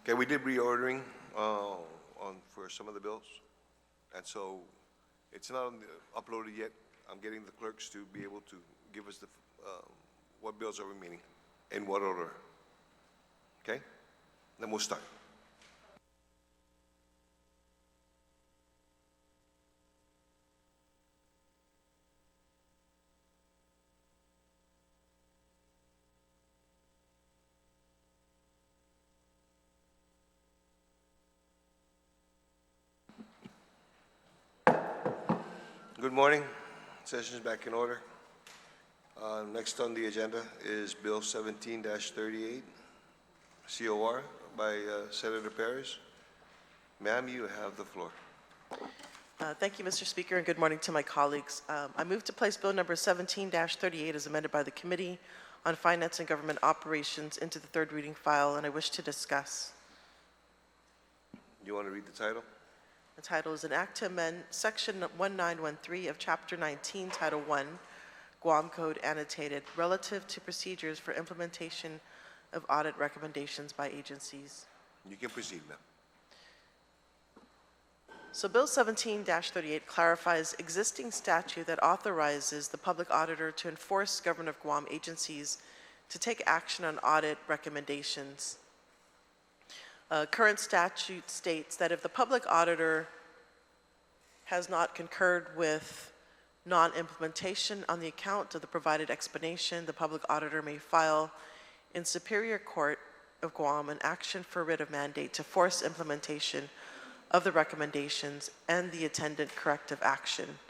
Okay, we did reordering for some of the bills, and so it's not uploaded yet. I'm getting the clerks to be able to give us the what bills are remaining, in what order. Okay, then we'll start. Good morning. Session is back in order. Next on the agenda is Bill 17-38, COR by Senator Perez. Ma'am, you have the floor. Thank you, Mr. Speaker, and good morning to my colleagues. I move to place Bill number 17-38 as amended by the Committee on Finance and Government Operations into the third reading file, and I wish to discuss. You want to read the title? The title is an act to amend Section 1913 of Chapter 19, Title 1, Guam Code annotated, relative to procedures for implementation of audit recommendations by agencies. You can proceed, ma'am. So Bill 17-38 clarifies existing statute that authorizes the public auditor to enforce Government of Guam agencies to take action on audit recommendations. Current statute states that if the public auditor has not concurred with non-implementation on the account of the provided explanation, the public auditor may file in Superior Court of Guam an action for writ of mandate to force implementation of the recommendations and the attendant corrective action.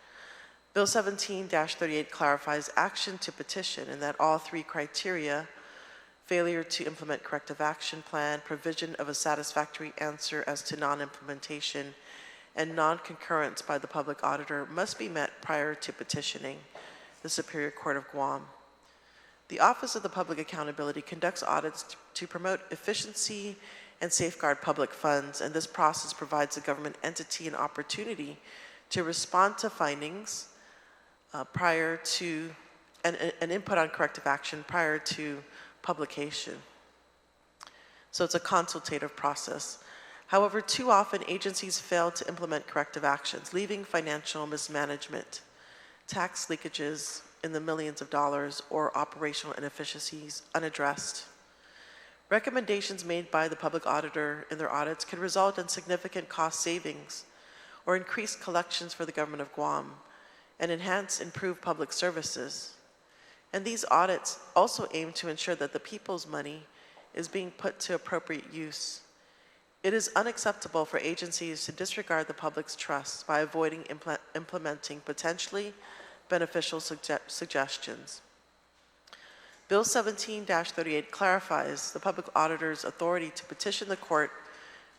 Bill 17-38 clarifies action to petition in that all three criteria, failure to implement corrective action plan, provision of a satisfactory answer as to non-implementation, and non-concurrence by the public auditor must be met prior to petitioning the Superior Court of Guam. The Office of the Public Accountability conducts audits to promote efficiency and safeguard public funds, and this process provides the government entity an opportunity to respond to findings prior to, and input on corrective action prior to publication. So it's a consultative process. However, too often agencies fail to implement corrective actions, leaving financial mismanagement, tax leakages in the millions of dollars, or operational inefficiencies unaddressed. Recommendations made by the public auditor in their audits can result in significant cost savings or increased collections for the Government of Guam and enhance improved public services. And these audits also aim to ensure that the people's money is being put to appropriate use. It is unacceptable for agencies to disregard the public's trust by avoiding implementing potentially beneficial suggestions. Bill 17-38 clarifies the public auditor's authority to petition the court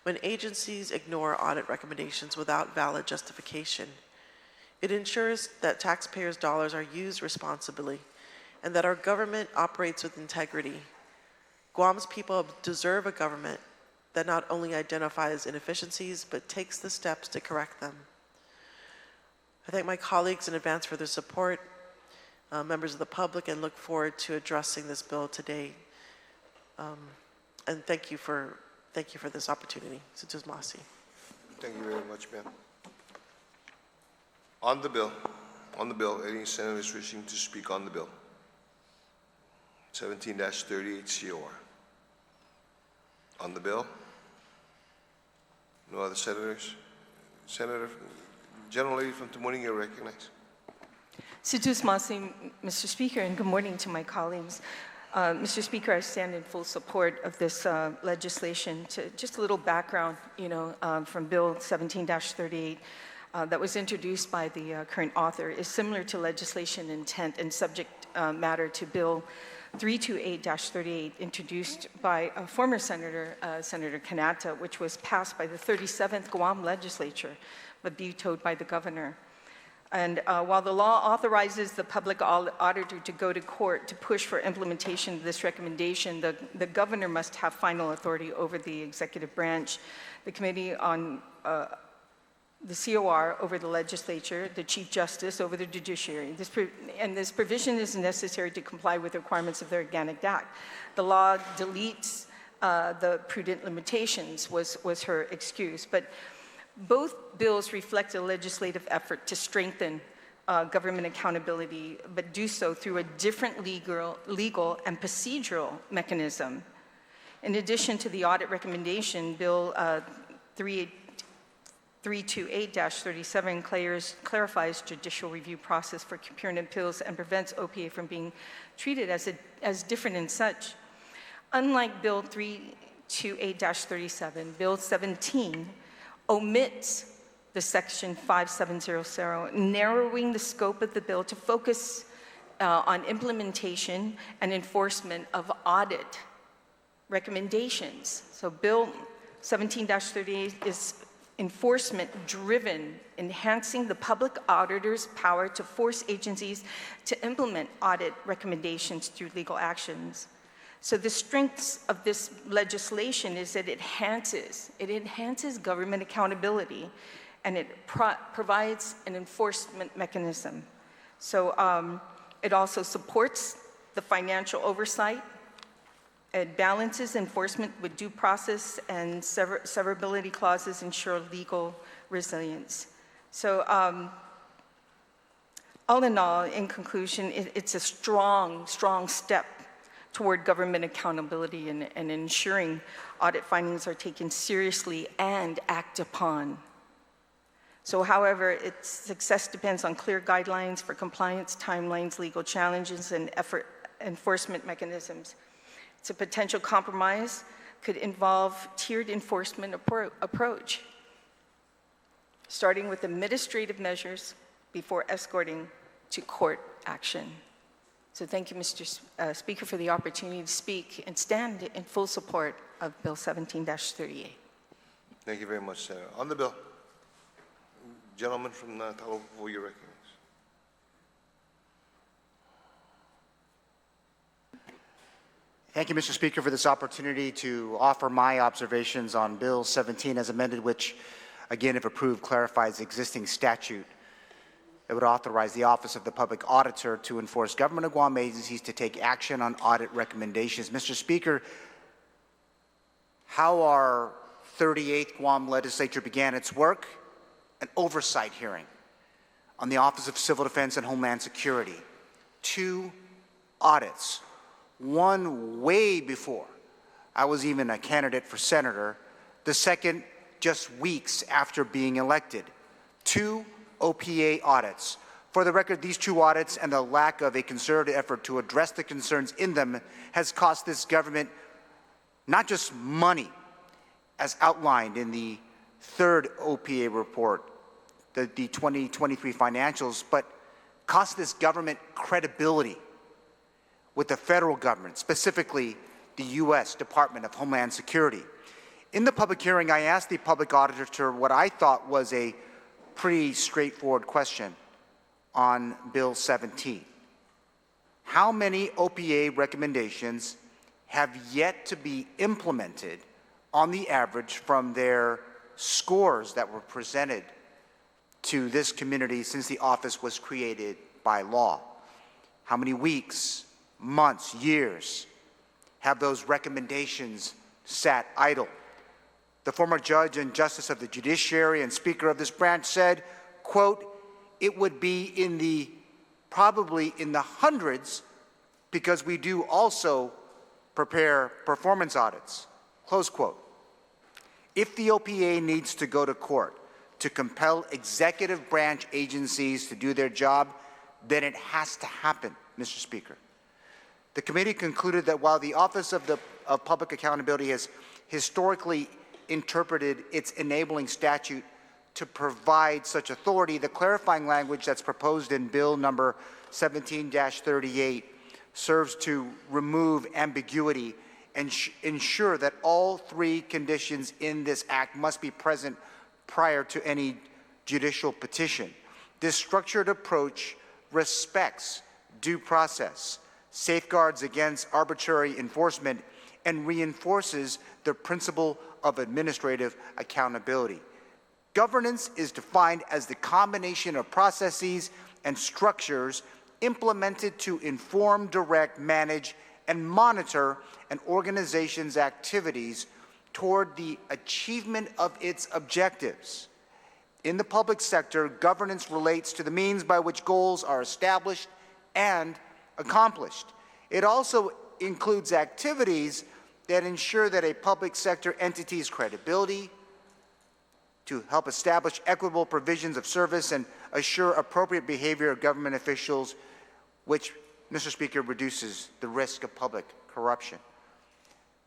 when agencies ignore audit recommendations without valid justification. It ensures that taxpayers' dollars are used responsibly and that our government operates with integrity. Guam's people deserve a government that not only identifies inefficiencies, but takes the steps to correct them. I thank my colleagues in advance for their support, members of the public, and look forward to addressing this bill today. And thank you for this opportunity. Situs Masi. Thank you very much, ma'am. On the bill, any senators wishing to speak on the bill? 17-38 COR. On the bill? No other senators? Senator, General Lady from Tamuning, you're recognized. Situs Masi, Mr. Speaker, and good morning to my colleagues. Mr. Speaker, I stand in full support of this legislation. Just a little background, from Bill 17-38 that was introduced by the current author is similar to legislation intent and subject matter to Bill 328-38 introduced by former Senator Kanata, which was passed by the 37th Guam Legislature, but vetoed by the governor. And while the law authorizes the public auditor to go to court to push for implementation of this recommendation, the governor must have final authority over the executive branch, the Committee on the COR over the legislature, the Chief Justice over the judiciary. This provision is necessary to comply with the requirements of the Organic Act. The law deletes the prudent limitations was her excuse. But both bills reflect a legislative effort to strengthen government accountability, but do so through a different legal and procedural mechanism. In addition to the audit recommendation, Bill 328-37 clarifies judicial review process for procurement appeals and prevents OPA from being treated as different in such. Unlike Bill 328-37, Bill 17 omits the section 5700, narrowing the scope of the bill to focus on implementation and enforcement of audit recommendations. So Bill 17-38 is enforcement driven, enhancing the public auditor's power to force agencies to implement audit recommendations through legal actions. So the strengths of this legislation is that it enhances government accountability, and it provides an enforcement mechanism. So it also supports the financial oversight. It balances enforcement with due process, and severability clauses ensure legal resilience. So all in all, in conclusion, it's a strong step toward government accountability and ensuring audit findings are taken seriously and acted upon. So however, its success depends on clear guidelines for compliance, timelines, legal challenges, and enforcement mechanisms. It's a potential compromise could involve tiered enforcement approach, starting with administrative measures before escorting to court action. So thank you, Mr. Speaker, for the opportunity to speak and stand in full support of Bill 17-38. Thank you very much, Senator. On the bill, gentleman from Talo, for your recognized. Thank you, Mr. Speaker, for this opportunity to offer my observations on Bill 17 as amended, which, again, if approved, clarifies the existing statute. It would authorize the Office of the Public Auditor to enforce government of Guam agencies to take action on audit recommendations. Mr. Speaker, how our 38th Guam Legislature began its work? An oversight hearing on the Office of Civil Defense and Homeland Security. 2 audits, one way before I was even a candidate for senator, the second just weeks after being elected. 2 OPA audits. For the record, these 2 audits and the lack of a concerted effort to address the concerns in them has cost this government not just money, as outlined in the 3rd OPA report, the 2023 financials, but cost this government credibility with the federal government, specifically the U.S. Department of Homeland Security. In the public hearing, I asked the public auditor what I thought was a pretty straightforward question on Bill 17. How many OPA recommendations have yet to be implemented on the average from their scores that were presented to this community since the office was created by law? How many weeks, months, years have those recommendations sat idle? The former judge and justice of the judiciary and speaker of this branch said, quote, it would be probably in the hundreds, because we do also prepare performance audits, close quote. If the OPA needs to go to court to compel executive branch agencies to do their job, then it has to happen, Mr. Speaker. The committee concluded that while the Office of Public Accountability has historically interpreted its enabling statute to provide such authority, the clarifying language that's proposed in Bill number 17-38 serves to remove ambiguity and ensure that all 3 conditions in this act must be present prior to any judicial petition. This structured approach respects due process, safeguards against arbitrary enforcement, and reinforces the principle of administrative accountability. Governance is defined as the combination of processes and structures implemented to inform, direct, manage, and monitor an organization's activities toward the achievement of its objectives. In the public sector, governance relates to the means by which goals are established and accomplished. It also includes activities that ensure that a public sector entity's credibility, to help establish equitable provisions of service and assure appropriate behavior of government officials, which, Mr. Speaker, reduces the risk of public corruption.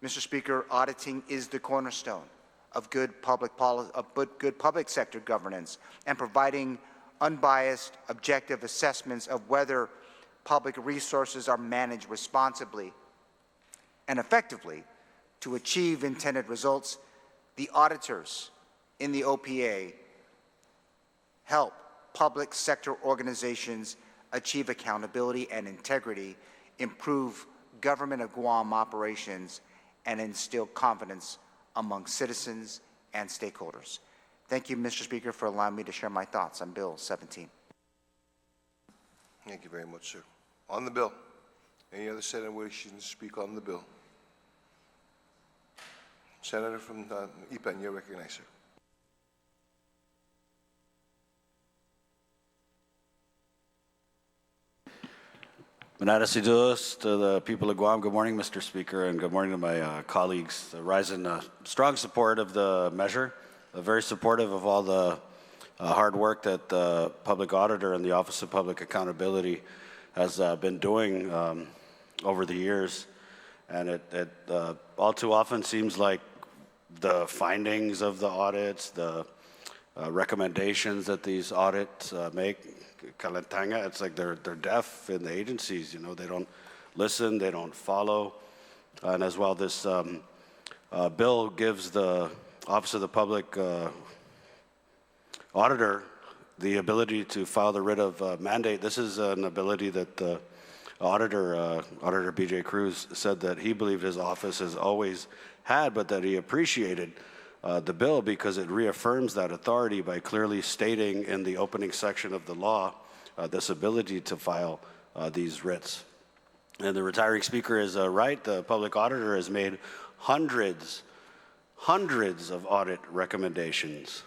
Mr. Speaker, auditing is the cornerstone of good public sector governance and providing unbiased, objective assessments of whether public resources are managed responsibly and effectively to achieve intended results. The auditors in the OPA help public sector organizations achieve accountability and integrity, improve government of Guam operations, and instill confidence among citizens and stakeholders. Thank you, Mr. Speaker, for allowing me to share my thoughts on Bill 17. Thank you very much, sir. On the bill, any other senator wishing to speak on the bill? Senator from Ipan, you're recognized, sir. Manatasiduos to the people of Guam. Good morning, Mr. Speaker, and good morning to my colleagues. I rise in strong support of the measure, very supportive of all the hard work that the public auditor and the Office of Public Accountability has been doing over the years. And it all too often seems like the findings of the audits, the recommendations that these audits make, kalentanga, it's like they're deaf in the agencies. You know, they don't listen, they don't follow. And as well, this bill gives the Office of the Public Auditor the ability to file the writ of mandate. This is an ability that the Auditor B.J. Cruz said that he believed his office has always had, but that he appreciated the bill because it reaffirms that authority by clearly stating in the opening section of the law this ability to file these writs. And the retiring speaker is right. The public auditor has made hundreds of audit recommendations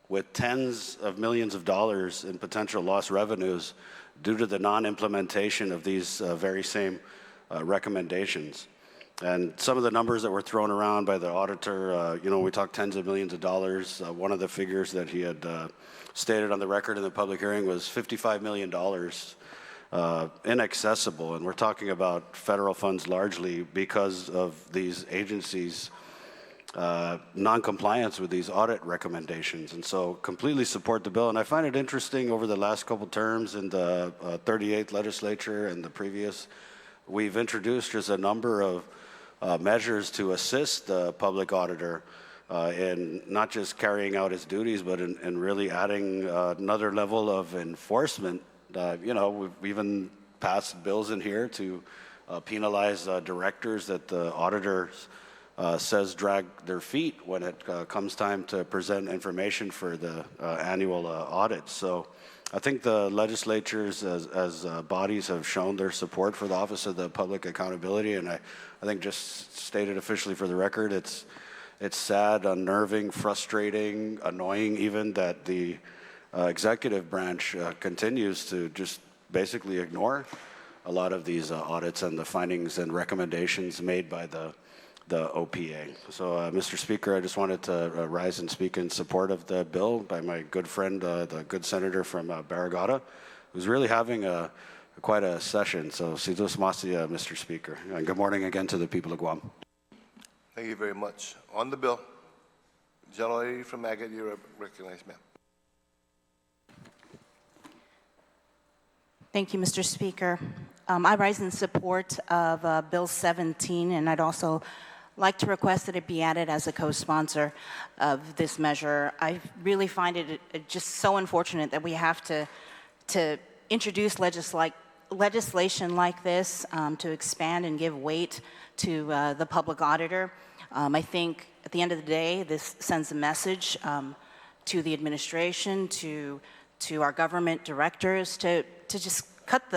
with tens of millions of dollars in potential lost revenues due to the non-implementation of these very same recommendations. And some of the numbers that were thrown around by the auditor, you know, we talked tens of millions of dollars. One of the figures that he had stated on the record in the public hearing was $55 million inaccessible. And we're talking about federal funds largely because of these agencies' non-compliance with these audit recommendations. And so completely support the bill. And I find it interesting over the last couple terms in the 38th legislature and the previous, we've introduced just a number of measures to assist the public auditor in not just carrying out his duties, but in really adding another level of enforcement. You know, we've even passed bills in here to penalize directors that the auditors says drag their feet when it comes time to present information for the annual audit. So I think the legislatures as bodies have shown their support for the Office of the Public Accountability, and I think just stated officially for the record, it's sad, unnerving, frustrating, annoying even that the executive branch continues to just basically ignore a lot of these audits and the findings and recommendations made by the OPA. So, Mr. Speaker, I just wanted to rise and speak in support of the bill by my good friend, the good senator from Barrigada, who's really having quite a session. So, Sidus Masia, Mr. Speaker. And good morning again to the people of Guam. Thank you very much. On the bill, Gentlelady from Agate, you're recognized, ma'am. Thank you, Mr. Speaker. I rise in support of Bill 17, and I'd also like to request that it be added as a co-sponsor of this measure. I really find it just so unfortunate that we have to introduce legislation like this to expand and give weight to the public auditor. I think at the end of the day, this sends a message to the administration, to our government directors, to just cut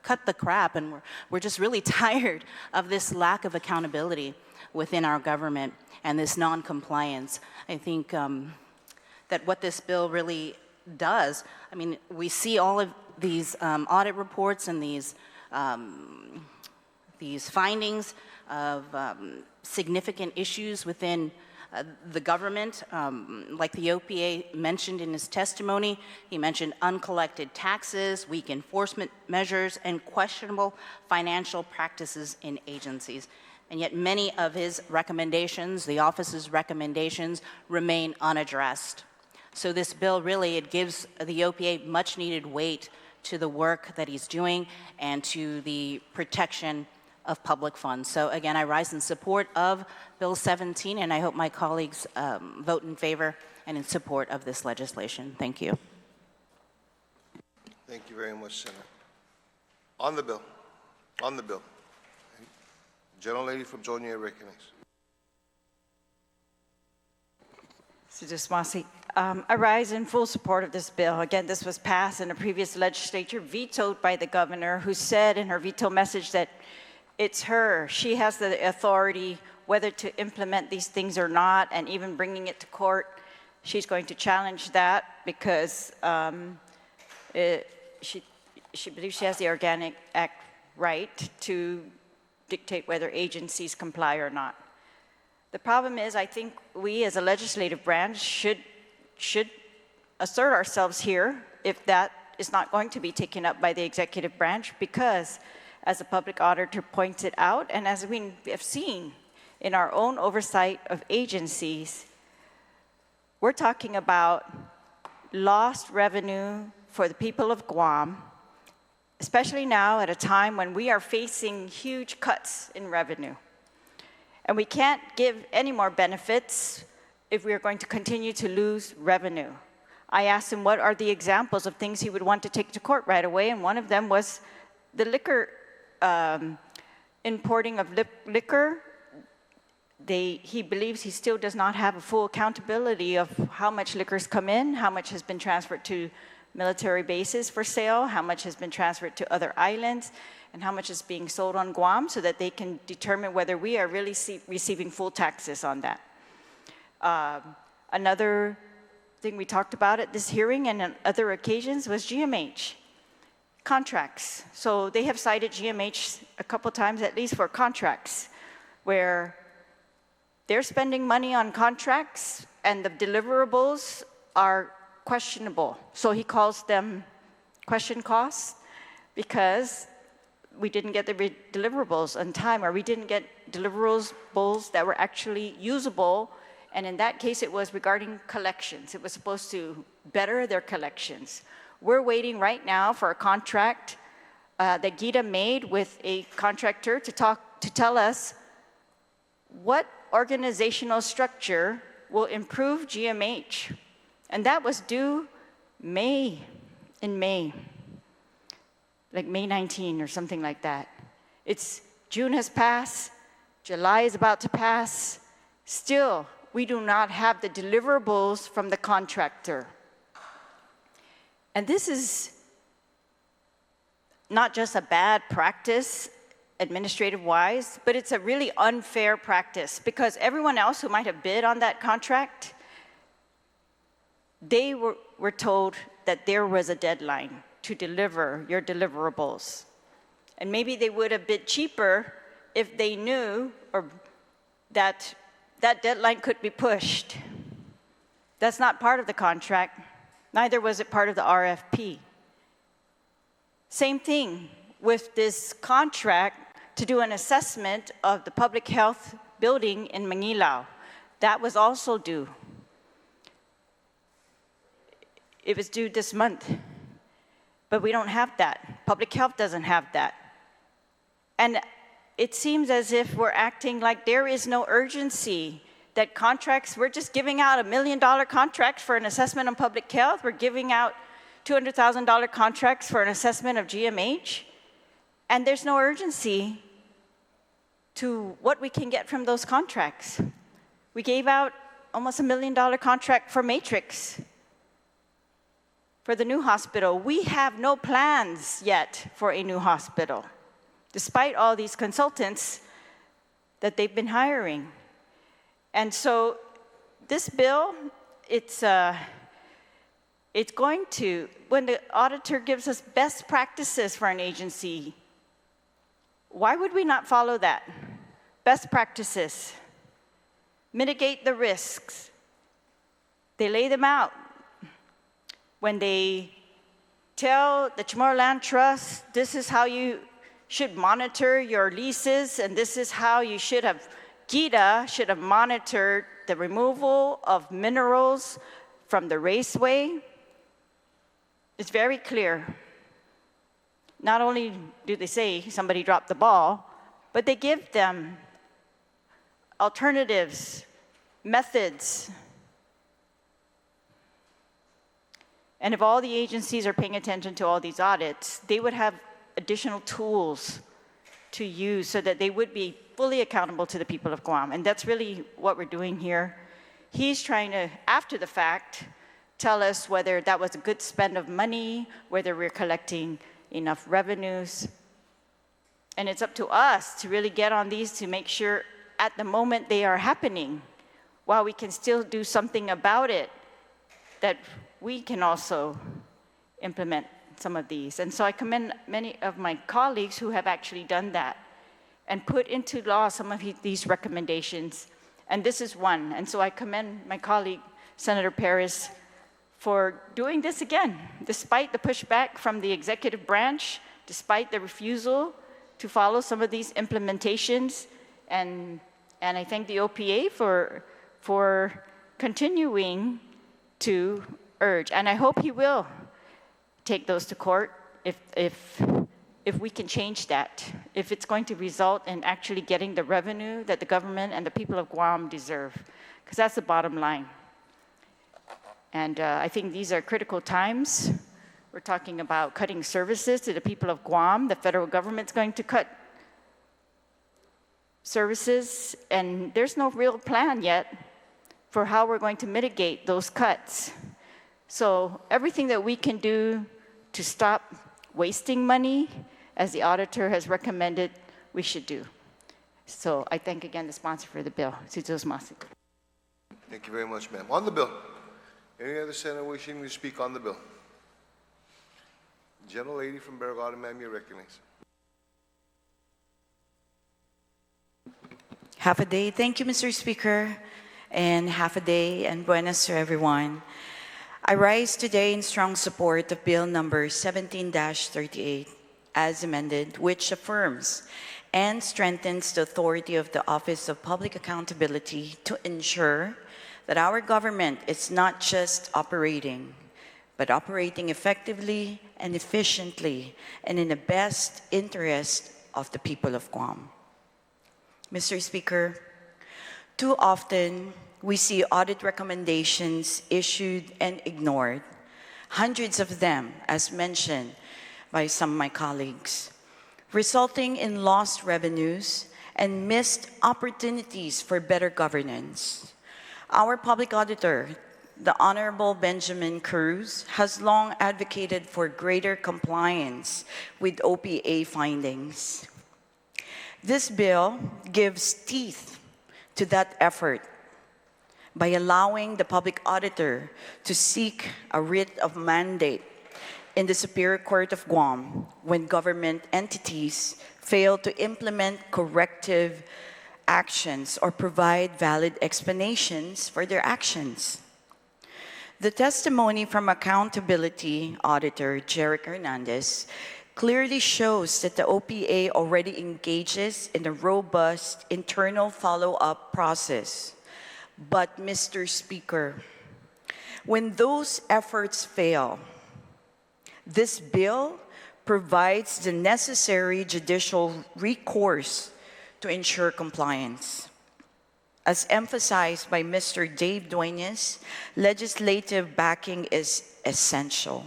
cut the crap, and we're just really tired of this lack of accountability within our government and this non-compliance. I think that what this bill really does, I mean, we see all of these audit reports and these findings of significant issues within the government. Like the OPA mentioned in his testimony, he mentioned uncollected taxes, weak enforcement measures, and questionable financial practices in agencies. And yet many of his recommendations, the office's recommendations, remain unaddressed. So this bill really, it gives the OPA much needed weight to the work that he's doing and to the protection of public funds. So again, I rise in support of Bill 17, and I hope my colleagues vote in favor and in support of this legislation. Thank you. Thank you very much, Senator. On the bill. Gentlelady from Georgia, recognized. Seduce Mossy. I rise in full support of this bill. Again, this was passed in a previous legislature, vetoed by the governor, who said in her veto message that it's her. She has the authority whether to implement these things or not, and even bringing it to court. She's going to challenge that because she believes she has the Organic Act right to dictate whether agencies comply or not. The problem is, I think we as a legislative branch should assert ourselves here if that is not going to be taken up by the executive branch, because as the public auditor points it out, and as we have seen in our own oversight of agencies, we're talking about lost revenue for the people of Guam, especially now at a time when we are facing huge cuts in revenue. And we can't give any more benefits if we are going to continue to lose revenue. I asked him what are the examples of things he would want to take to court right away, and one of them was the liquor, importing of liquor. He believes he still does not have a full accountability of how much liquor's come in, how much has been transferred to military bases for sale, how much has been transferred to other islands, and how much is being sold on Guam, so that they can determine whether we are really receiving full taxes on that. Another thing we talked about at this hearing and on other occasions was GMH contracts. So they have cited GMH a couple times at least for contracts where they're spending money on contracts and the deliverables are questionable. So he calls them question costs because we didn't get the deliverables on time, or we didn't get deliverables that were actually usable. And in that case, it was regarding collections. It was supposed to better their collections. We're waiting right now for a contract that Gita made with a contractor to tell us what organizational structure will improve GMH. And that was due in May, like May 19 or something like that. June has passed, July is about to pass. Still, we do not have the deliverables from the contractor. And this is not just a bad practice, administrative-wise, but it's a really unfair practice, because everyone else who might have bid on that contract, they were told that there was a deadline to deliver your deliverables. And maybe they would have bid cheaper if they knew that that deadline could be pushed. That's not part of the contract. Neither was it part of the RFP. Same thing with this contract to do an assessment of the public health building in Manilao. That was also due. It was due this month, but we don't have that. Public health doesn't have that. And it seems as if we're acting like there is no urgency, that contracts, we're just giving out $1 million contracts for an assessment on public health. We're giving out $200,000 contracts for an assessment of GMH. And there's no urgency to what we can get from those contracts. We gave out almost $1 million contract for Matrix. for the new hospital, we have no plans yet for a new hospital, despite all these consultants that they've been hiring. And so this bill, it's going to, when the auditor gives us best practices for an agency, why would we not follow that? Best practices, mitigate the risks. They lay them out. When they tell the Chamorro Land Trust, this is how you should monitor your leases, and this is how you should have, GITA should have monitored the removal of minerals from the raceway. It's very clear. Not only do they say somebody dropped the ball, but they give them alternatives, methods. And if all the agencies are paying attention to all these audits, they would have additional tools to use so that they would be fully accountable to the people of Guam. And that's really what we're doing here. He's trying to, after the fact, tell us whether that was a good spend of money, whether we're collecting enough revenues. And it's up to us to really get on these to make sure at the moment they are happening, while we can still do something about it, that we can also implement some of these. And so I commend many of my colleagues who have actually done that and put into law some of these recommendations. And this is one. And so I commend my colleague, Senator Perez, for doing this again, despite the pushback from the executive branch, despite the refusal to follow some of these implementations. And I thank the OPA for continuing to urge. And I hope he will take those to court if we can change that, if it's going to result in actually getting the revenue that the government and the people of Guam deserve, because that's the bottom line. And I think these are critical times. We're talking about cutting services to the people of Guam. The federal government's going to cut services, and there's no real plan yet for how we're going to mitigate those cuts. So everything that we can do to stop wasting money, as the auditor has recommended, we should do. So I thank again the sponsor for the bill. Thank you very much, ma'am. On the bill, any other senator wishing to speak on the bill? Gentlelady from Barragata, ma'am, you're recognized. Half a day. Thank you, Mr. Speaker, and half a day, and buenas to everyone. I rise today in strong support of Bill number 17-38 as amended, which affirms and strengthens the authority of the Office of Public Accountability to ensure that our government is not just operating, but operating effectively and efficiently and in the best interest of the people of Guam. Mr. Speaker, too often we see audit recommendations issued and ignored, hundreds of them, as mentioned by some of my colleagues, resulting in lost revenues and missed opportunities for better governance. Our public auditor, the Honorable Benjamin Cruz, has long advocated for greater compliance with OPA findings. This bill gives teeth to that effort by allowing the public auditor to seek a writ of mandate in the Superior Court of Guam when government entities fail to implement corrective actions or provide valid explanations for their actions. The testimony from Accountability Auditor Jeric Hernandez clearly shows that the OPA already engages in a robust internal follow-up process. But, Mr. Speaker, when those efforts fail, this bill provides the necessary judicial recourse to ensure compliance. As emphasized by Mr. Dave Duenas, legislative backing is essential.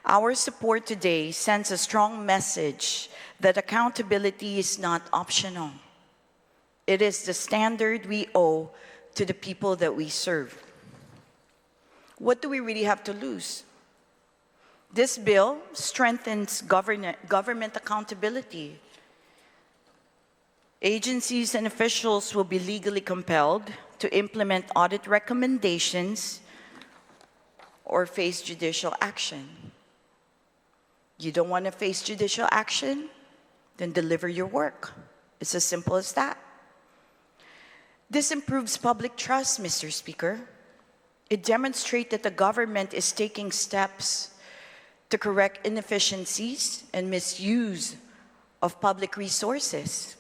Our support today sends a strong message that accountability is not optional. It is the standard we owe to the people that we serve. What do we really have to lose? This bill strengthens government accountability. Agencies and officials will be legally compelled to implement audit recommendations or face judicial action. You don't want to face judicial action? Then deliver your work. It's as simple as that. This improves public trust, Mr. Speaker. It demonstrates that the government is taking steps to correct inefficiencies and misuse of public resources.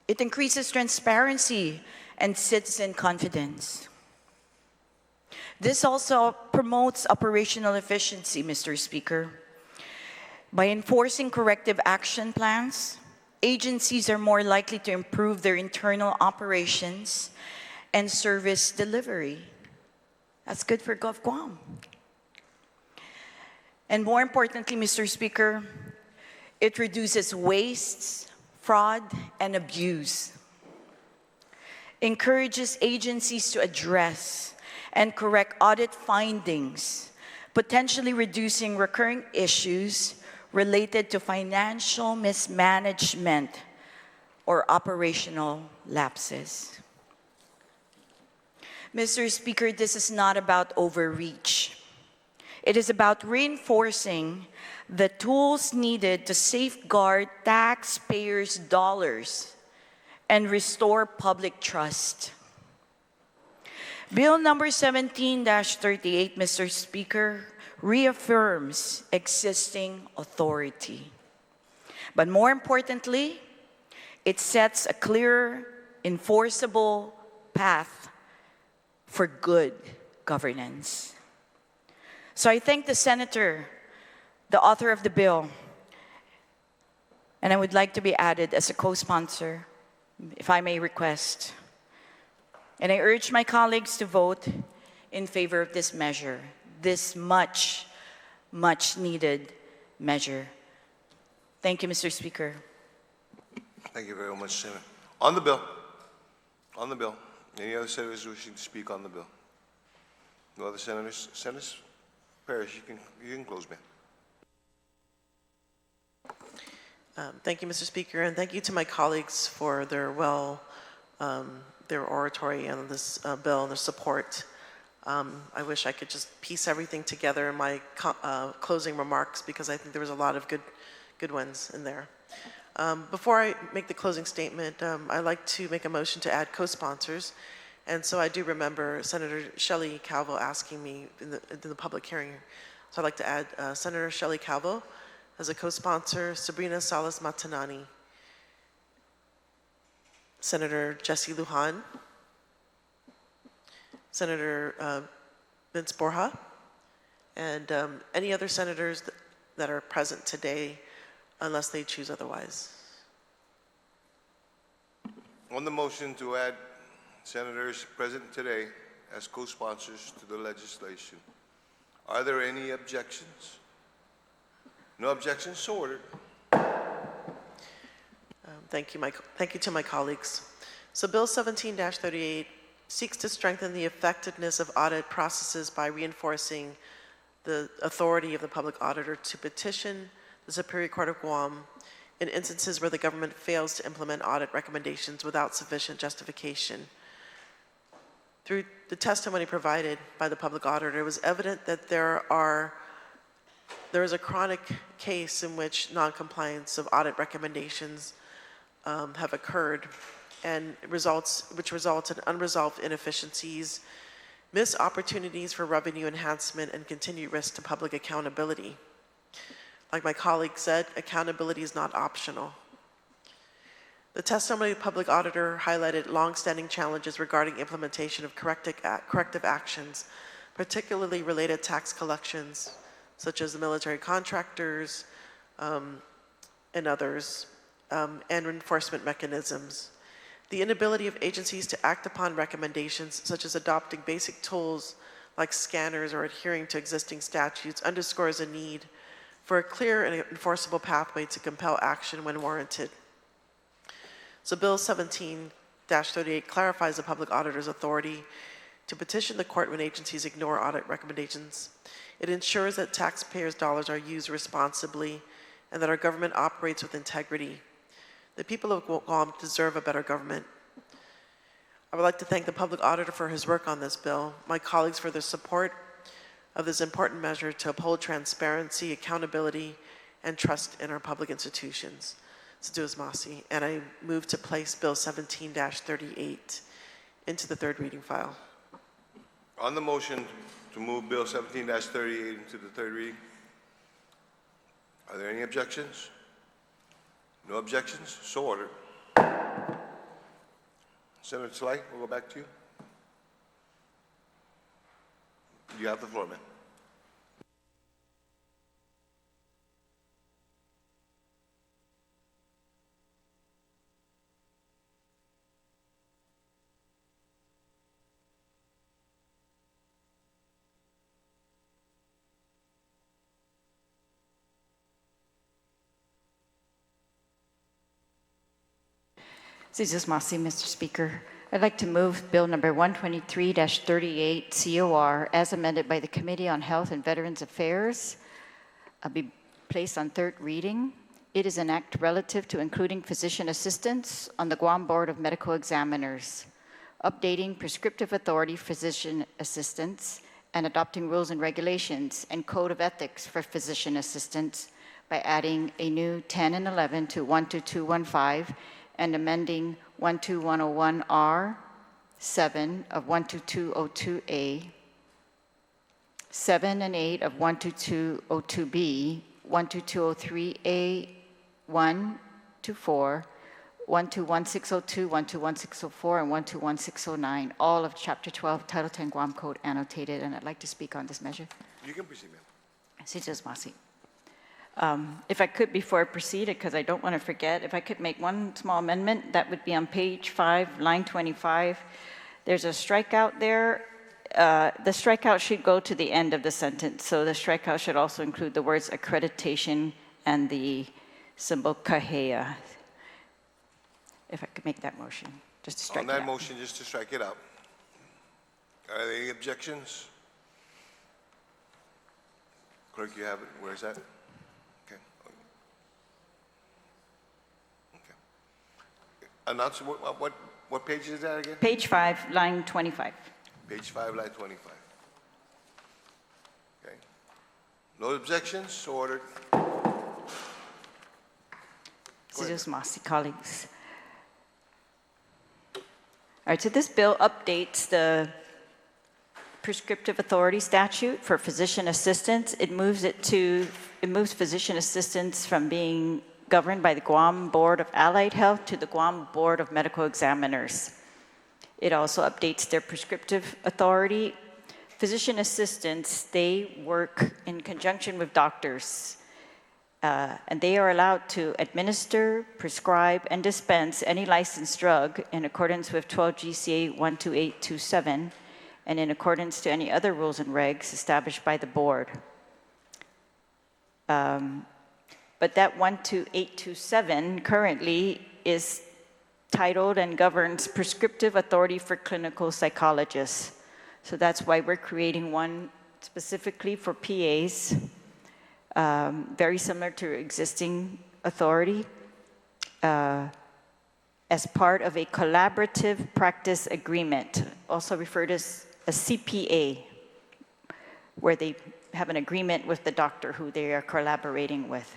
It increases transparency and citizen confidence. This also promotes operational efficiency, Mr. Speaker. By enforcing corrective action plans, agencies are more likely to improve their internal operations and service delivery. That's good for GovGuam. And more importantly, Mr. Speaker, it reduces wastes, fraud, and abuse. Encourages agencies to address and correct audit findings, potentially reducing recurring issues related to financial mismanagement or operational lapses. Mr. Speaker, this is not about overreach. It is about reinforcing the tools needed to safeguard taxpayers' dollars and restore public trust. Bill number 17-38, Mr. Speaker, reaffirms existing authority. But more importantly, it sets a clear, enforceable path for good governance. So I thank the Senator, the author of the bill, and I would like to be added as a co-sponsor, if I may request. And I urge my colleagues to vote in favor of this measure, this much needed measure. Thank you, Mr. Speaker. Thank you very much, Senator. On the bill, any other senators wishing to speak on the bill? No other senators? Senators? Parrish, you can close, man. Thank you, Mr. Speaker, and thank you to my colleagues for their their oratory on this bill and their support. I wish I could just piece everything together in my closing remarks because I think there was a lot of good ones in there. Before I make the closing statement, I'd like to make a motion to add co-sponsors. And so I do remember Senator Shelley Calvo asking me in the public hearing. So I'd like to add Senator Shelley Calvo as a co-sponsor, Sabrina Salas Matanani, Senator Jesse Lujan, Senator Vince Borja, and any other senators that are present today unless they choose otherwise. On the motion to add senators present today as co-sponsors to the legislation, are there any objections? No objections, so ordered. Thank you to my colleagues. So Bill 17-38 seeks to strengthen the effectiveness of audit processes by reinforcing the authority of the public auditor to petition the Superior Court of Guam in instances where the government fails to implement audit recommendations without sufficient justification. Through the testimony provided by the public auditor, it was evident that there is a chronic case in which noncompliance of audit recommendations have occurred and which results in unresolved inefficiencies, missed opportunities for revenue enhancement, and continued risk to public accountability. Like my colleague said, accountability is not optional. The testimony of the public auditor highlighted longstanding challenges regarding implementation of corrective actions, particularly related tax collections, such as the military contractors and others, and enforcement mechanisms. The inability of agencies to act upon recommendations, such as adopting basic tools like scanners or adhering to existing statutes, underscores a need for a clear and enforceable pathway to compel action when warranted. So Bill 17-38 clarifies the public auditor's authority to petition the court when agencies ignore audit recommendations. It ensures that taxpayers' dollars are used responsibly and that our government operates with integrity. The people of Guam deserve a better government. I would like to thank the public auditor for his work on this bill, my colleagues for their support of this important measure to uphold transparency, accountability, and trust in our public institutions. Seduas Masi, and I move to place Bill 17-38 into the third reading file. On the motion to move Bill 17-38 into the third reading, are there any objections? No objections? So ordered. Senator Sly, we'll go back to you. You have the floor, ma'am. Seduas Masi, Mr. Speaker. I'd like to move Bill number 123-38 COR as amended by the Committee on Health and Veterans Affairs be placed on third reading. It is an act relative to including physician assistants on the Guam Board of Medical Examiners, updating prescriptive authority physician assistants, and adopting rules and regulations and code of ethics for physician assistants by adding a new 10 and 11 to 12215 and amending 12101R, 7 of 12202A, 7 and 8 of 12202B, 12203A, 1 to 4, 121602, 121604, and 121609, all of Chapter 12, Title 10 Guam Code annotated, and I'd like to speak on this measure. You can proceed, ma'am. Seduas Masi. If I could, before I proceed, because I don't want to forget, if I could make one small amendment, that would be on page 5, line 25. There's a strikeout there. The strikeout should go to the end of the sentence, so the strikeout should also include the words accreditation and the symbol kahea. If I could make that motion, just to strike it out. On that motion, just to strike it out. Are there any objections? Clerk, you have it. Where is that? Okay. Okay. Announce, what page is that again? Page 5, line 25. Page 5, line 25. Okay. No objections? So ordered. Seduas Masi, colleagues. All right, so this bill updates the prescriptive authority statute for physician assistants. It moves physician assistants from being governed by the Guam Board of Allied Health to the Guam Board of Medical Examiners. It also updates their prescriptive authority. Physician assistants, they work in conjunction with doctors, and they are allowed to administer, prescribe, and dispense any licensed drug in accordance with 12 GCA 12827 and in accordance to any other rules and regs established by the board. But that 12827 currently is titled and governs prescriptive authority for clinical psychologists. So that's why we're creating one specifically for PAs, very similar to existing authority, as part of a collaborative practice agreement, also referred as a CPA, where they have an agreement with the doctor who they are collaborating with.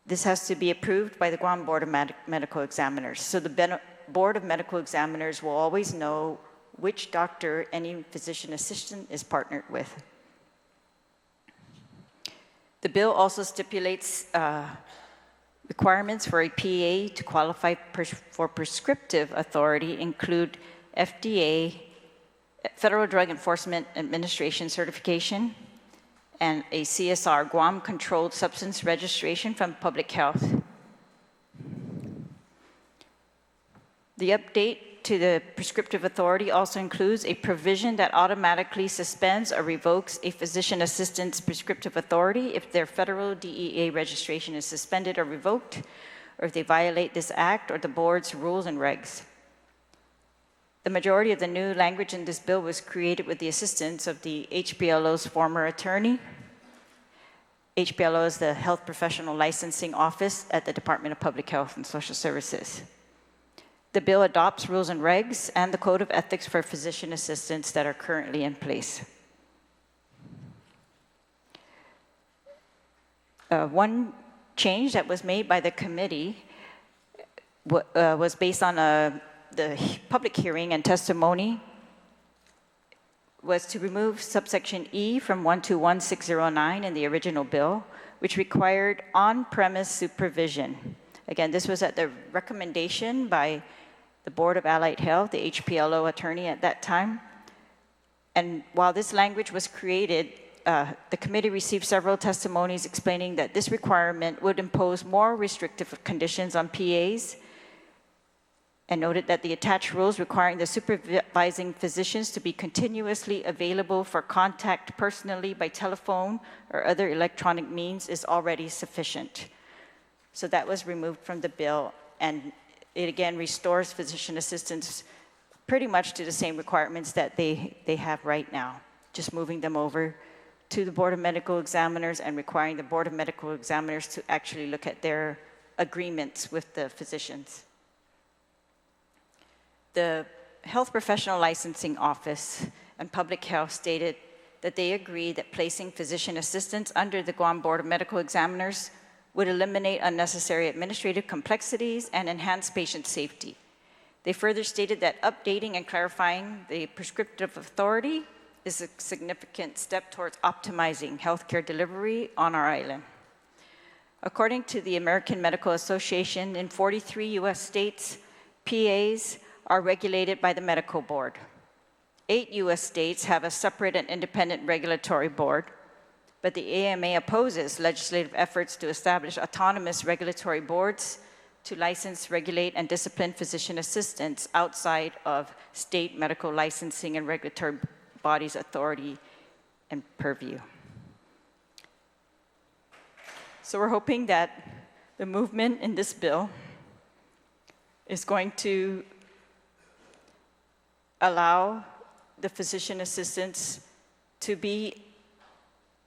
This has to be approved by the Guam Board of Medical Examiners. So the Board of Medical Examiners will always know which doctor any physician assistant is partnered with. The bill also stipulates requirements for a PA to qualify for prescriptive authority include FDA, Federal Drug Enforcement Administration certification, and a CSR, Guam Controlled Substance Registration from Public Health. The update to the prescriptive authority also includes a provision that automatically suspends or revokes a physician assistant's prescriptive authority if their federal DEA registration is suspended or revoked, or if they violate this act or the board's rules and regs. The majority of the new language in this bill was created with the assistance of the HPLO's former attorney. HPLO is the Health Professional Licensing Office at the Department of Public Health and Social Services. The bill adopts rules and regs and the Code of Ethics for physician assistants that are currently in place. One change that was made by the committee was based on the public hearing and testimony was to remove subsection E from 121609 in the original bill, which required on-premise supervision. Again, this was at the recommendation by the Board of Allied Health, the HPLO attorney at that time. And while this language was created, the committee received several testimonies explaining that this requirement would impose more restrictive conditions on PAs, and noted that the attached rules requiring the supervising physicians to be continuously available for contact personally by telephone or other electronic means is already sufficient. So that was removed from the bill, and it again restores physician assistants pretty much to the same requirements that they have right now, just moving them over to the Board of Medical Examiners and requiring the Board of Medical Examiners to actually look at their agreements with the physicians. The Health Professional Licensing Office and Public Health stated that they agree that placing physician assistants under the Guam Board of Medical Examiners would eliminate unnecessary administrative complexities and enhance patient safety. They further stated that updating and clarifying the prescriptive authority is a significant step towards optimizing healthcare delivery on our island. According to the American Medical Association, in 43 US states, PAs are regulated by the medical board. 8 US states have a separate and independent regulatory board, but the AMA opposes legislative efforts to establish autonomous regulatory boards to license, regulate, and discipline physician assistants outside of state medical licensing and regulatory bodies' authority and purview. So we're hoping that the movement in this bill is going to allow the physician assistants to be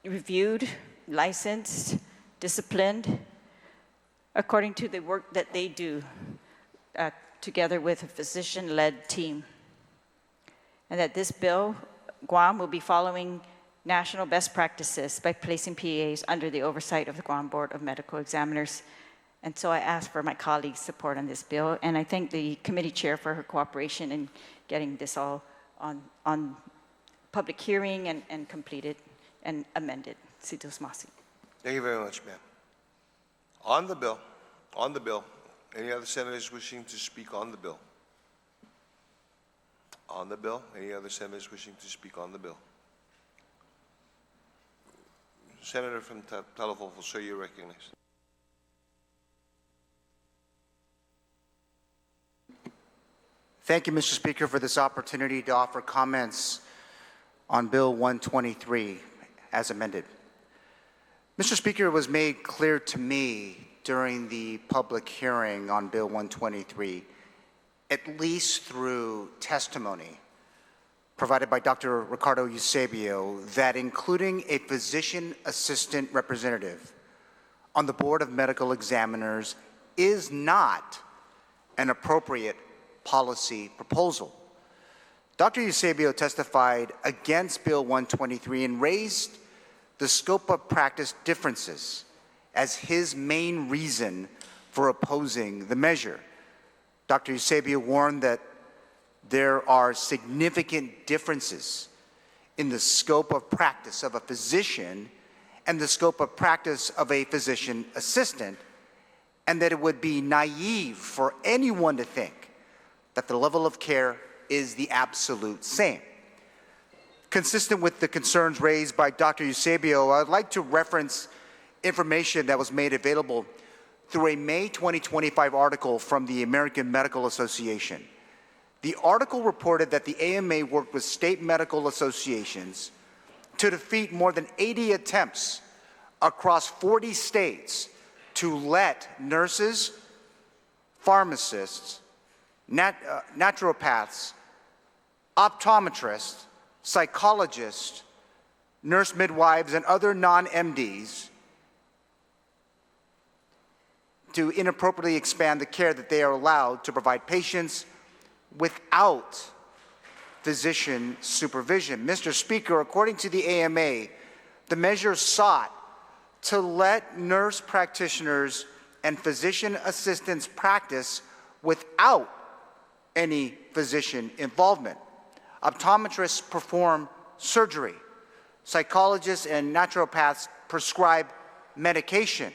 reviewed, licensed, disciplined, according to the work that they do together with a physician-led team. And that this bill, Guam will be following national best practices by placing PAs under the oversight of the Guam Board of Medical Examiners. And so I ask for my colleagues' support on this bill, and I thank the committee chair for her cooperation in getting this all on public hearing and completed and amended. Situs Masi. Thank you very much, ma'am. On the bill, any other senators wishing to speak on the bill? On the bill, any other senators wishing to speak on the bill? Senator from Talofofo, sir, you're recognized. Thank you, Mr. Speaker, for this opportunity to offer comments on Bill 123 as amended. Mr. Speaker, it was made clear to me during the public hearing on Bill 123, at least through testimony provided by Dr. Ricardo Eusebio, that including a physician assistant representative on the Board of Medical Examiners is not an appropriate policy proposal. Dr. Eusebio testified against Bill 123 and raised the scope of practice differences as his main reason for opposing the measure. Dr. Eusebio warned that there are significant differences in the scope of practice of a physician and the scope of practice of a physician assistant, and that it would be naive for anyone to think that the level of care is the absolute same. Consistent with the concerns raised by Dr. Eusebio, I'd like to reference information that was made available through a May 2025 article from the American Medical Association. The article reported that the AMA worked with state medical associations to defeat more than 80 attempts across 40 states to let nurses, pharmacists, naturopaths, optometrists, psychologists, nurse midwives, and other non-MDs to inappropriately expand the care that they are allowed to provide patients without physician supervision. Mr. Speaker, according to the AMA, the measure sought to let nurse practitioners and physician assistants practice without any physician involvement. Optometrists perform surgery. Psychologists and naturopaths prescribe medication.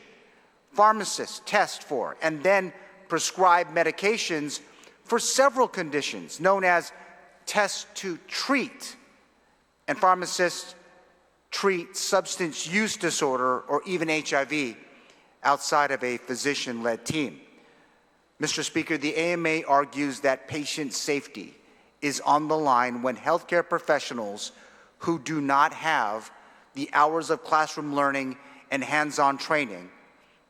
Pharmacists test for and then prescribe medications for several conditions known as test to treat. And pharmacists treat substance use disorder or even HIV outside of a physician-led team. Mr. Speaker, the AMA argues that patient safety is on the line when healthcare professionals who do not have the hours of classroom learning and hands-on training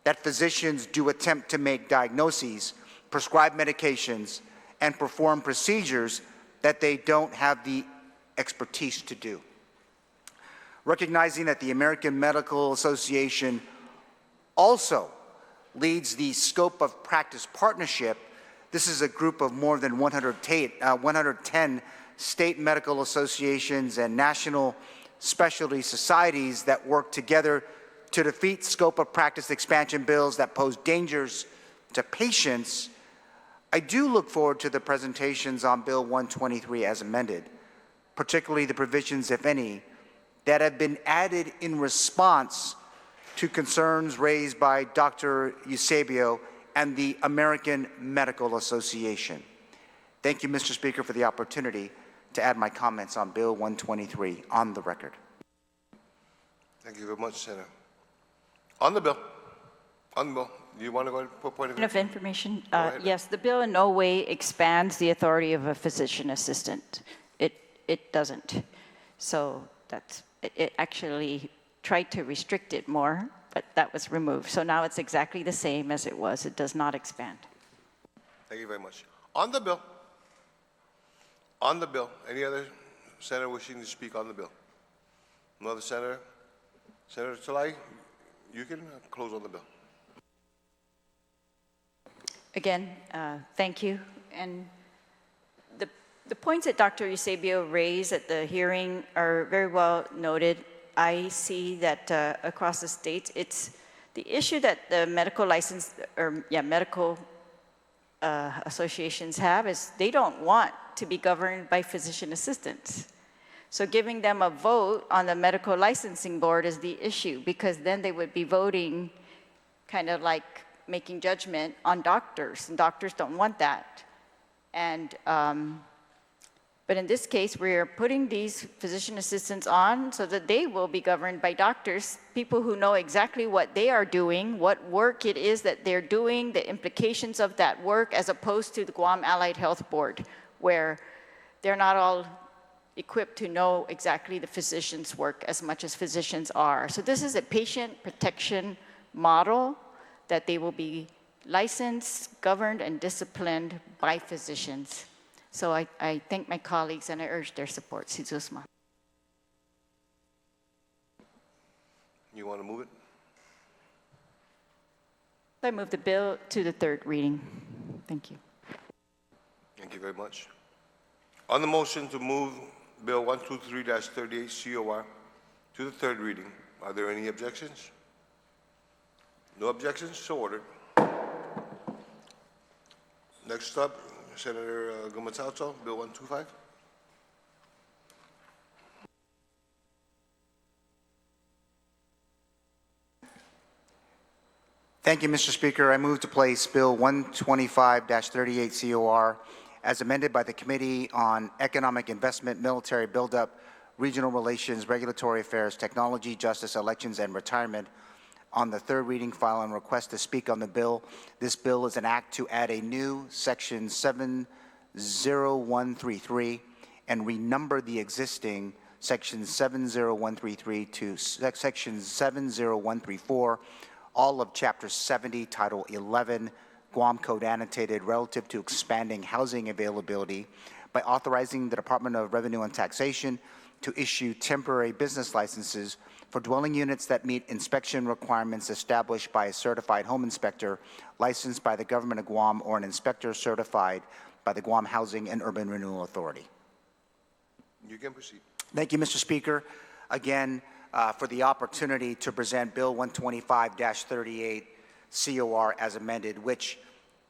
that physicians do attempt to make diagnoses, prescribe medications, and perform procedures that they don't have the expertise to do. Recognizing that the American Medical Association also leads the Scope of Practice Partnership, this is a group of more than 110 state medical associations and national specialty societies that work together to defeat scope of practice expansion bills that pose dangers to patients. I do look forward to the presentations on Bill 123 as amended, particularly the provisions, if any, that have been added in response to concerns raised by Dr. Eusebio and the American Medical Association. Thank you, Mr. Speaker, for the opportunity to add my comments on Bill 123 on the record. Thank you very much, Senator. On the bill, do you want to go ahead and put point of view? Of information, Go ahead. yes, the bill in no way expands the authority of a physician assistant. It doesn't. So it actually tried to restrict it more, but that was removed. So now it's exactly the same as it was. It does not expand. Thank you very much. On the bill, any other senator wishing to speak on the bill? No other senator? Senator Talai, you can close on the bill. Again, thank you. And the points that Dr. Eusebio raised at the hearing are very well noted. I see that across the states, it's the issue that the medical license, medical associations have is they don't want to be governed by physician assistants. So giving them a vote on the medical licensing board is the issue, because then they would be voting kind of like making judgment on doctors, and doctors don't want that. And but in this case, we're putting these physician assistants on so that they will be governed by doctors, people who know exactly what they are doing, what work it is that they're doing, the implications of that work, as opposed to the Guam Allied Health Board, where they're not all equipped to know exactly the physician's work as much as physicians are. So this is a patient protection model that they will be licensed, governed, and disciplined by physicians. So I thank my colleagues and I urge their support. Si Zusma. You want to move it? I move the bill to the third reading. Thank you. Thank you very much. On the motion to move Bill 123-38 COR to the third reading, are there any objections? No objections, so ordered. Next up, Senator Gumatauto, Bill 125. Thank you, Mr. Speaker. I move to place Bill 125-38 COR as amended by the Committee on Economic Investment, Military Buildup, Regional Relations, Regulatory Affairs, Technology, Justice, Elections, and Retirement on the third reading, file, and request to speak on the bill. This bill is an act to add a new Section 70133 and renumber the existing Section 70133 to Section 70134, all of Chapter 70, Title 11, Guam Code annotated relative to expanding housing availability by authorizing the Department of Revenue and Taxation to issue temporary business licenses for dwelling units that meet inspection requirements established by a certified home inspector licensed by the government of Guam or an inspector certified by the Guam Housing and Urban Renewal Authority. You can proceed. Thank you, Mr. Speaker, again for the opportunity to present Bill 125-38 COR as amended, which,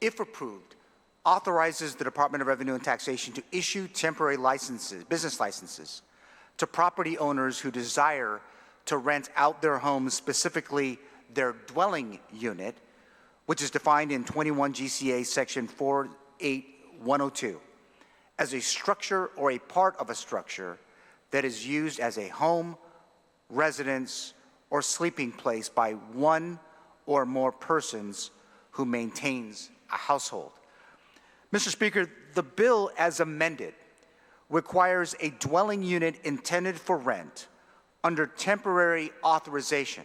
if approved, authorizes the Department of Revenue and Taxation to issue temporary licenses, business licenses, to property owners who desire to rent out their homes, specifically their dwelling unit, which is defined in 21 GCA section 48102, as a structure or a part of a structure that is used as a home, residence, or sleeping place by one or more persons who maintains a household. Mr. Speaker, the bill as amended requires a dwelling unit intended for rent under temporary authorization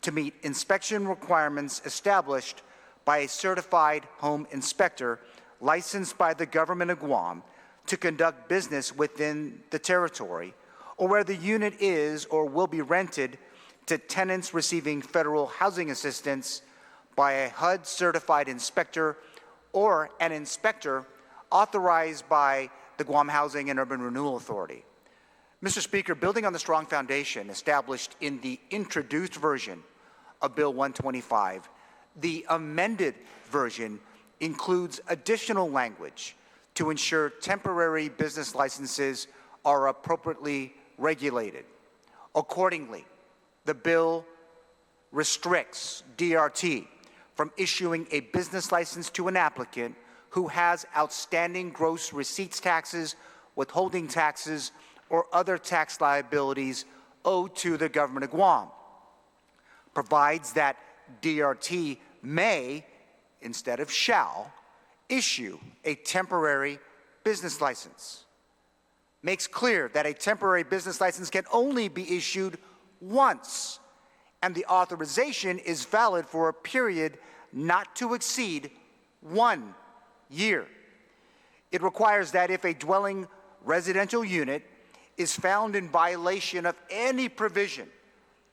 to meet inspection requirements established by a certified home inspector licensed by the government of Guam to conduct business within the territory, or where the unit is or will be rented to tenants receiving federal housing assistance by a HUD-certified inspector or an inspector authorized by the Guam Housing and Urban Renewal Authority. Mr. Speaker, building on the strong foundation established in the introduced version of Bill 125, the amended version includes additional language to ensure temporary business licenses are appropriately regulated. Accordingly, the bill restricts DRT from issuing a business license to an applicant who has outstanding gross receipts taxes, withholding taxes, or other tax liabilities owed to the government of Guam. Provides that DRT may, instead of shall, issue a temporary business license. Makes clear that a temporary business license can only be issued once, and the authorization is valid for a period not to exceed 1 year. It requires that if a dwelling residential unit is found in violation of any provision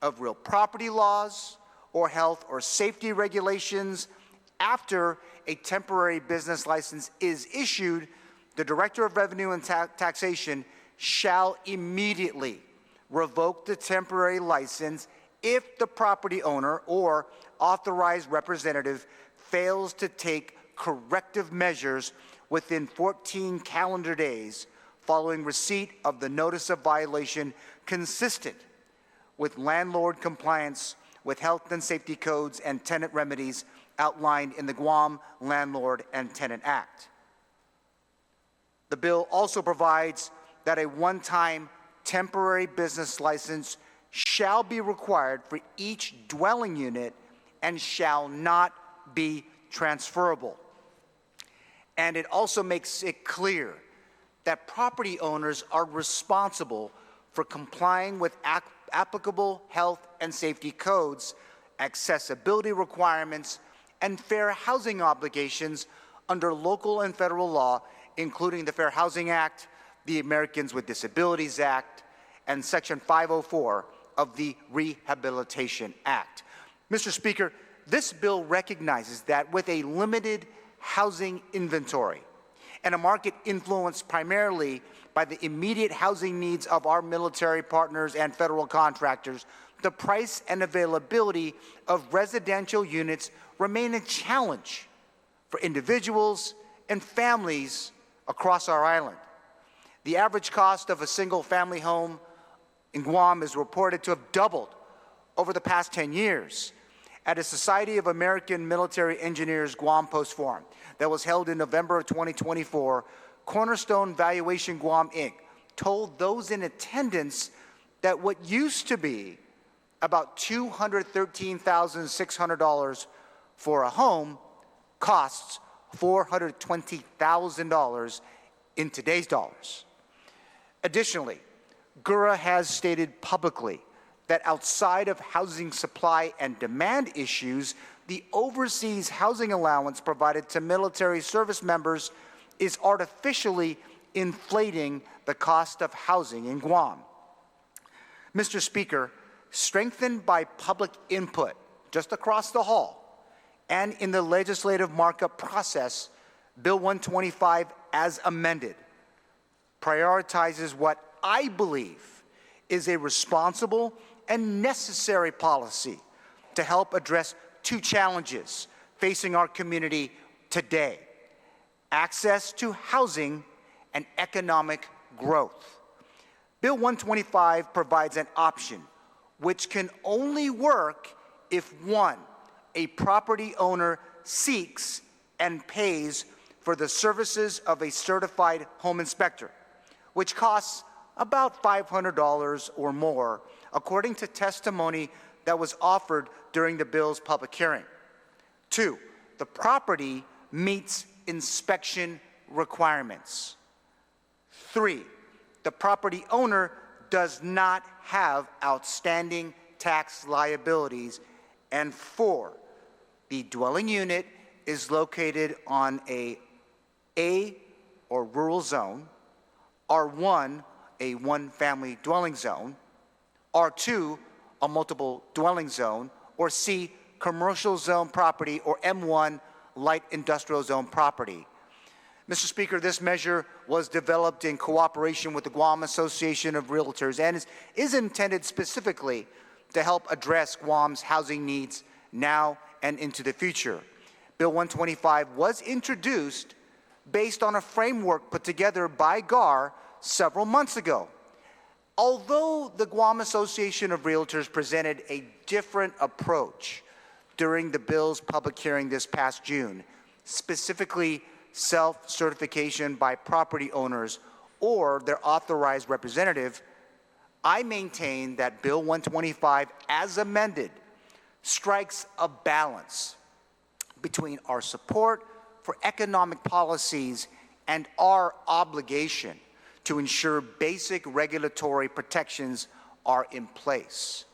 of real property laws or health or safety regulations after a temporary business license is issued, the Director of Revenue and Taxation shall immediately revoke the temporary license if the property owner or authorized representative fails to take corrective measures within 14 calendar days following receipt of the notice of violation consistent with landlord compliance with health and safety codes and tenant remedies outlined in the Guam Landlord and Tenant Act. The bill also provides that a one-time temporary business license shall be required for each dwelling unit and shall not be transferable. And it also makes it clear that property owners are responsible for complying with applicable health and safety codes, accessibility requirements, and fair housing obligations under local and federal law, including the Fair Housing Act, the Americans with Disabilities Act, and Section 504 of the Rehabilitation Act. Mr. Speaker, this bill recognizes that with a limited housing inventory and a market influenced primarily by the immediate housing needs of our military partners and federal contractors, the price and availability of residential units remain a challenge for individuals and families across our island. The average cost of a single-family home in Guam is reported to have doubled over the past 10 years. At a Society of American Military Engineers Guam Post Forum that was held in November of 2024, Cornerstone Valuation Guam, Inc. told those in attendance that what used to be about $213,600 for a home costs $420,000 in today's dollars. Additionally, GURA has stated publicly that outside of housing supply and demand issues, the overseas housing allowance provided to military service members is artificially inflating the cost of housing in Guam. Mr. Speaker, strengthened by public input just across the hall and in the legislative markup process, Bill 125 as amended prioritizes what I believe is a responsible and necessary policy to help address two challenges facing our community today: access to housing and economic growth. Bill 125 provides an option which can only work if, one, a property owner seeks and pays for the services of a certified home inspector, which costs about $500 or more, according to testimony that was offered during the bill's public hearing. Two, the property meets inspection requirements. Three, the property owner does not have outstanding tax liabilities. And four, the dwelling unit is located on a or rural zone, R1, a one-family dwelling zone, R2, a multiple dwelling zone, or C, commercial zone property, or M1, light industrial zone property. Mr. Speaker, this measure was developed in cooperation with the Guam Association of Realtors and is intended specifically to help address Guam's housing needs now and into the future. Bill 125 was introduced based on a framework put together by GAR several months ago. Although the Guam Association of Realtors presented a different approach during the bill's public hearing this past June, specifically self-certification by property owners or their authorized representative, I maintain that Bill 125, as amended, strikes a balance between our support for economic policies and our obligation to ensure basic regulatory protections are in place.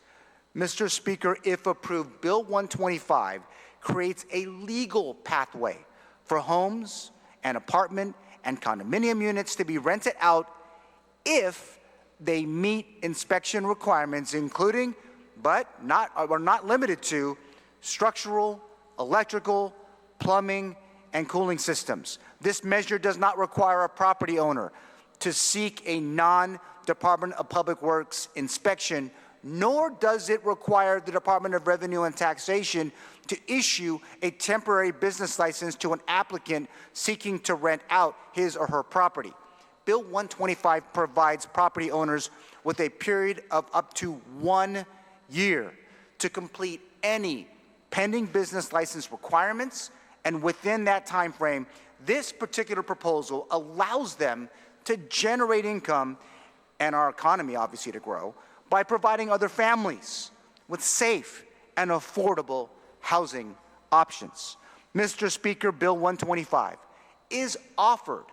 Mr. Speaker, if approved, Bill 125 creates a legal pathway for homes and apartment and condominium units to be rented out if they meet inspection requirements, including, but not limited to, structural, electrical, plumbing, and cooling systems. This measure does not require a property owner to seek a non-Department of Public Works inspection, nor does it require the Department of Revenue and Taxation to issue a temporary business license to an applicant seeking to rent out his or her property. Bill 125 provides property owners with a period of up to 1 year to complete any pending business license requirements, and within that time frame, this particular proposal allows them to generate income and our economy, obviously, to grow by providing other families with safe and affordable housing options. Mr. Speaker, Bill 125 is offered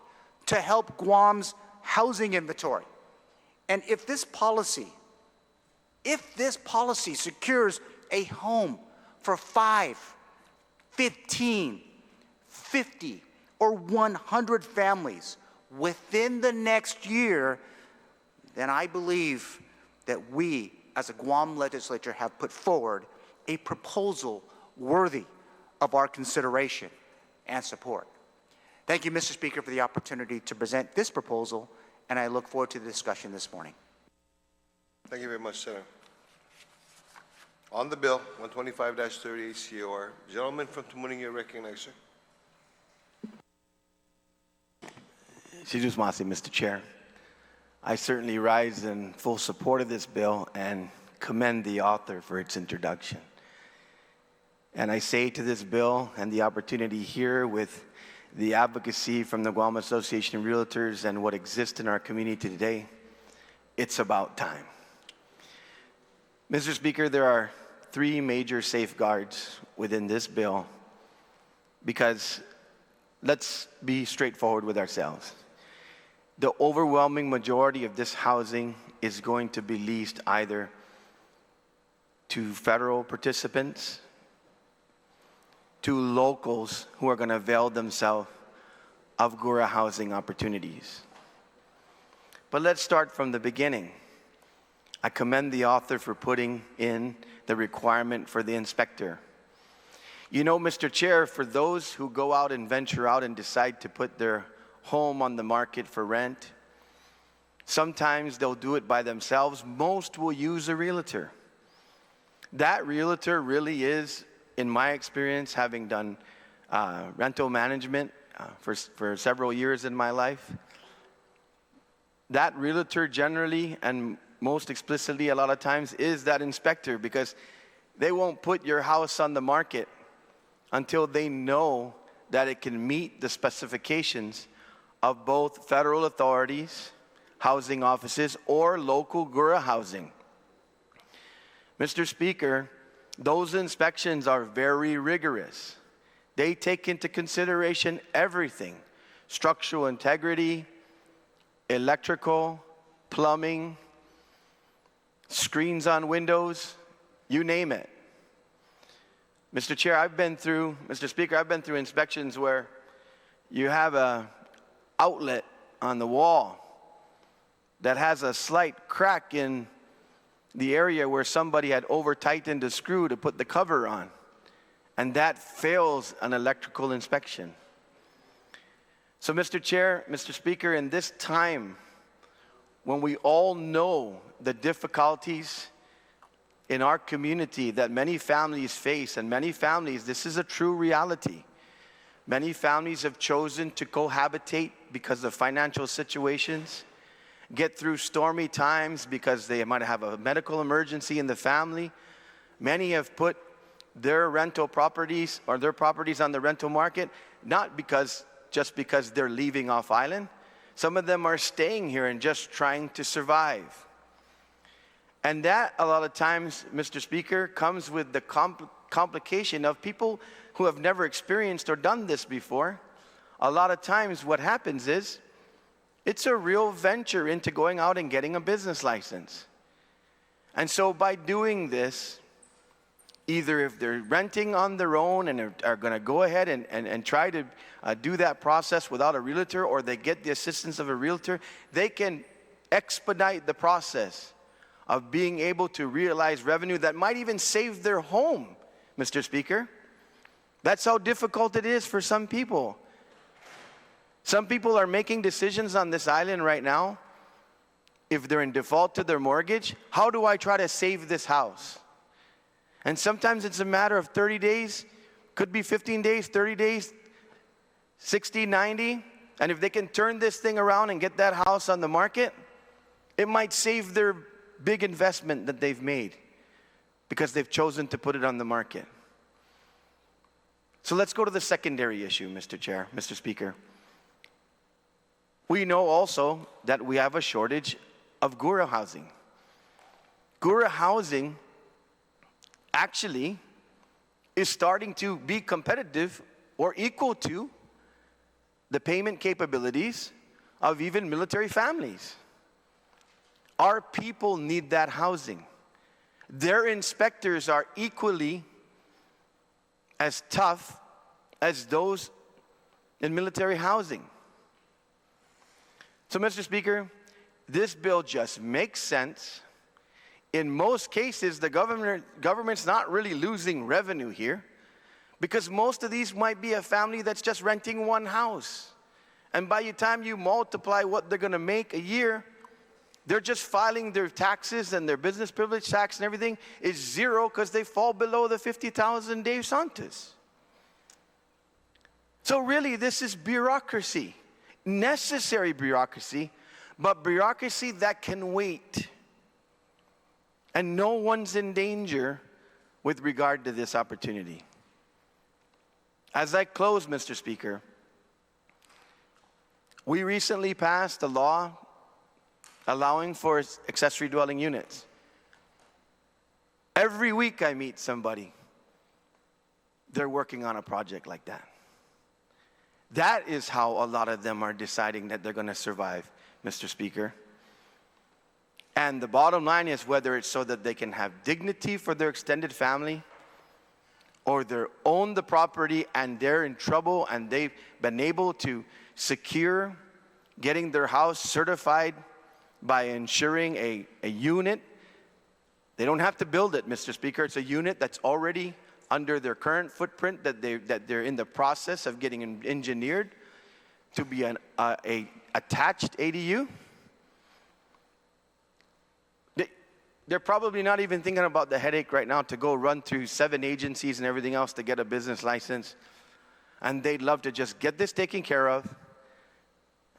to help Guam's housing inventory. And if this policy secures a home for 5, 15, 50, or 100 families within the next year, then I believe that we, as a Guam legislature, have put forward a proposal worthy of our consideration and support. Thank you, Mr. Speaker, for the opportunity to present this proposal, and I look forward to the discussion this morning. Thank you very much, Senator. On the bill, 125-38 COR, gentleman from Tumuning, you're recognized, sir. Jesus Masi, Mr. Chair. I certainly rise in full support of this bill and commend the author for its introduction. And I say to this bill and the opportunity here with the advocacy from the Guam Association of Realtors and what exists in our community today, it's about time. Mr. Speaker, there are 3 major safeguards within this bill because let's be straightforward with ourselves. The overwhelming majority of this housing is going to be leased either to federal participants to locals who are going to avail themselves of Gura housing opportunities. But let's start from the beginning. I commend the author for putting in the requirement for the inspector. You know, Mr. Chair, for those who go out and venture out and decide to put their home on the market for rent, sometimes they'll do it by themselves. Most will use a realtor. That realtor really is, in my experience, having done rental management for several years in my life, that realtor generally and most explicitly a lot of times is that inspector, because they won't put your house on the market until they know that it can meet the specifications of both federal authorities, housing offices, or local Gura housing. Mr. Speaker, those inspections are very rigorous. They take into consideration everything: structural integrity, electrical, plumbing, screens on windows, you name it. Mr. Chair, Mr. Speaker, I've been through inspections where you have an outlet on the wall that has a slight crack in the area where somebody had over-tightened a screw to put the cover on, and that fails an electrical inspection. So, Mr. Chair, Mr. Speaker, in this time when we all know the difficulties in our community that many families face, and many families, this is a true reality. Many families have chosen to cohabitate because of financial situations, get through stormy times because they might have a medical emergency in the family. Many have put their rental properties or their properties on the rental market, not just because they're leaving off island. Some of them are staying here and just trying to survive. And that, a lot of times, Mr. Speaker, comes with the complication of people who have never experienced or done this before. A lot of times what happens is, it's a real venture into going out and getting a business license. And so by doing this, either if they're renting on their own and are going to go ahead and try to do that process without a realtor, or they get the assistance of a realtor, they can expedite the process of being able to realize revenue that might even save their home, Mr. Speaker. That's how difficult it is for some people. Some people are making decisions on this island right now. If they're in default to their mortgage, how do I try to save this house? And sometimes it's a matter of 30 days, could be 15 days, 30 days, 60, 90. And if they can turn this thing around and get that house on the market, it might save their big investment that they've made because they've chosen to put it on the market. So let's go to the secondary issue, Mr. Speaker. We know also that we have a shortage of Gura housing. Gura housing actually is starting to be competitive or equal to the payment capabilities of even military families. Our people need that housing. Their inspectors are equally as tough as those in military housing. So, Mr. Speaker, this bill just makes sense. In most cases, the government's not really losing revenue here, because most of these might be a family that's just renting one house. And by the time you multiply what they're going to make a year, they're just filing their taxes, and their business privilege tax and everything is zero because they fall below the 50,000 de Santos. So really, this is bureaucracy, necessary bureaucracy, but bureaucracy that can wait. And no one's in danger with regard to this opportunity. As I close, Mr. Speaker, we recently passed a law allowing for accessory dwelling units. Every week I meet somebody, they're working on a project like that. That is how a lot of them are deciding that they're going to survive, Mr. Speaker. And the bottom line is, whether it's so that they can have dignity for their extended family, or they own the property and they're in trouble and they've been able to secure getting their house certified by ensuring a unit. They don't have to build it, Mr. Speaker. It's a unit that's already under their current footprint that they're in the process of getting engineered to be an attached ADU. They're probably not even thinking about the headache right now to go run through 7 agencies and everything else to get a business license. And they'd love to just get this taken care of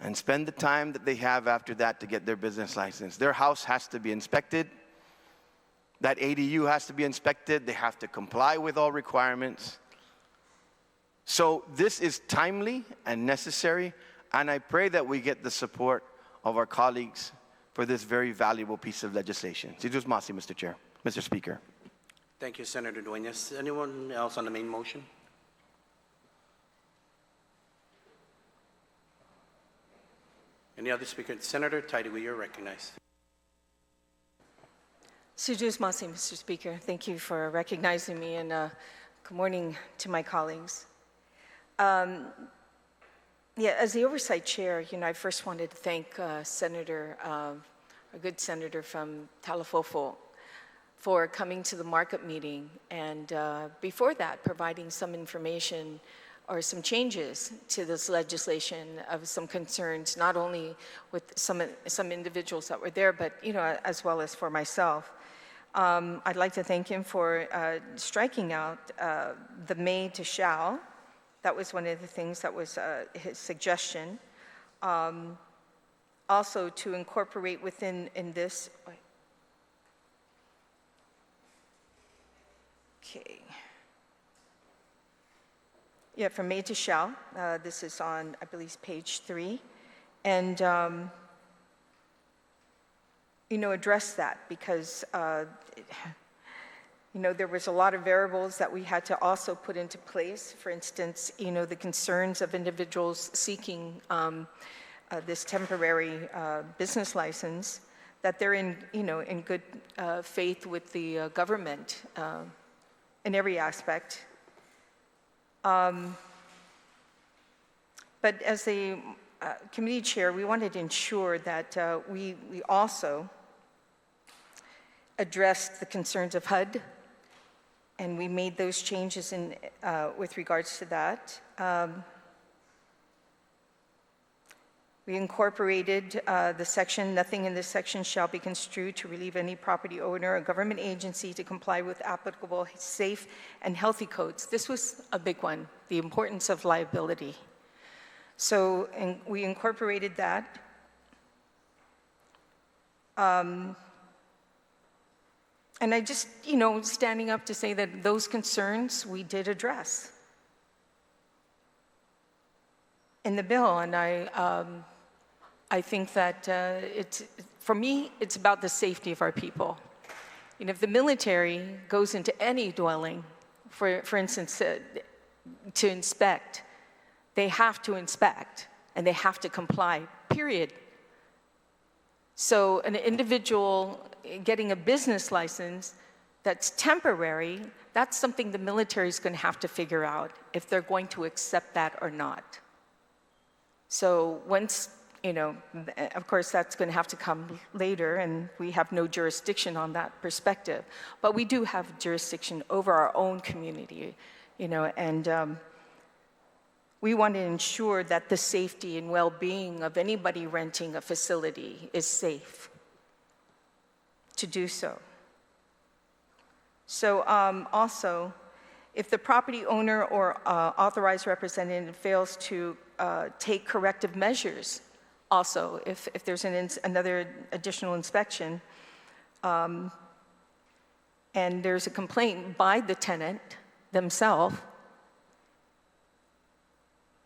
and spend the time that they have after that to get their business license. Their house has to be inspected. That ADU has to be inspected. They have to comply with all requirements. So this is timely and necessary, and I pray that we get the support of our colleagues for this very valuable piece of legislation. Si Diyos masi, Mr. Chair, Mr. Speaker. Thank you, Senator Dueñas. Anyone else on the main motion? Any other speaker? Senator Taidiwi, you're recognized. Si Diyos masi, Mr. Speaker. Thank you for recognizing me, and good morning to my colleagues. Yeah, as the Oversight Chair, I first wanted to thank Senator, a good senator from Talafofo, for coming to the markup meeting, and before that, providing some information or some changes to this legislation of some concerns, not only with some individuals that were there, but as well as for myself. I'd like to thank him for striking out the may to shall. That was one of the things that was his suggestion. Also to incorporate within this. Okay. Yeah, from may to shall. This is on, I believe, page 3. And, address that because, there was a lot of variables that we had to also put into place. For instance, the concerns of individuals seeking this temporary business license, that they're in good faith with the government in every aspect. But as the committee chair, we wanted to ensure that we also addressed the concerns of HUD, and we made those changes with regards to that. We incorporated the section, nothing in this section shall be construed to relieve any property owner or government agency to comply with applicable safe and healthy codes. This was a big one, the importance of liability. So we incorporated that. And I just, standing up to say that those concerns we did address in the bill, and I think that for me, it's about the safety of our people. If the military goes into any dwelling, for instance, to inspect, they have to inspect and they have to comply, period. So an individual getting a business license that's temporary, that's something the military is going to have to figure out if they're going to accept that or not. So once, of course, that's going to have to come later, and we have no jurisdiction on that perspective. But we do have jurisdiction over our own community, and we want to ensure that the safety and well-being of anybody renting a facility is safe to do so. So also, if the property owner or authorized representative fails to take corrective measures, also, if there's another additional inspection, and there's a complaint by the tenant themselves,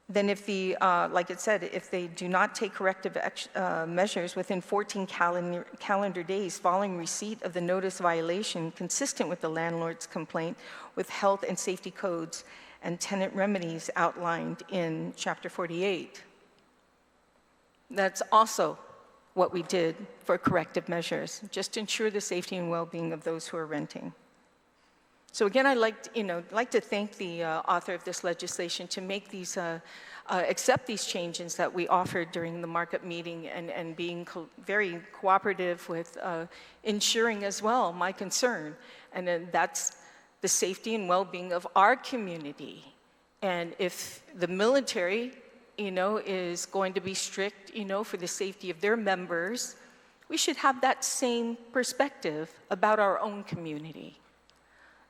then if like it said, if they do not take corrective measures within 14 calendar days following receipt of the notice violation consistent with the landlord's complaint with health and safety codes and tenant remedies outlined in Chapter 48. That's also what we did for corrective measures, just to ensure the safety and well-being of those who are renting. So again, I'd like to thank the author of this legislation to make these, accept these changes that we offered during the markup meeting and being very cooperative with ensuring as well my concern. And then that's the safety and well-being of our community. And if the military, is going to be strict, for the safety of their members, we should have that same perspective about our own community.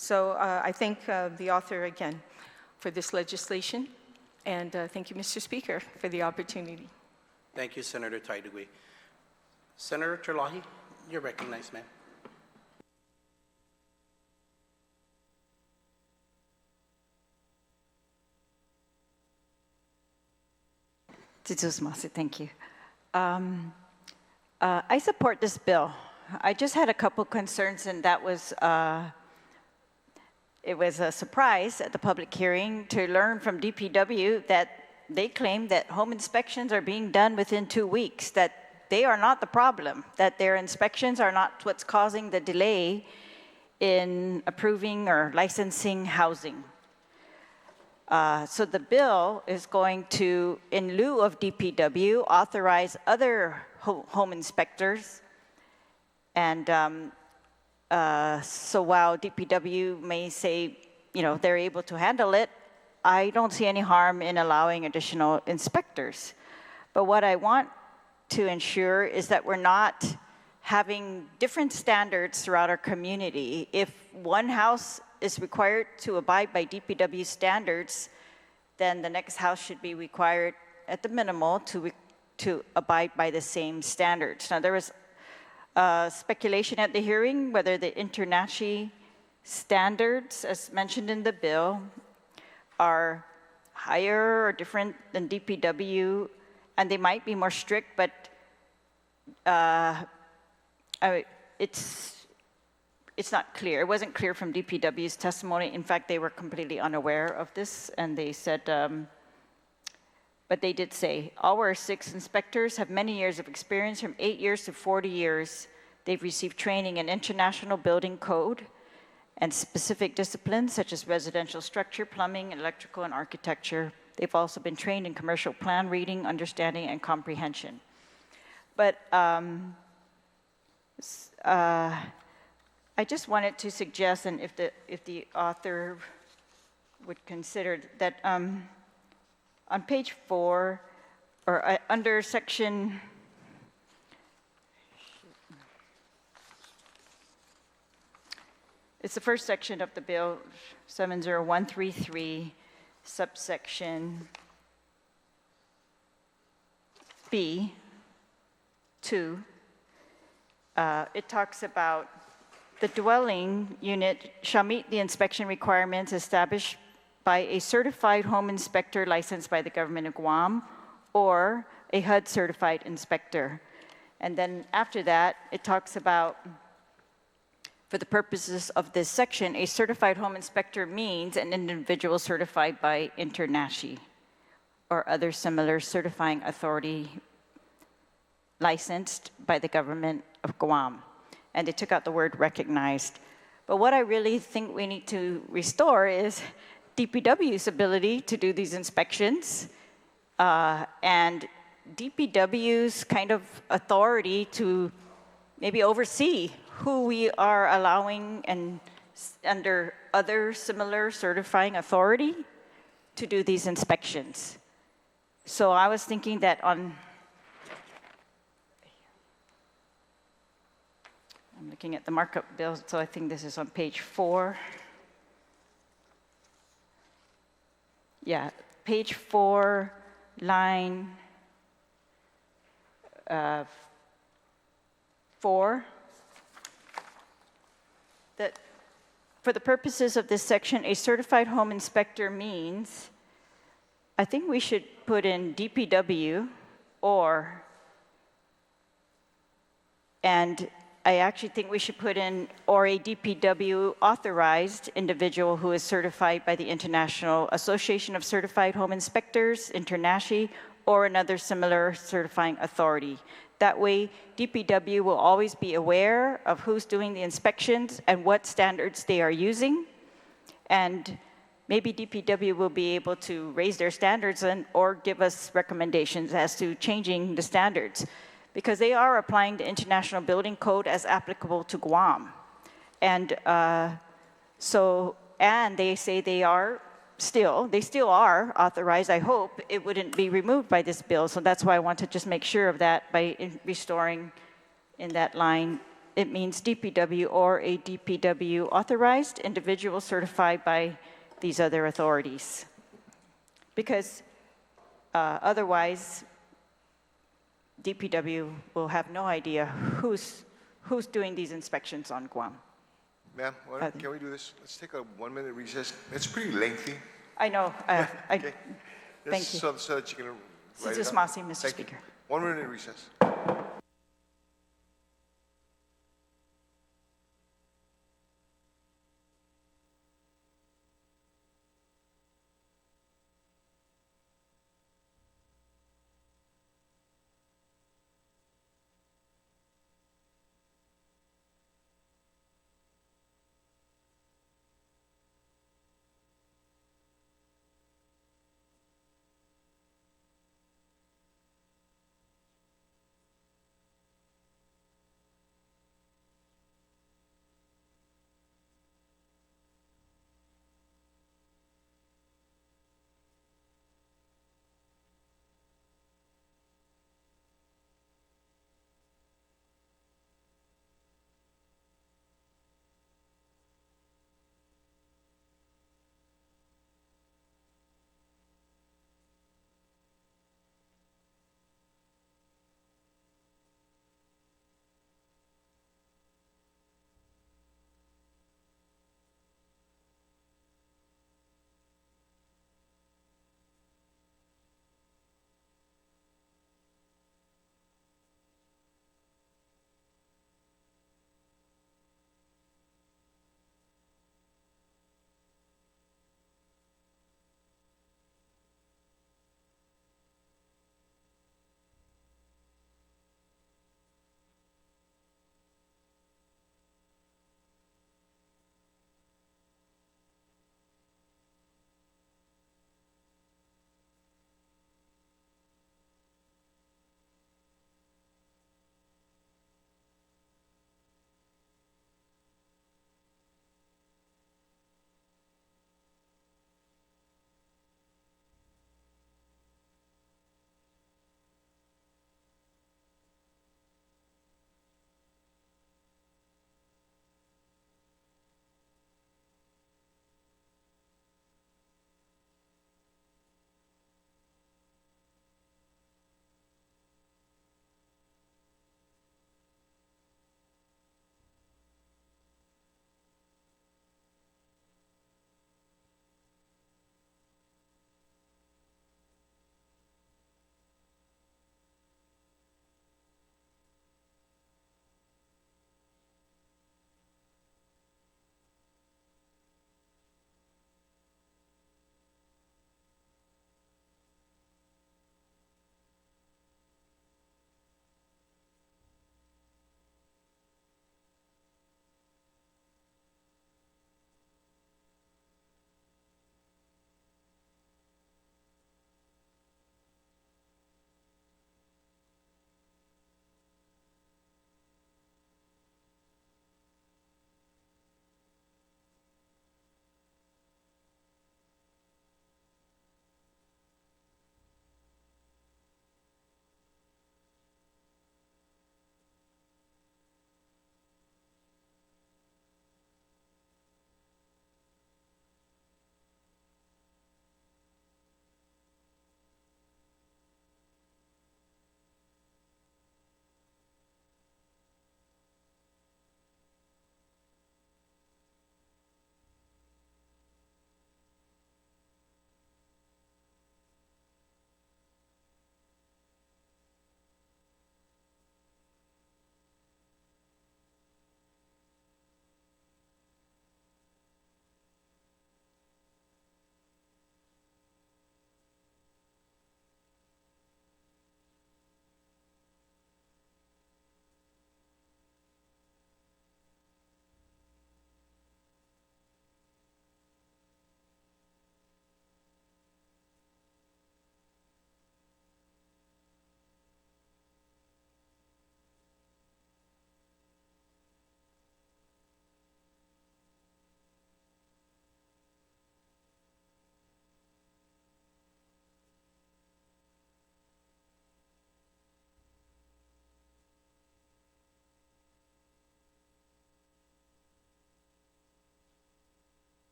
So I thank the author again for this legislation, and thank you, Mr. Speaker, for the opportunity. Thank you, Senator Taidugui. Senator Terlahi, you're recognized, ma'am. Thank you. I support this bill. I just had a couple concerns, and that was, it was a surprise at the public hearing to learn from DPW that they claim that home inspections are being done within 2 weeks, that they are not the problem, that their inspections are not what's causing the delay in approving or licensing housing. So the bill is going to, in lieu of DPW, authorize other home inspectors. And so while DPW may say, they're able to handle it, I don't see any harm in allowing additional inspectors. But what I want to ensure is that we're not having different standards throughout our community. If one house is required to abide by DPW standards, then the next house should be required at the minimal to abide by the same standards. Now, there was speculation at the hearing whether the InterNACHI standards, as mentioned in the bill, are higher or different than DPW, and they might be more strict, but it's not clear. It wasn't clear from DPW's testimony. In fact, they were completely unaware of this, and they said, but they did say, our 6 inspectors have many years of experience, from 8 years to 40 years. They've received training in international building code and specific disciplines such as residential structure, plumbing, electrical, and architecture. They've also been trained in commercial plan reading, understanding, and comprehension. But I just wanted to suggest, and if the author would consider that on page 4, or under section, it's the first section of the bill, 70133, subsection B, 2, it talks about the dwelling unit shall meet the inspection requirements established by a certified home inspector licensed by the government of Guam or a HUD certified inspector. And then after that, it talks about, for the purposes of this section, a certified home inspector means an individual certified by InterNACHI or other similar certifying authority licensed by the government of Guam. And they took out the word recognized. But what I really think we need to restore is DPW's ability to do these inspections and DPW's kind of authority to maybe oversee who we are allowing and under other similar certifying authority to do these inspections. So I was thinking that I'm looking at the markup bill, so I think this is on page 4. Yeah, page 4, line 4. That for the purposes of this section, a certified home inspector means, I think we should put in DPW and I actually think we should put in or a DPW authorized individual who is certified by the International Association of Certified Home Inspectors, InterNACHI, or another similar certifying authority. That way, DPW will always be aware of who's doing the inspections and what standards they are using, And maybe DPW will be able to raise their standards or give us recommendations as to changing the standards, because they are applying the International Building Code as applicable to Guam. And and they say they still are authorized. I hope it wouldn't be removed by this bill. So that's why I want to just make sure of that by restoring in that line. It means DPW or a DPW authorized individual certified by these other authorities. Because otherwise, DPW will have no idea who's doing these inspections on Guam. Ma'am, can we do this? Let's take a 1-minute recess. It's pretty lengthy. I know. Okay. Thank you. So that you can write it Situs down. Masi, Mr. Thank you. Speaker. 1-minute recess.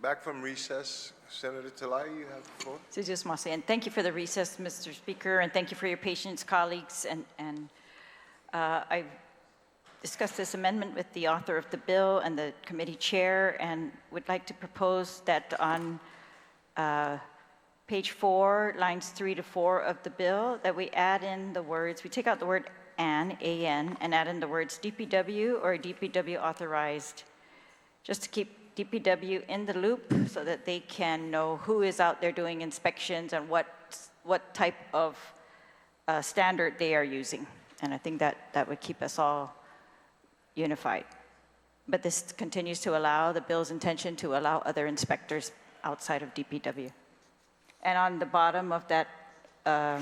Back from recess, Senator Talai, you have the floor. Sutus Masi, and thank you for the recess, Mr. Speaker, and thank you for your patience, colleagues. I've discussed this amendment with the author of the bill and the committee chair, and would like to propose that on page 4, lines 3 to 4 of the bill, that we add in the words, we take out the word A-N, and add in the words DPW or DPW authorized, just to keep DPW in the loop so that they can know who is out there doing inspections and what type of standard they are using. And I think that would keep us all unified. But this continues to allow, the bill's intention to allow other inspectors outside of DPW. And on the bottom of that, the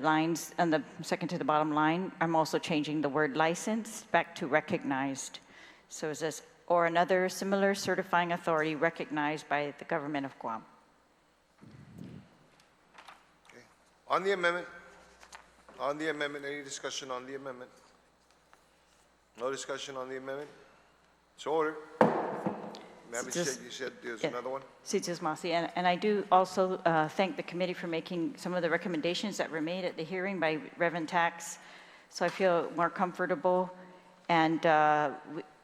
lines, on the second to the bottom line, I'm also changing the word license back to recognized. So it says, or another similar certifying authority recognized by the government of Guam. Okay. On the amendment, any discussion on the amendment? No discussion on the amendment? So ordered. Madam Chair, you said there's another one? Sutus Masi, and I do also thank the committee for making some of the recommendations that were made at the hearing by Reverend Tax, so I feel more comfortable, and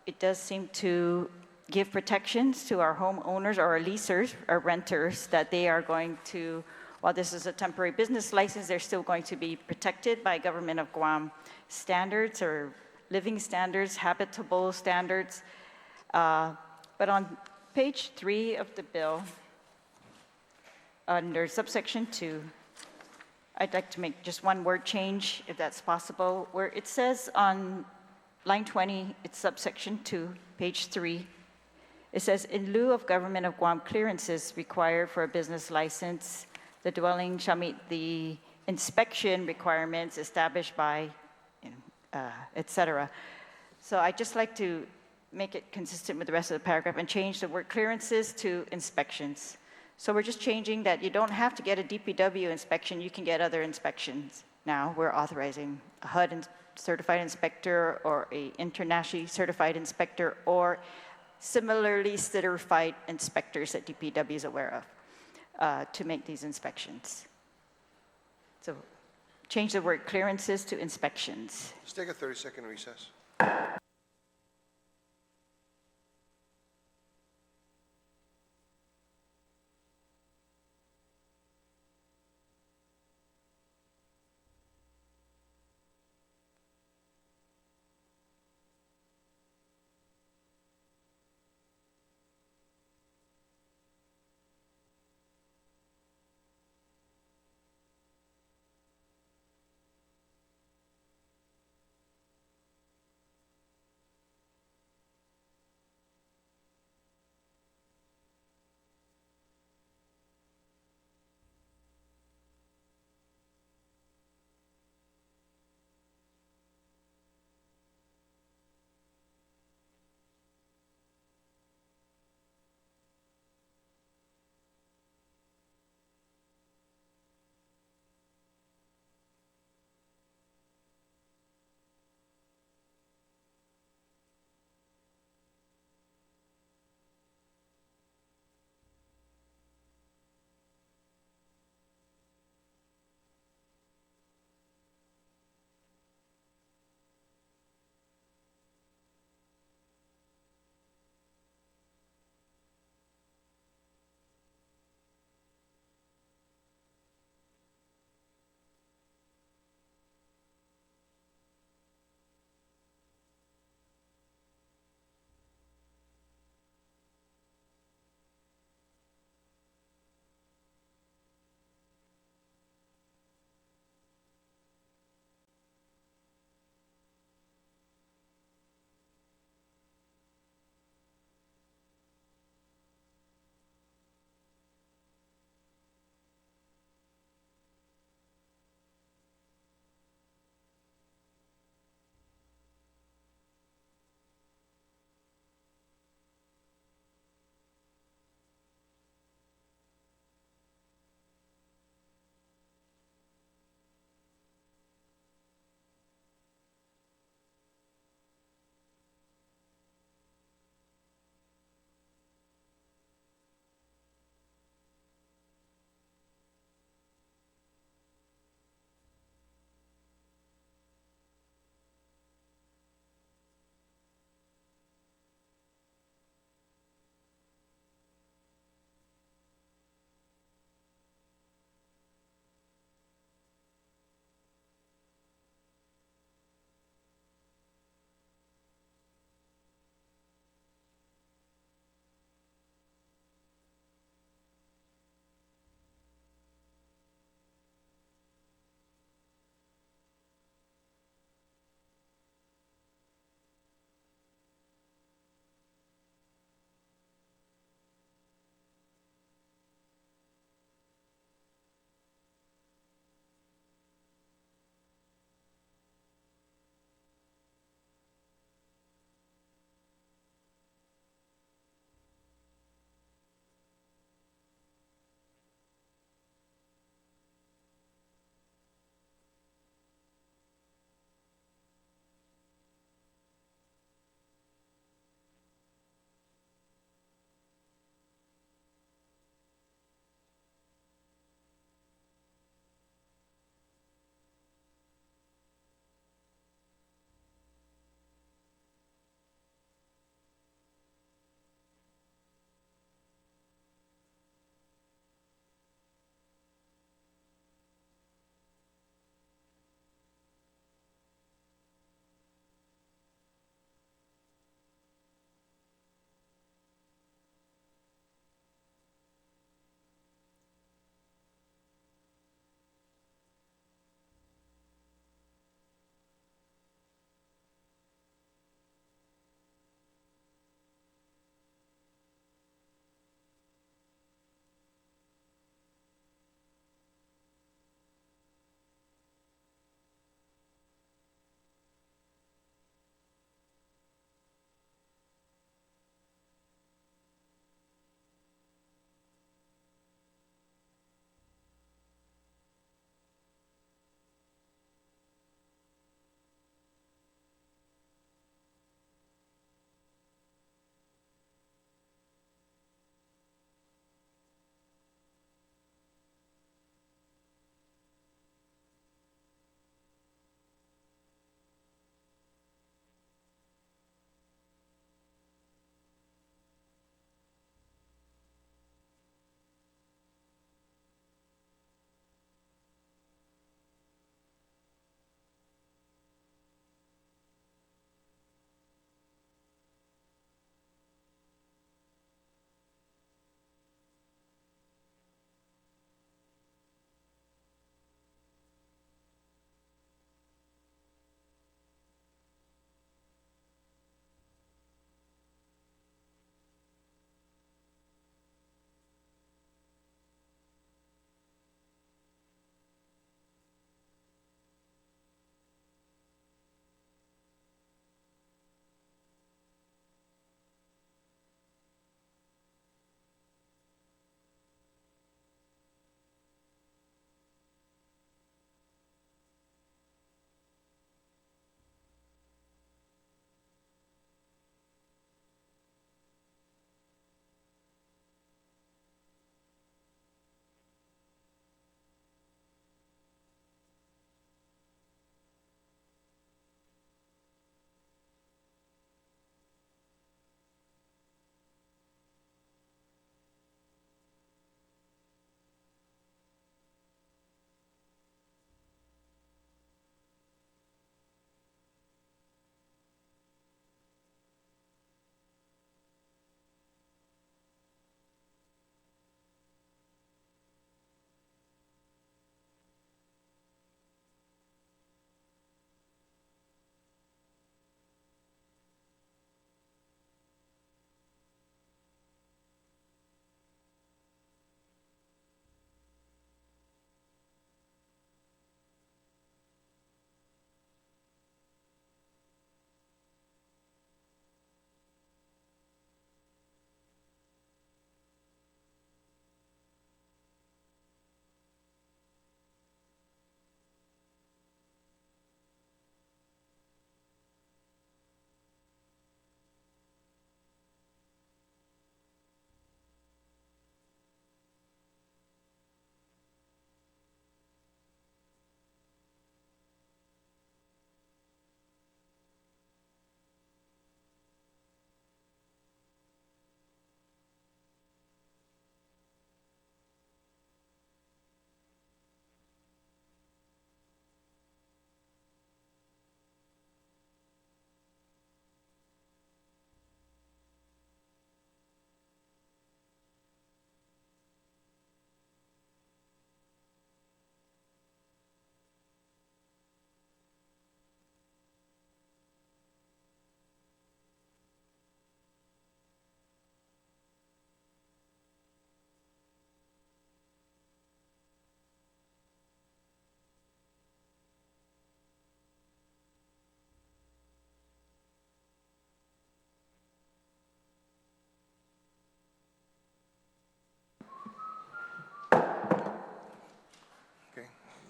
it does seem to give protections to our homeowners or our leasers, our renters, that they are going to, while this is a temporary business license, they're still going to be protected by Government of Guam standards or living standards, habitable standards. But on page 3 of the bill, under subsection 2, I'd like to make just one word change, if that's possible, where it says on line 20, it's subsection 2, page 3. It says, in lieu of Government of Guam clearances required for a business license, the dwelling shall meet the inspection requirements established by, et cetera. So I'd just like to make it consistent with the rest of the paragraph and change the word clearances to inspections. So we're just changing that you don't have to get a DPW inspection, you can get other inspections. Now we're authorizing a HUD certified inspector or a internationally certified inspector or similarly certified inspectors that DPW is aware of to make these inspections. So change the word clearances to inspections. Let's take a 30-second recess.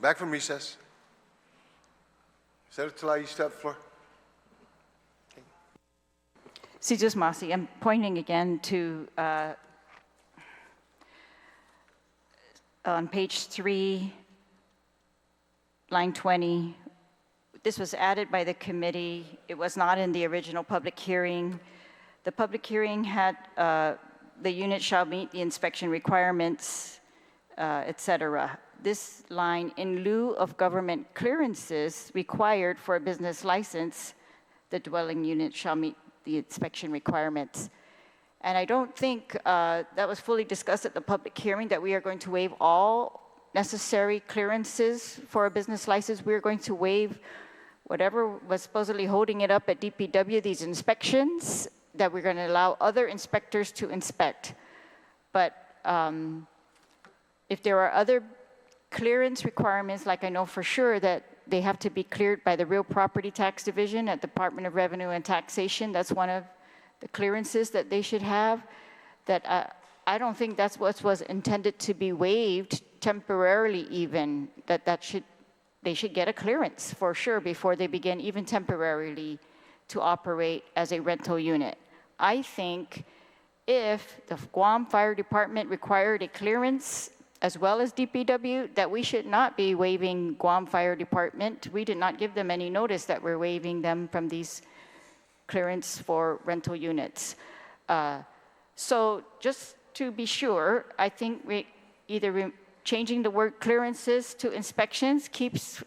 Back from recess. Senator Talai, you still have the floor. See, just Masi, I'm pointing again to on page 3, line 20. This was added by the committee. It was not in the original public hearing. The public hearing had the unit shall meet the inspection requirements, et cetera. This line, in lieu of government clearances required for a business license, the dwelling unit shall meet the inspection requirements. And I don't think that was fully discussed at the public hearing, that we are going to waive all necessary clearances for a business license. We are going to waive whatever was supposedly holding it up at DPW, these inspections, that we're going to allow other inspectors to inspect. But if there are other clearance requirements, like I know for sure that they have to be cleared by the Real Property Tax Division at Department of Revenue and Taxation. That's one of the clearances that they should have. That I don't think that's what was intended to be waived temporarily even, they should get a clearance for sure before they begin even temporarily to operate as a rental unit. I think if the Guam Fire Department required a clearance as well as DPW, that we should not be waiving Guam Fire Department. We did not give them any notice that we're waiving them from these clearance for rental units. So just to be sure, I think we either changing the word clearances to inspections keeps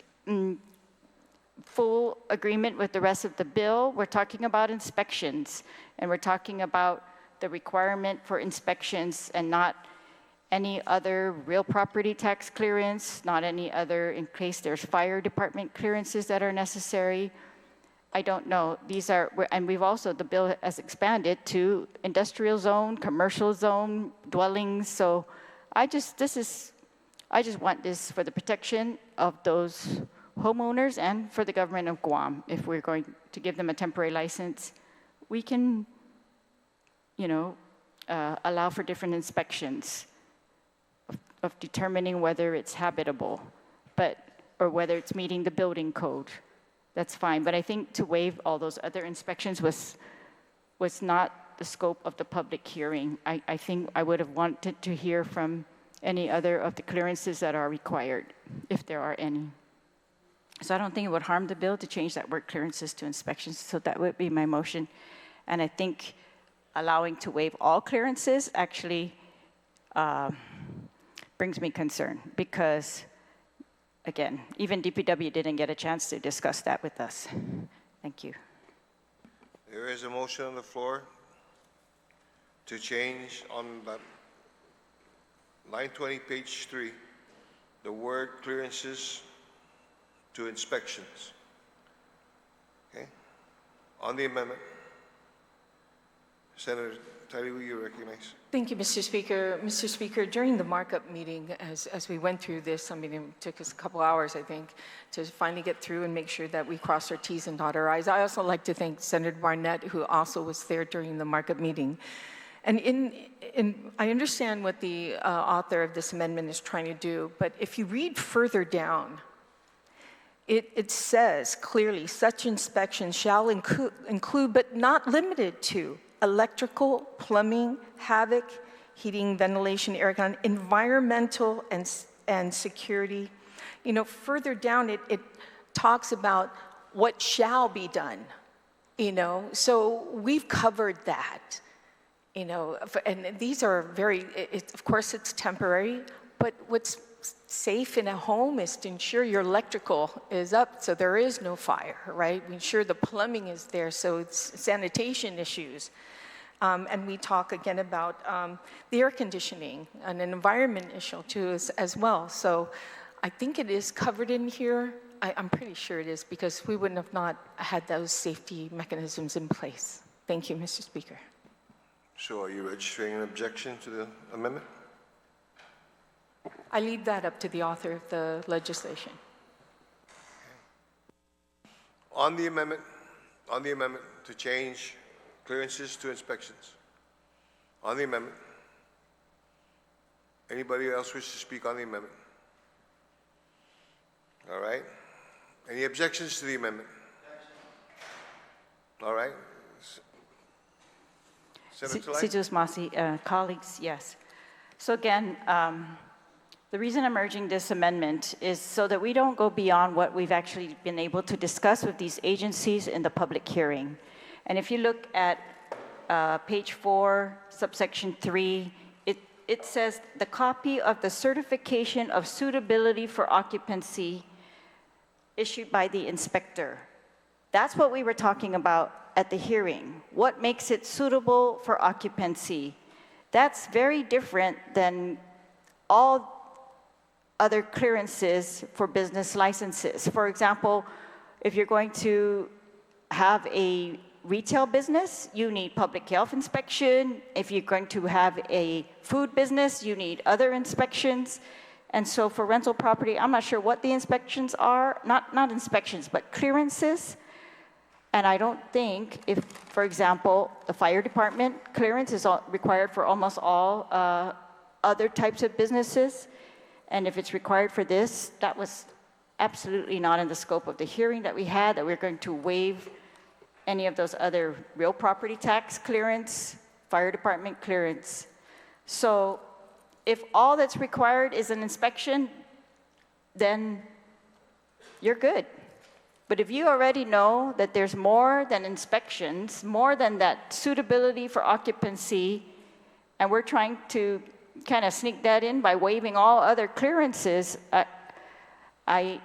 full agreement with the rest of the bill. We're talking about inspections, and we're talking about the requirement for inspections and not any other real property tax clearance, not any other, in case there's fire department clearances that are necessary. I don't know. These are, and we've also, the bill has expanded to industrial zone, commercial zone, dwellings. So I just want this for the protection of those homeowners and for the government of Guam. If we're going to give them a temporary license, we can, allow for different inspections of determining whether it's habitable, or whether it's meeting the building code. That's fine. But I think to waive all those other inspections was not the scope of the public hearing. I think I would have wanted to hear from any other of the clearances that are required, if there are any. So I don't think it would harm the bill to change that word clearances to inspections. So that would be my motion. And I think allowing to waive all clearances actually brings me concern, because again, even DPW didn't get a chance to discuss that with us. Thank you. There is a motion on the floor to change on that line 20, page 3, the word clearances to inspections. Okay? On the amendment, Senator Taiwan, you recognize. Thank you, Mr. Speaker. Mr. Speaker, during the markup meeting, as we went through this, I mean, it took us a couple hours, I think, to finally get through and make sure that we crossed our T's and dot our I's. I also like to thank Senator Barnett, who also was there during the markup meeting. And I understand what the author of this amendment is trying to do, but if you read further down, it says clearly, such inspections shall include, but not limited to, electrical, plumbing, havoc, heating, ventilation, air con, environmental, and security. Further down, it talks about what shall be done, So we've covered that, and these are of course it's temporary, but what's safe in a home is to ensure your electrical is up so there is no fire, right? We ensure the plumbing is there, so it's sanitation issues. And we talk again about the air conditioning and an environment issue too as well. So I think it is covered in here. I'm pretty sure it is, because we wouldn't have not had those safety mechanisms in place. Thank you, Mr. Speaker. So are you registering an objection to the amendment? I leave that up to the author of the legislation. On the amendment to change clearances to inspections. On the amendment. Anybody else wish to speak on the amendment? All right. Any objections to the amendment? All right. Senator Lai? Situus Masi, colleagues, yes. So again, the reason I'm urging this amendment is so that we don't go beyond what we've actually been able to discuss with these agencies in the public hearing. And if you look at page 4, subsection 3, it says the copy of the certification of suitability for occupancy issued by the inspector. That's what we were talking about at the hearing. What makes it suitable for occupancy? That's very different than all other clearances for business licenses. For example, if you're going to have a retail business, you need public health inspection. If you're going to have a food business, you need other inspections. And so for rental property, I'm not sure what the inspections are, not inspections, but clearances. And I don't think if, for example, the fire department clearance is required for almost all other types of businesses. And if it's required for this, that was absolutely not in the scope of the hearing that we had, that we're going to waive any of those other real property tax clearance, fire department clearance. So if all that's required is an inspection, then you're good. But if you already know that there's more than inspections, more than that suitability for occupancy, and we're trying to kind of sneak that in by waiving all other clearances, I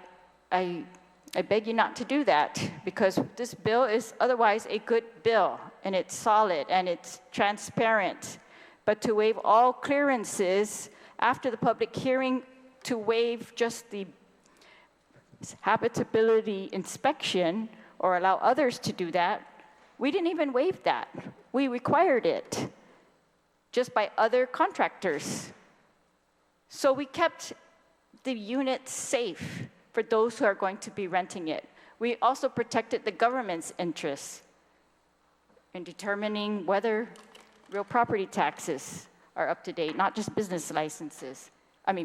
beg you not to do that, because this bill is otherwise a good bill, and it's solid, and it's transparent. But to waive all clearances after the public hearing, to waive just the habitability inspection or allow others to do that, we didn't even waive that. We required it just by other contractors. So we kept the unit safe for those who are going to be renting it. We also protected the government's interests in determining whether real property taxes are up to date, not just business licenses,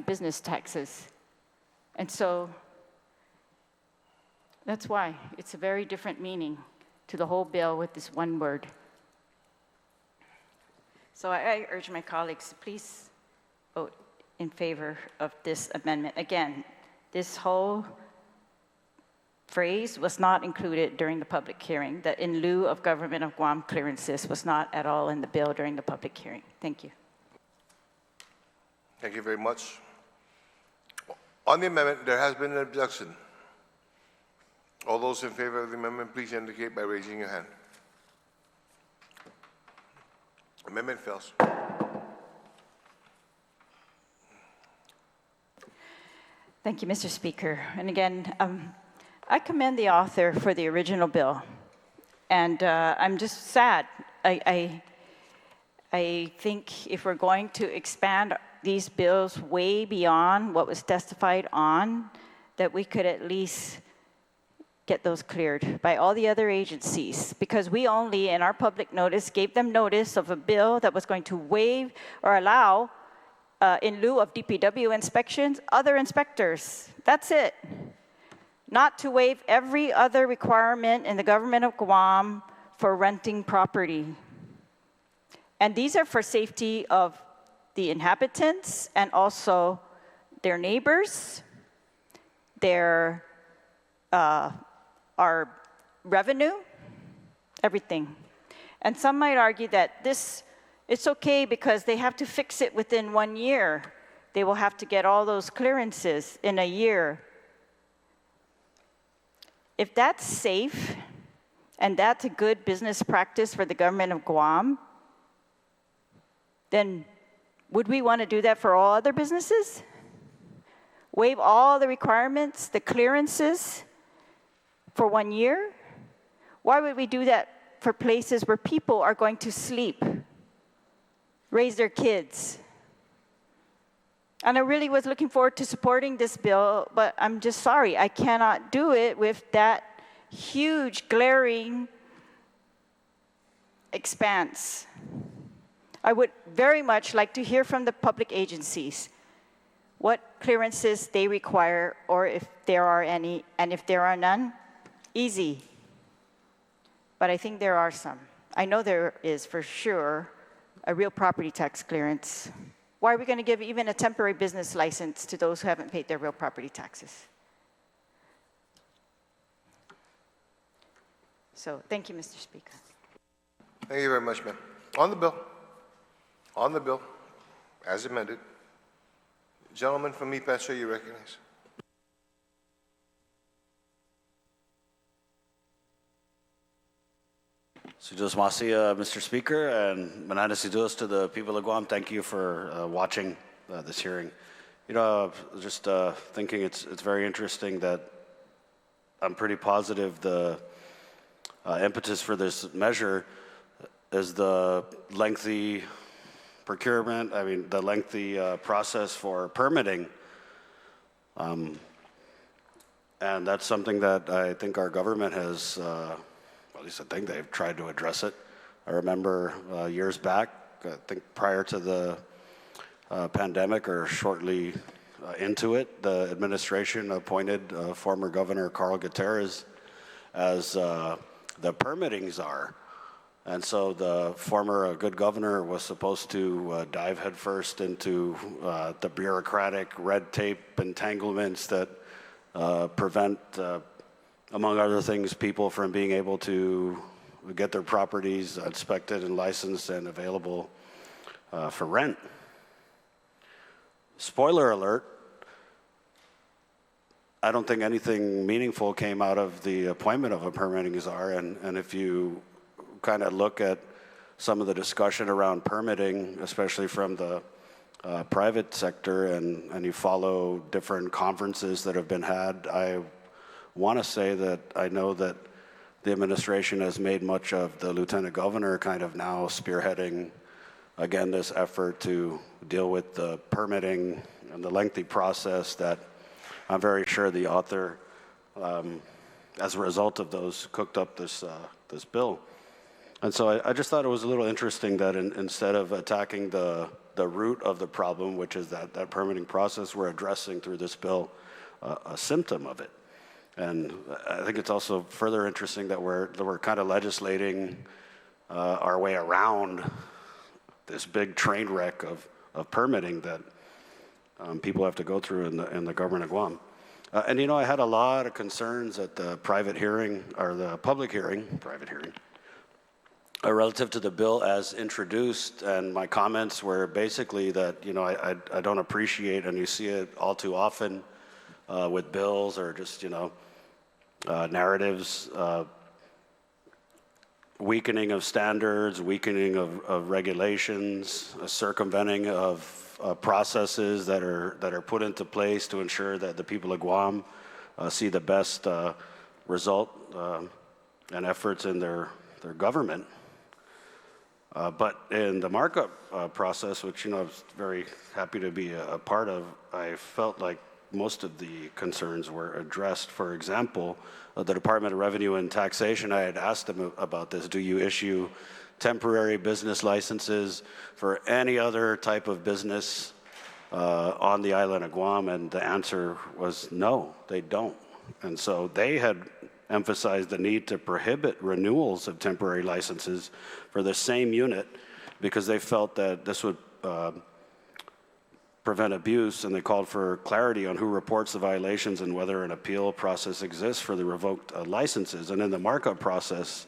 business taxes. And so that's why it's a very different meaning to the whole bill with this one word. So I urge my colleagues to please vote in favor of this amendment. Again, this whole phrase was not included during the public hearing. The in lieu of Government of Guam clearances was not at all in the bill during the public hearing. Thank you. Thank you very much. On the amendment, there has been an objection. All those in favor of the amendment, please indicate by raising your hand. Amendment fails. Thank you, Mr. Speaker. And again, I commend the author for the original bill. And I'm just sad. I think if we're going to expand these bills way beyond what was testified on, that we could at least get those cleared by all the other agencies, because we only, in our public notice, gave them notice of a bill that was going to waive or allow, in lieu of DPW inspections, other inspectors. That's it. Not to waive every other requirement in the Government of Guam for renting property. And these are for safety of the inhabitants and also their neighbors, our revenue, everything. And some might argue that it's okay because they have to fix it within 1 year. They will have to get all those clearances in a year. If that's safe and that's a good business practice for the Government of Guam, then would we want to do that for all other businesses? Waive all the requirements, the clearances for 1 year? Why would we do that for places where people are going to sleep, raise their kids? And I really was looking forward to supporting this bill, but I'm just sorry, I cannot do it with that huge, glaring expanse. I would very much like to hear from the public agencies. what clearances they require, or if there are any, and if there are none, easy. But I think there are some. I know there is for sure a real property tax clearance. Why are we going to give even a temporary business license to those who haven't paid their real property taxes? So thank you, Mr. Speaker. Thank you very much, ma'am. On the bill, as amended, gentleman from East Paso, you recognize. Sujos Masia, Mr. Speaker, and Mananasiduos to the people of Guam. Thank you for watching this hearing. You know, just thinking it's very interesting that I'm pretty positive the impetus for this measure is the lengthy procurement, the lengthy process for permitting. And that's something that I think our government has, at least I think they've tried to address it. I remember years back, I think prior to the pandemic or shortly into it, the administration appointed former Governor Carl Gutierrez as the permitting czar. And so the former good governor was supposed to dive headfirst into the bureaucratic red tape entanglements that prevent, among other things, people from being able to get their properties inspected and licensed and available for rent. Spoiler alert, I don't think anything meaningful came out of the appointment of a permitting czar, and if you kind of look at some of the discussion around permitting, especially from the private sector, and you follow different conferences that have been had, I want to say that I know that the administration has made much of the lieutenant governor kind of now spearheading, again, this effort to deal with the permitting and the lengthy process that I'm very sure the author, as a result of those, cooked up this bill. And so I just thought it was a little interesting that instead of attacking the root of the problem, which is that permitting process, we're addressing through this bill a symptom of it. And I think it's also further interesting that we're kind of legislating our way around this big train wreck of permitting that people have to go through in the government of Guam. And you know, I had a lot of concerns at the private hearing, or the public hearing, relative to the bill as introduced, and my comments were basically that, you know, I don't appreciate, and you see it all too often with bills or just, you know, narratives, weakening of standards, weakening of regulations, circumventing of processes that are put into place to ensure that the people of Guam see the best result and efforts in their government. But in the markup process, which, you know, I was very happy to be a part of, I felt like most of the concerns were addressed. For example, the Department of Revenue and Taxation, I had asked them about this. Do you issue temporary business licenses for any other type of business on the island of Guam? And the answer was no, they don't. And so they had emphasized the need to prohibit renewals of temporary licenses for the same unit because they felt that this would prevent abuse, and they called for clarity on who reports the violations and whether an appeal process exists for the revoked licenses. And in the markup process,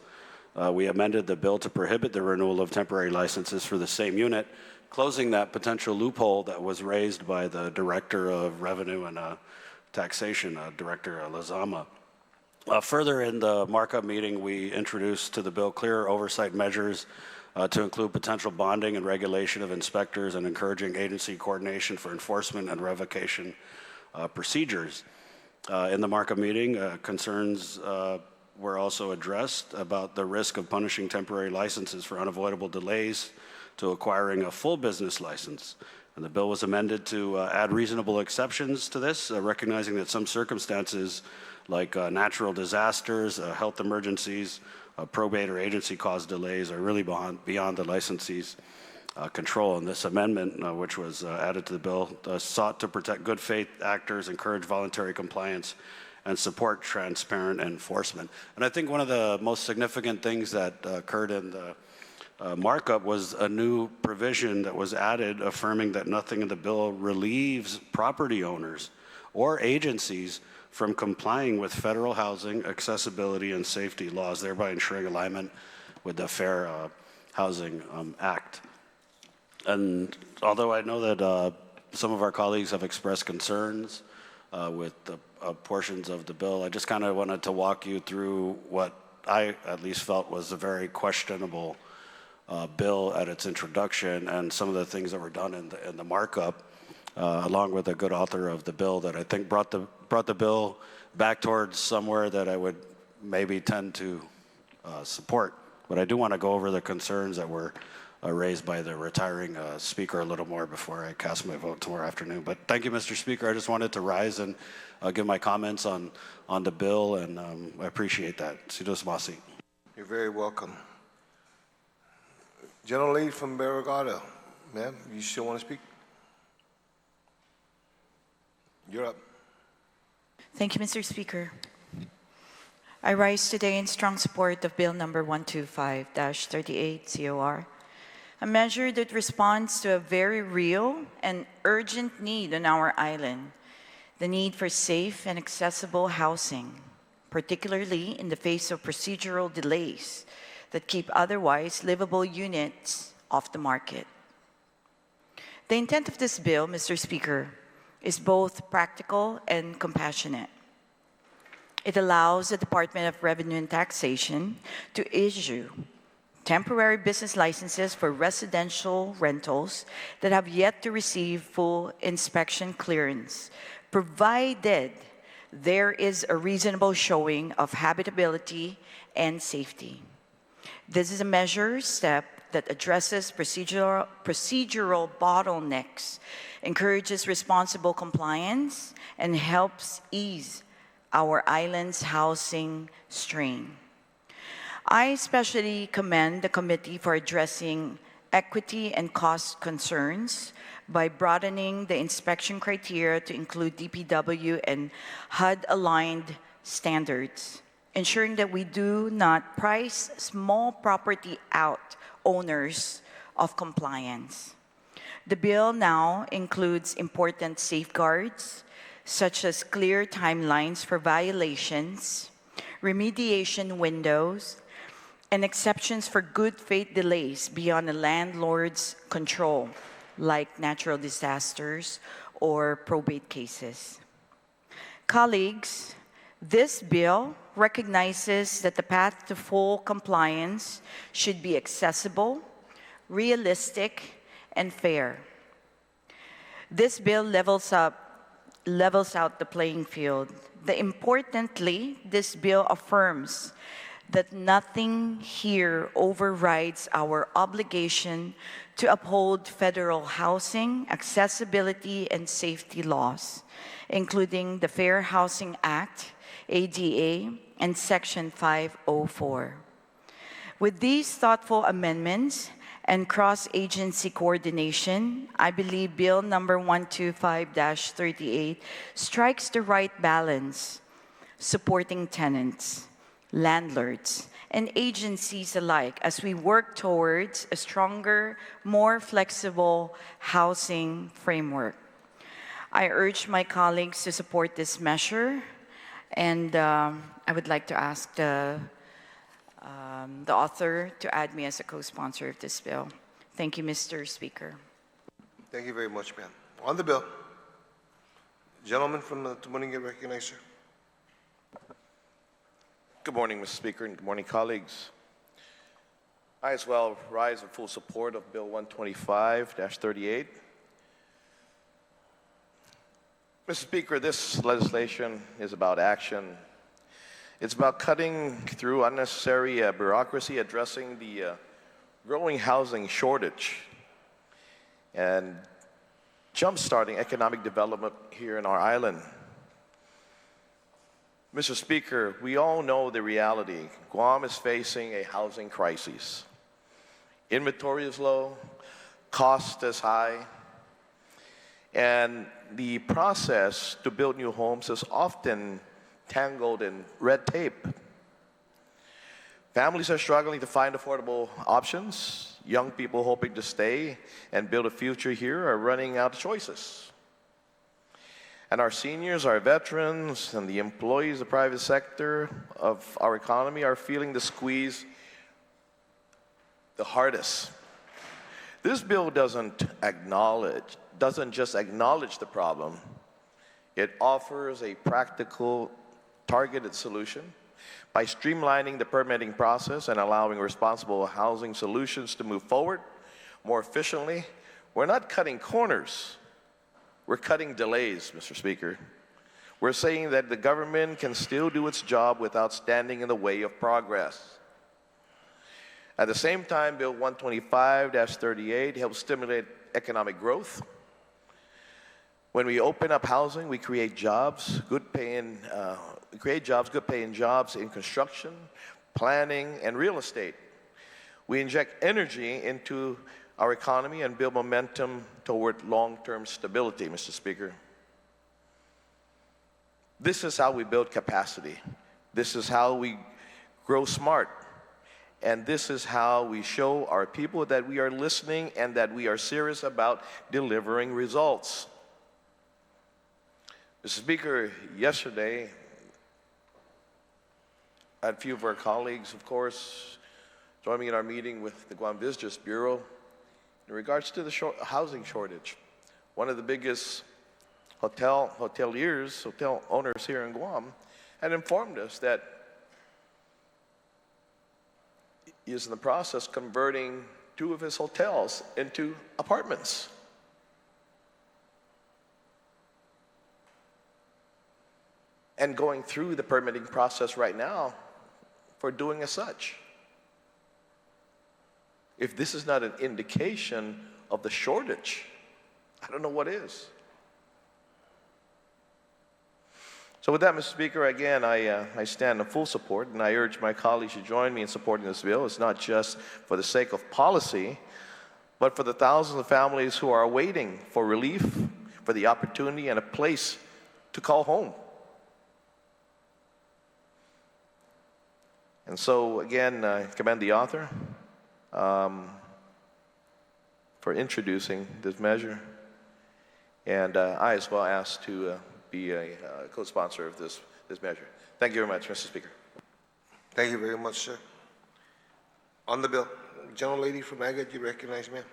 we amended the bill to prohibit the renewal of temporary licenses for the same unit, closing that potential loophole that was raised by the Director of Revenue and Taxation, Director Lazama. Further, in the markup meeting, we introduced to the bill clear oversight measures to include potential bonding and regulation of inspectors and encouraging agency coordination for enforcement and revocation procedures. In the markup meeting, concerns were also addressed about the risk of punishing temporary licenses for unavoidable delays to acquiring a full business license. And the bill was amended to add reasonable exceptions to this, recognizing that some circumstances like natural disasters, health emergencies, probate or agency-caused delays are really beyond the licensee's control. And this amendment, which was added to the bill, sought to protect good faith actors, encourage voluntary compliance, and support transparent enforcement. And I think one of the most significant things that occurred in the markup was a new provision that was added affirming that nothing in the bill relieves property owners or agencies from complying with federal housing, accessibility, and safety laws, thereby ensuring alignment with the Fair Housing Act. And although I know that some of our colleagues have expressed concerns with the portions of the bill, I just kind of wanted to walk you through what I at least felt was a very questionable bill at its introduction, and some of the things that were done in the markup, along with a good author of the bill that I think brought the bill back towards somewhere that I would maybe tend to support. But I do want to go over the concerns that were raised by the retiring speaker a little more before I cast my vote tomorrow afternoon. But thank you, Mr. Speaker. I just wanted to rise and give my comments on the bill, and I appreciate that. Sidus Masi. You're very welcome. Gentlelady from Barrigado, ma'am, you still want to speak? You're up. Thank you, Mr. Speaker. I rise today in strong support of Bill number 125-38 COR, a measure that responds to a very real and urgent need on our island, the need for safe and accessible housing, particularly in the face of procedural delays that keep otherwise livable units off the market. The intent of this bill, Mr. Speaker, is both practical and compassionate. It allows the Department of Revenue and Taxation to issue temporary business licenses for residential rentals that have yet to receive full inspection clearance, provided there is a reasonable showing of habitability and safety. This is a measure step that addresses procedural bottlenecks, encourages responsible compliance, and helps ease our island's housing strain. I especially commend the committee for addressing equity and cost concerns by broadening the inspection criteria to include DPW and HUD-aligned standards, ensuring that we do not price small property out owners of compliance. The bill now includes important safeguards, such as clear timelines for violations, remediation windows, and exceptions for good faith delays beyond a landlord's control, like natural disasters or probate cases. Colleagues, this bill recognizes that the path to full compliance should be accessible, realistic, and fair. This bill levels out the playing field. Importantly, this bill affirms that nothing here overrides our obligation to uphold federal housing, accessibility, and safety laws, including the Fair Housing Act, ADA, and Section 504. With these thoughtful amendments and cross-agency coordination, I believe Bill number 125-38 strikes the right balance, supporting tenants, landlords, and agencies alike as we work towards a stronger, more flexible housing framework. I urge my colleagues to support this measure, and I would like to ask the author to add me as a co-sponsor of this bill. Thank you, Mr. Speaker. Thank you very much, ma'am. On the bill, gentleman from the Tumuningit recognized, sir. Good morning, Mr. Speaker, and good morning, colleagues. I as well rise in full support of Bill 125-38. Mr. Speaker, this legislation is about action. It's about cutting through unnecessary bureaucracy, addressing the growing housing shortage, and jump-starting economic development here in our island. Mr. Speaker, we all know the reality. Guam is facing a housing crisis. Inventory is low, cost is high, and the process to build new homes is often tangled in red tape. Families are struggling to find affordable options. Young people hoping to stay and build a future here are running out of choices. And our seniors, our veterans, and the employees of the private sector of our economy are feeling the squeeze the hardest. This bill doesn't just acknowledge the problem. It offers a practical, targeted solution by streamlining the permitting process and allowing responsible housing solutions to move forward more efficiently. We're not cutting corners. We're cutting delays, Mr. Speaker. We're saying that the government can still do its job without standing in the way of progress. At the same time, Bill 125-38 helps stimulate economic growth. When we open up housing, we create jobs, good paying jobs in construction, planning, and real estate. We inject energy into our economy and build momentum toward long-term stability, Mr. Speaker. This is how we build capacity. This is how we grow smart. And this is how we show our people that we are listening and that we are serious about delivering results. Mr. Speaker, yesterday, I had a few of our colleagues, of course, join me in our meeting with the Guam Visitors Bureau in regards to the housing shortage. One of the biggest hotel owners here in Guam had informed us that he is in the process converting 2 of his hotels into apartments. And going through the permitting process right now for doing as such. If this is not an indication of the shortage, I don't know what is. So with that, Mr. Speaker, again, I stand in full support, and I urge my colleagues to join me in supporting this bill. It's not just for the sake of policy, but for the thousands of families who are waiting for relief, for the opportunity and a place to call home. And so, again, I commend the author for introducing this measure. And I as well ask to be a co-sponsor of this measure. Thank you very much, Mr. Speaker. Thank you very much, sir. On the bill, gentlelady from Agate, you recognize, ma'am.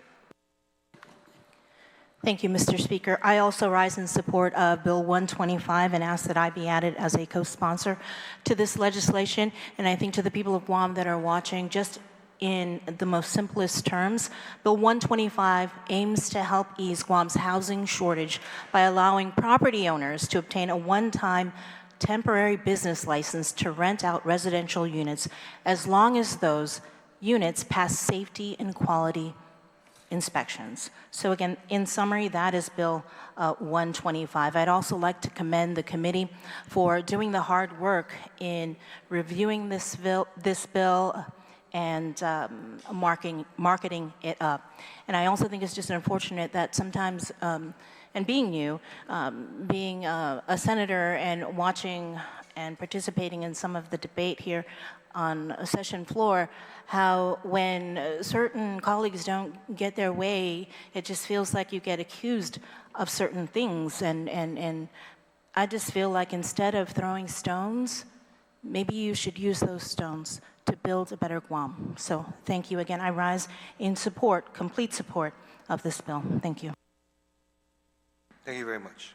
Thank you, Mr. Speaker. I also rise in support of Bill 125 and ask that I be added as a co-sponsor to this legislation. And I think to the people of Guam that are watching, just in the most simplest terms, Bill 125 aims to help ease Guam's housing shortage by allowing property owners to obtain a one-time temporary business license to rent out residential units as long as those units pass safety and quality inspections. So again, in summary, that is Bill 125. I'd also like to commend the committee for doing the hard work in reviewing this bill and marketing it up. And I also think it's just unfortunate that sometimes, and being new, being a senator and watching and participating in some of the debate here on a session floor, how when certain colleagues don't get their way, it just feels like you get accused of certain things. And I just feel like instead of throwing stones, maybe you should use those stones to build a better Guam. So thank you again. I rise in support, complete support of this bill. Thank you. Thank you very much.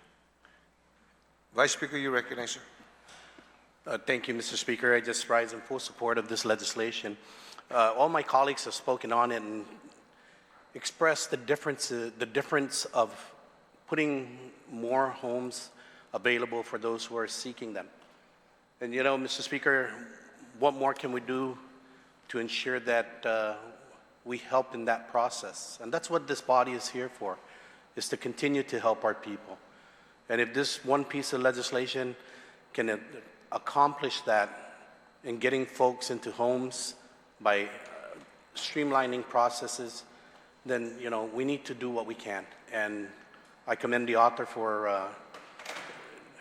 Vice Speaker, you recognize, sir. Thank you, Mr. Speaker. I just rise in full support of this legislation. All my colleagues have spoken on it and expressed the difference of putting more homes available for those who are seeking them. And you know, Mr. Speaker, what more can we do to ensure that we help in that process? And that's what this body is here for, is to continue to help our people. And if this one piece of legislation can accomplish that in getting folks into homes by streamlining processes, then, you know, we need to do what we can. And I commend the author for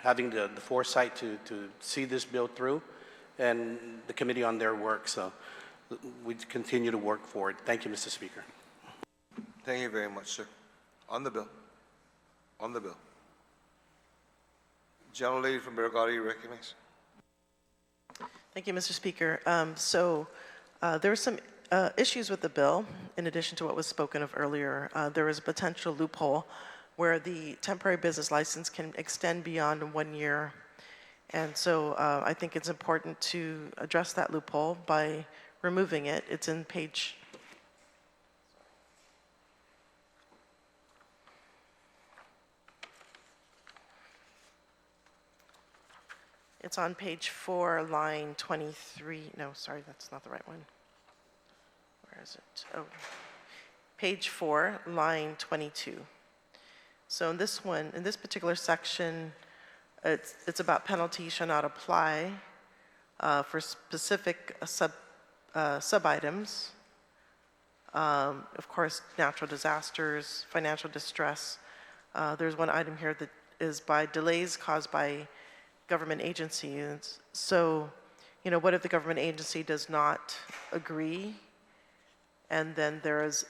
having the foresight to see this bill through, and the committee on their work. So we continue to work for it. Thank you, Mr. Speaker. Thank you very much, sir. On the bill. On the bill. Gentlelady from Vergara, you recognize? Thank you, Mr. Speaker. There were some issues with the bill, in addition to what was spoken of earlier. There is a potential loophole where the temporary business license can extend beyond 1 year. And so I think it's important to address that loophole by removing it. It's in page... It's on page 4, line 23. No, sorry, that's not the right one. Where is it? Oh, page 4, line 22. So in this one, in this particular section, it's about penalties shall not apply for specific sub-items. Of course, natural disasters, financial distress. There's one item here that is by delays caused by government agencies. So, you know, what if the government agency does not agree? And then there is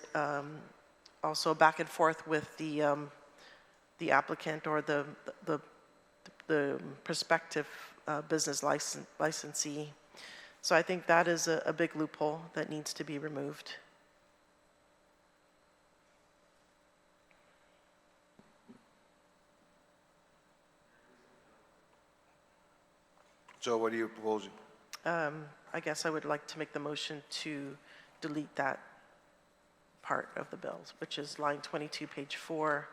also back and forth with the applicant or the prospective business licensee. So I think that is a big loophole that needs to be removed. So what are you proposing? I guess I would like to make the motion to delete that part of the bill, which is line 22, page 4,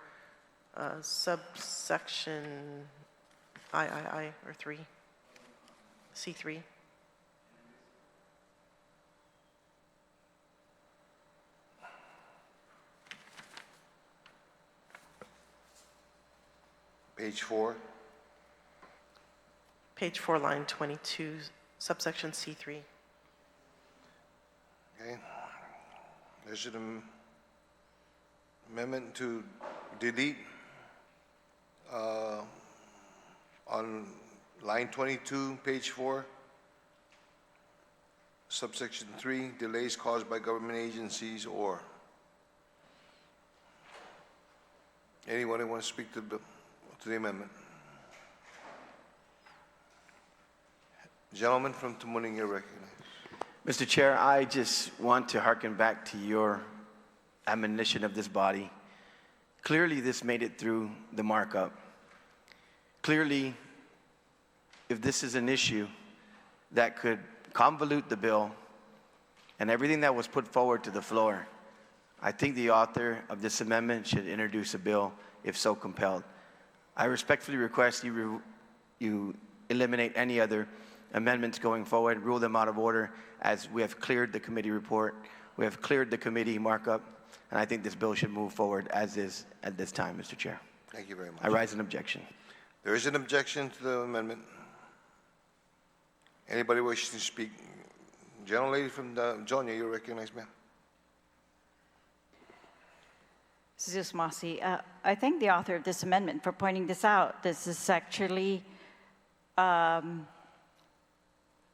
subsection I, or 3, C3. Page 4. Page 4, line 22, subsection C3. Okay. There's an amendment to delete on line 22, page 4, subsection 3, delays caused by government agencies or. Anyone who wants to speak to the amendment? Gentleman from Tumuning, you're recognized. Mr. Chair, I just want to hearken back to your admonition of this body. Clearly, this made it through the markup. Clearly, if this is an issue that could convolute the bill and everything that was put forward to the floor, I think the author of this amendment should introduce a bill if so compelled. I respectfully request you eliminate any other amendments going forward, rule them out of order, as we have cleared the committee report, we have cleared the committee markup, and I think this bill should move forward as is at this time, Mr. Chair. Thank you very much. I rise in objection. There is an objection to the amendment. Anybody wishing to speak? Gentlelady from Jonia, you're recognized, ma'am. Sus Masi, I thank the author of this amendment for pointing this out. This is actually,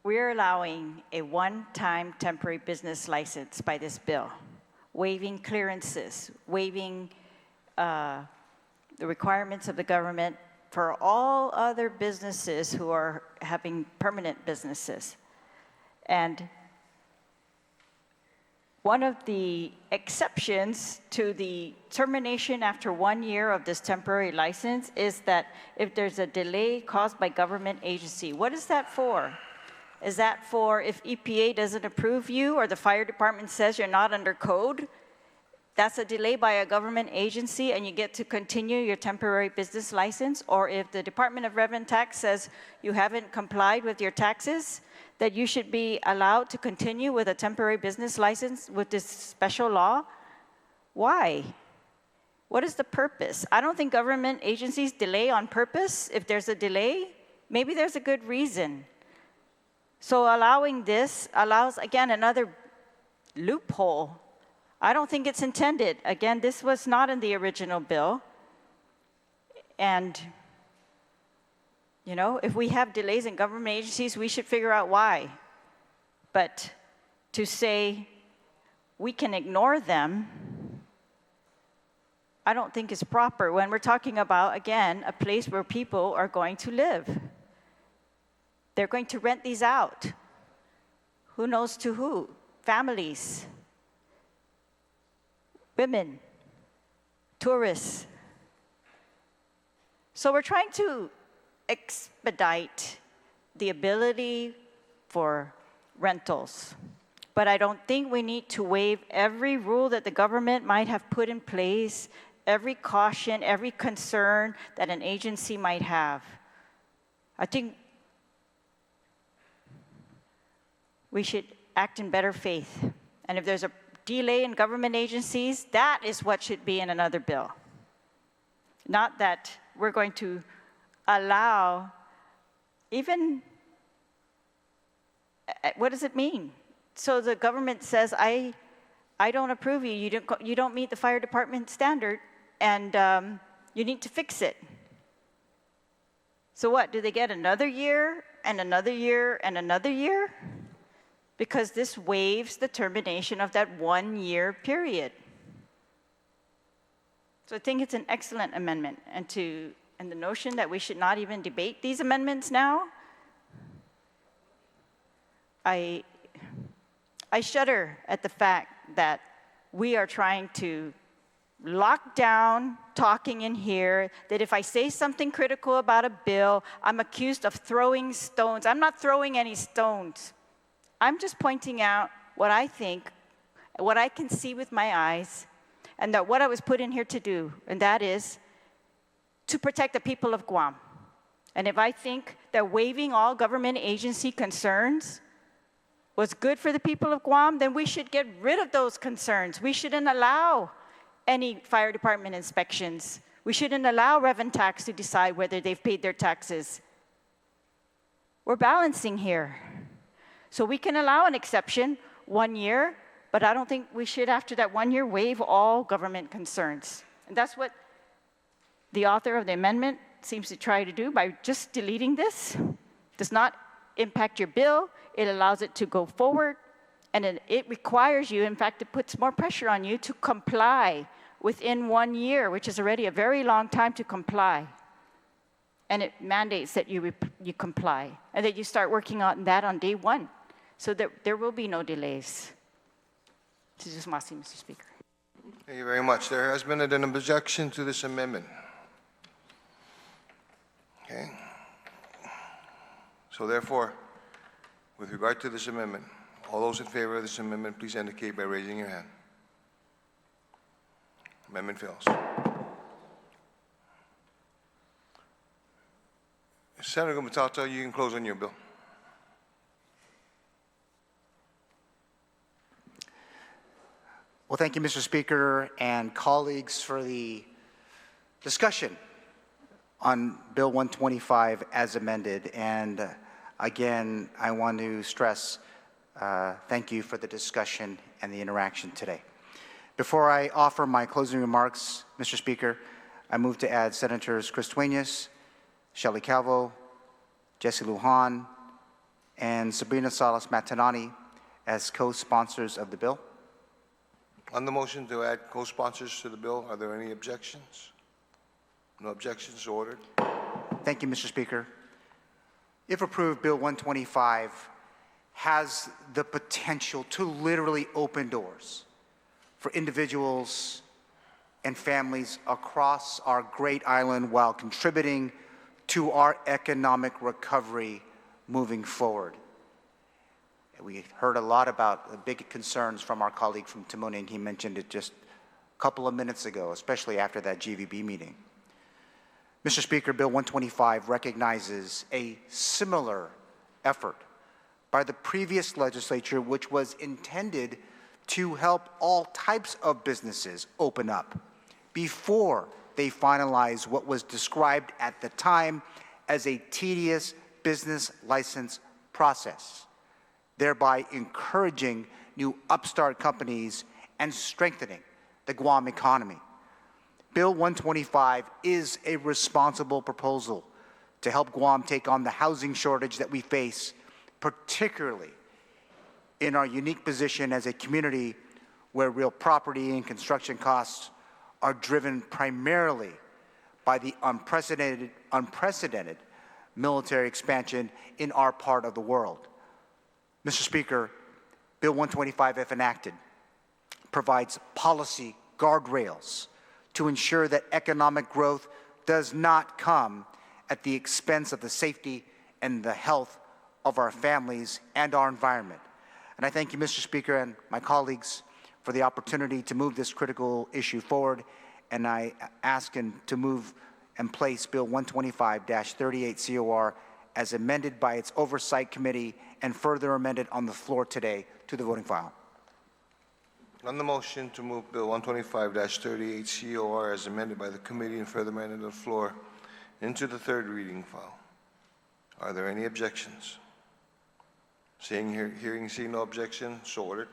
we're allowing a one-time temporary business license by this bill, waiving clearances, waiving the requirements of the government for all other businesses who are having permanent businesses. And one of the exceptions to the termination after 1 year of this temporary license is that if there's a delay caused by government agency. What is that for? Is that for if EPA doesn't approve you or the fire department says you're not under code? That's a delay by a government agency and you get to continue your temporary business license? Or if the Department of Revenue Tax says you haven't complied with your taxes, that you should be allowed to continue with a temporary business license with this special law? Why? What is the purpose? I don't think government agencies delay on purpose. If there's a delay, maybe there's a good reason. So allowing this allows, again, another loophole. I don't think it's intended. Again, this was not in the original bill. And, you know, if we have delays in government agencies, we should figure out why. But to say we can ignore them, I don't think is proper when we're talking about, again, a place where people are going to live. They're going to rent these out. Who knows to who? Families, women, tourists. So we're trying to expedite the ability for rentals. But I don't think we need to waive every rule that the government might have put in place, every caution, every concern that an agency might have. I think we should act in better faith. And if there's a delay in government agencies, that is what should be in another bill. Not that we're going to allow even, what does it mean? So the government says, I don't approve you, you don't meet the fire department standard, and you need to fix it. So what, do they get another year, and another year, and another year? Because this waives the termination of that 1 year period. So I think it's an excellent amendment, and the notion that we should not even debate these amendments now, I shudder at the fact that we are trying to lock down talking in here, that if I say something critical about a bill, I'm accused of throwing stones. I'm not throwing any stones. I'm just pointing out what I think, what I can see with my eyes, and that what I was put in here to do, and that is to protect the people of Guam. And if I think that waiving all government agency concerns was good for the people of Guam, then we should get rid of those concerns. We shouldn't allow any fire department inspections. We shouldn't allow Rev and Tax to decide whether they've paid their taxes. We're balancing here. So we can allow an exception, 1 year, but I don't think we should, after that 1 year, waive all government concerns. And that's what the author of the amendment seems to try to do by just deleting this. Does not impact your bill. It allows it to go forward, and it requires you, in fact, it puts more pressure on you to comply within 1 year, which is already a very long time to comply. And it mandates that you comply, and that you start working on that on day one, so that there will be no delays. Mr. Speaker. Thank you very much. There has been an objection to this amendment. Okay. So therefore, with regard to this amendment, all those in favor of this amendment, please indicate by raising your hand. Amendment fails. Senator Matata, you can close on your bill. Well, thank you, Mr. Speaker and colleagues, for the discussion on Bill 125 as amended. And again, I want to stress thank you for the discussion and the interaction today. Before I offer my closing remarks, Mr. Speaker, I move to add Senators Chris Duenas, Shelley Calvo, Jesse Lujan, and Sabrina Salas Matanani as co-sponsors of the bill. On the motion to add co-sponsors to the bill, are there any objections? No objections, ordered. Thank you, Mr. Speaker. If approved, Bill 125 has the potential to literally open doors for individuals and families across our great island while contributing to our economic recovery moving forward. We heard a lot about the big concerns from our colleague from Timoni, and he mentioned it just a couple of minutes ago, especially after that GVB meeting. Mr. Speaker, Bill 125 recognizes a similar effort by the previous legislature, which was intended to help all types of businesses open up before they finalize what was described at the time as a tedious business license process, thereby encouraging new upstart companies and strengthening the Guam economy. Bill 125 is a responsible proposal to help Guam take on the housing shortage that we face, particularly in our unique position as a community where real property and construction costs are driven primarily by the unprecedented military expansion in our part of the world. Mr. Speaker, Bill 125, if enacted, provides policy guardrails to ensure that economic growth does not come at the expense of the safety and the health of our families and our environment. And I thank you, Mr. Speaker, and my colleagues for the opportunity to move this critical issue forward, and I ask to move and place Bill 125-38 COR as amended by its Oversight Committee and further amended on the floor today to the voting file. On the motion to move Bill 125-38 COR as amended by the committee and further amended on the floor into the third reading file, are there any objections? Hearing, seeing no objection, so ordered.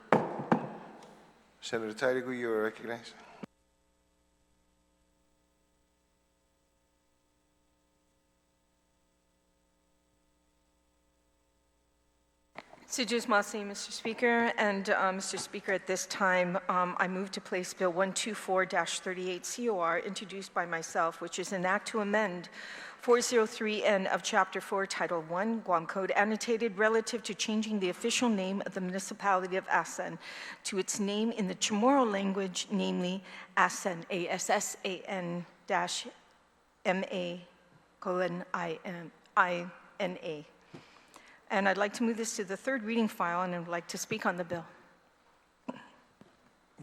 Senator Tadigu, you are recognized. Sijus Masi, Mr. Speaker, and Mr. Speaker, at this time, I move to place Bill 124-38 COR, introduced by myself, which is an act to amend 403N of Chapter 4, Title 1, Guam Code, annotated relative to changing the official name of the municipality of Asan to its name in the Chamorro language, namely Asan, ASSAN-MA:INA. And I'd like to move this to the third reading file, and I'd like to speak on the bill.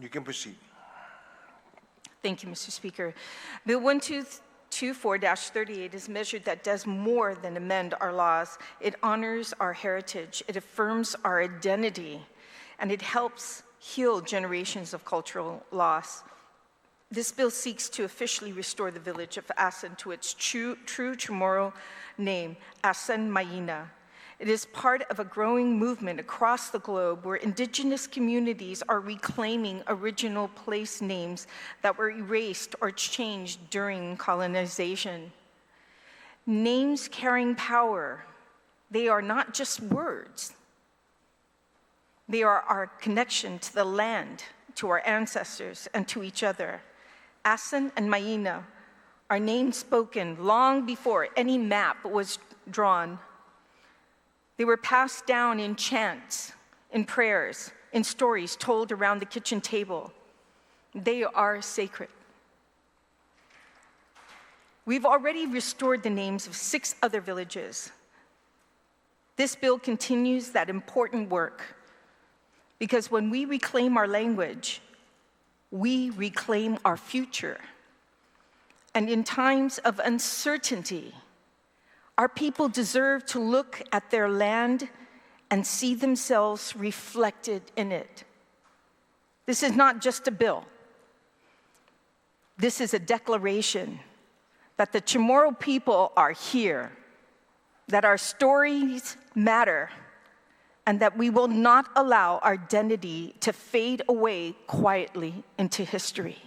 You can proceed. Thank you, Mr. Speaker. Bill 124-38 is a measure that does more than amend our laws. It honors our heritage, it affirms our identity, and it helps heal generations of cultural loss. This bill seeks to officially restore the village of Asan to its true Chamorro name, Asan Maina. It is part of a growing movement across the globe where indigenous communities are reclaiming original place names that were erased or changed during colonization. Names carrying power, they are not just words. They are our connection to the land, to our ancestors, and to each other. Asan and Maina are names spoken long before any map was drawn. They were passed down in chants, in prayers, in stories told around the kitchen table. They are sacred. We've already restored the names of 6 other villages. This bill continues that important work because when we reclaim our language, we reclaim our future. And in times of uncertainty, our people deserve to look at their land and see themselves reflected in it. This is not just a bill. This is a declaration that the Chamorro people are here, that our stories matter, and that we will not allow our identity to fade away quietly into history.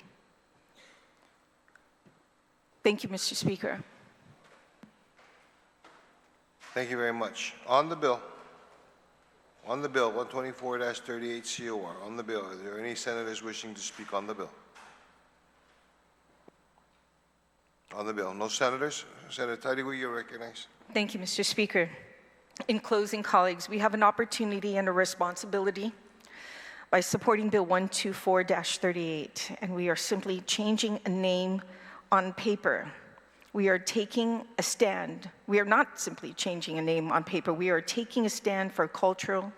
Thank you, Mr. Speaker. Thank you very much. On the bill, 124-38 COR, on the bill, are there any senators wishing to speak on the bill? On the bill, no senators? Senator Tadigu, you're recognized. Thank you, Mr. Speaker. In closing, colleagues, we have an opportunity and a responsibility by supporting Bill 124-38, and we are simply changing a name on paper. We are taking a stand. We are not simply changing a name on paper. We are taking a stand for cultural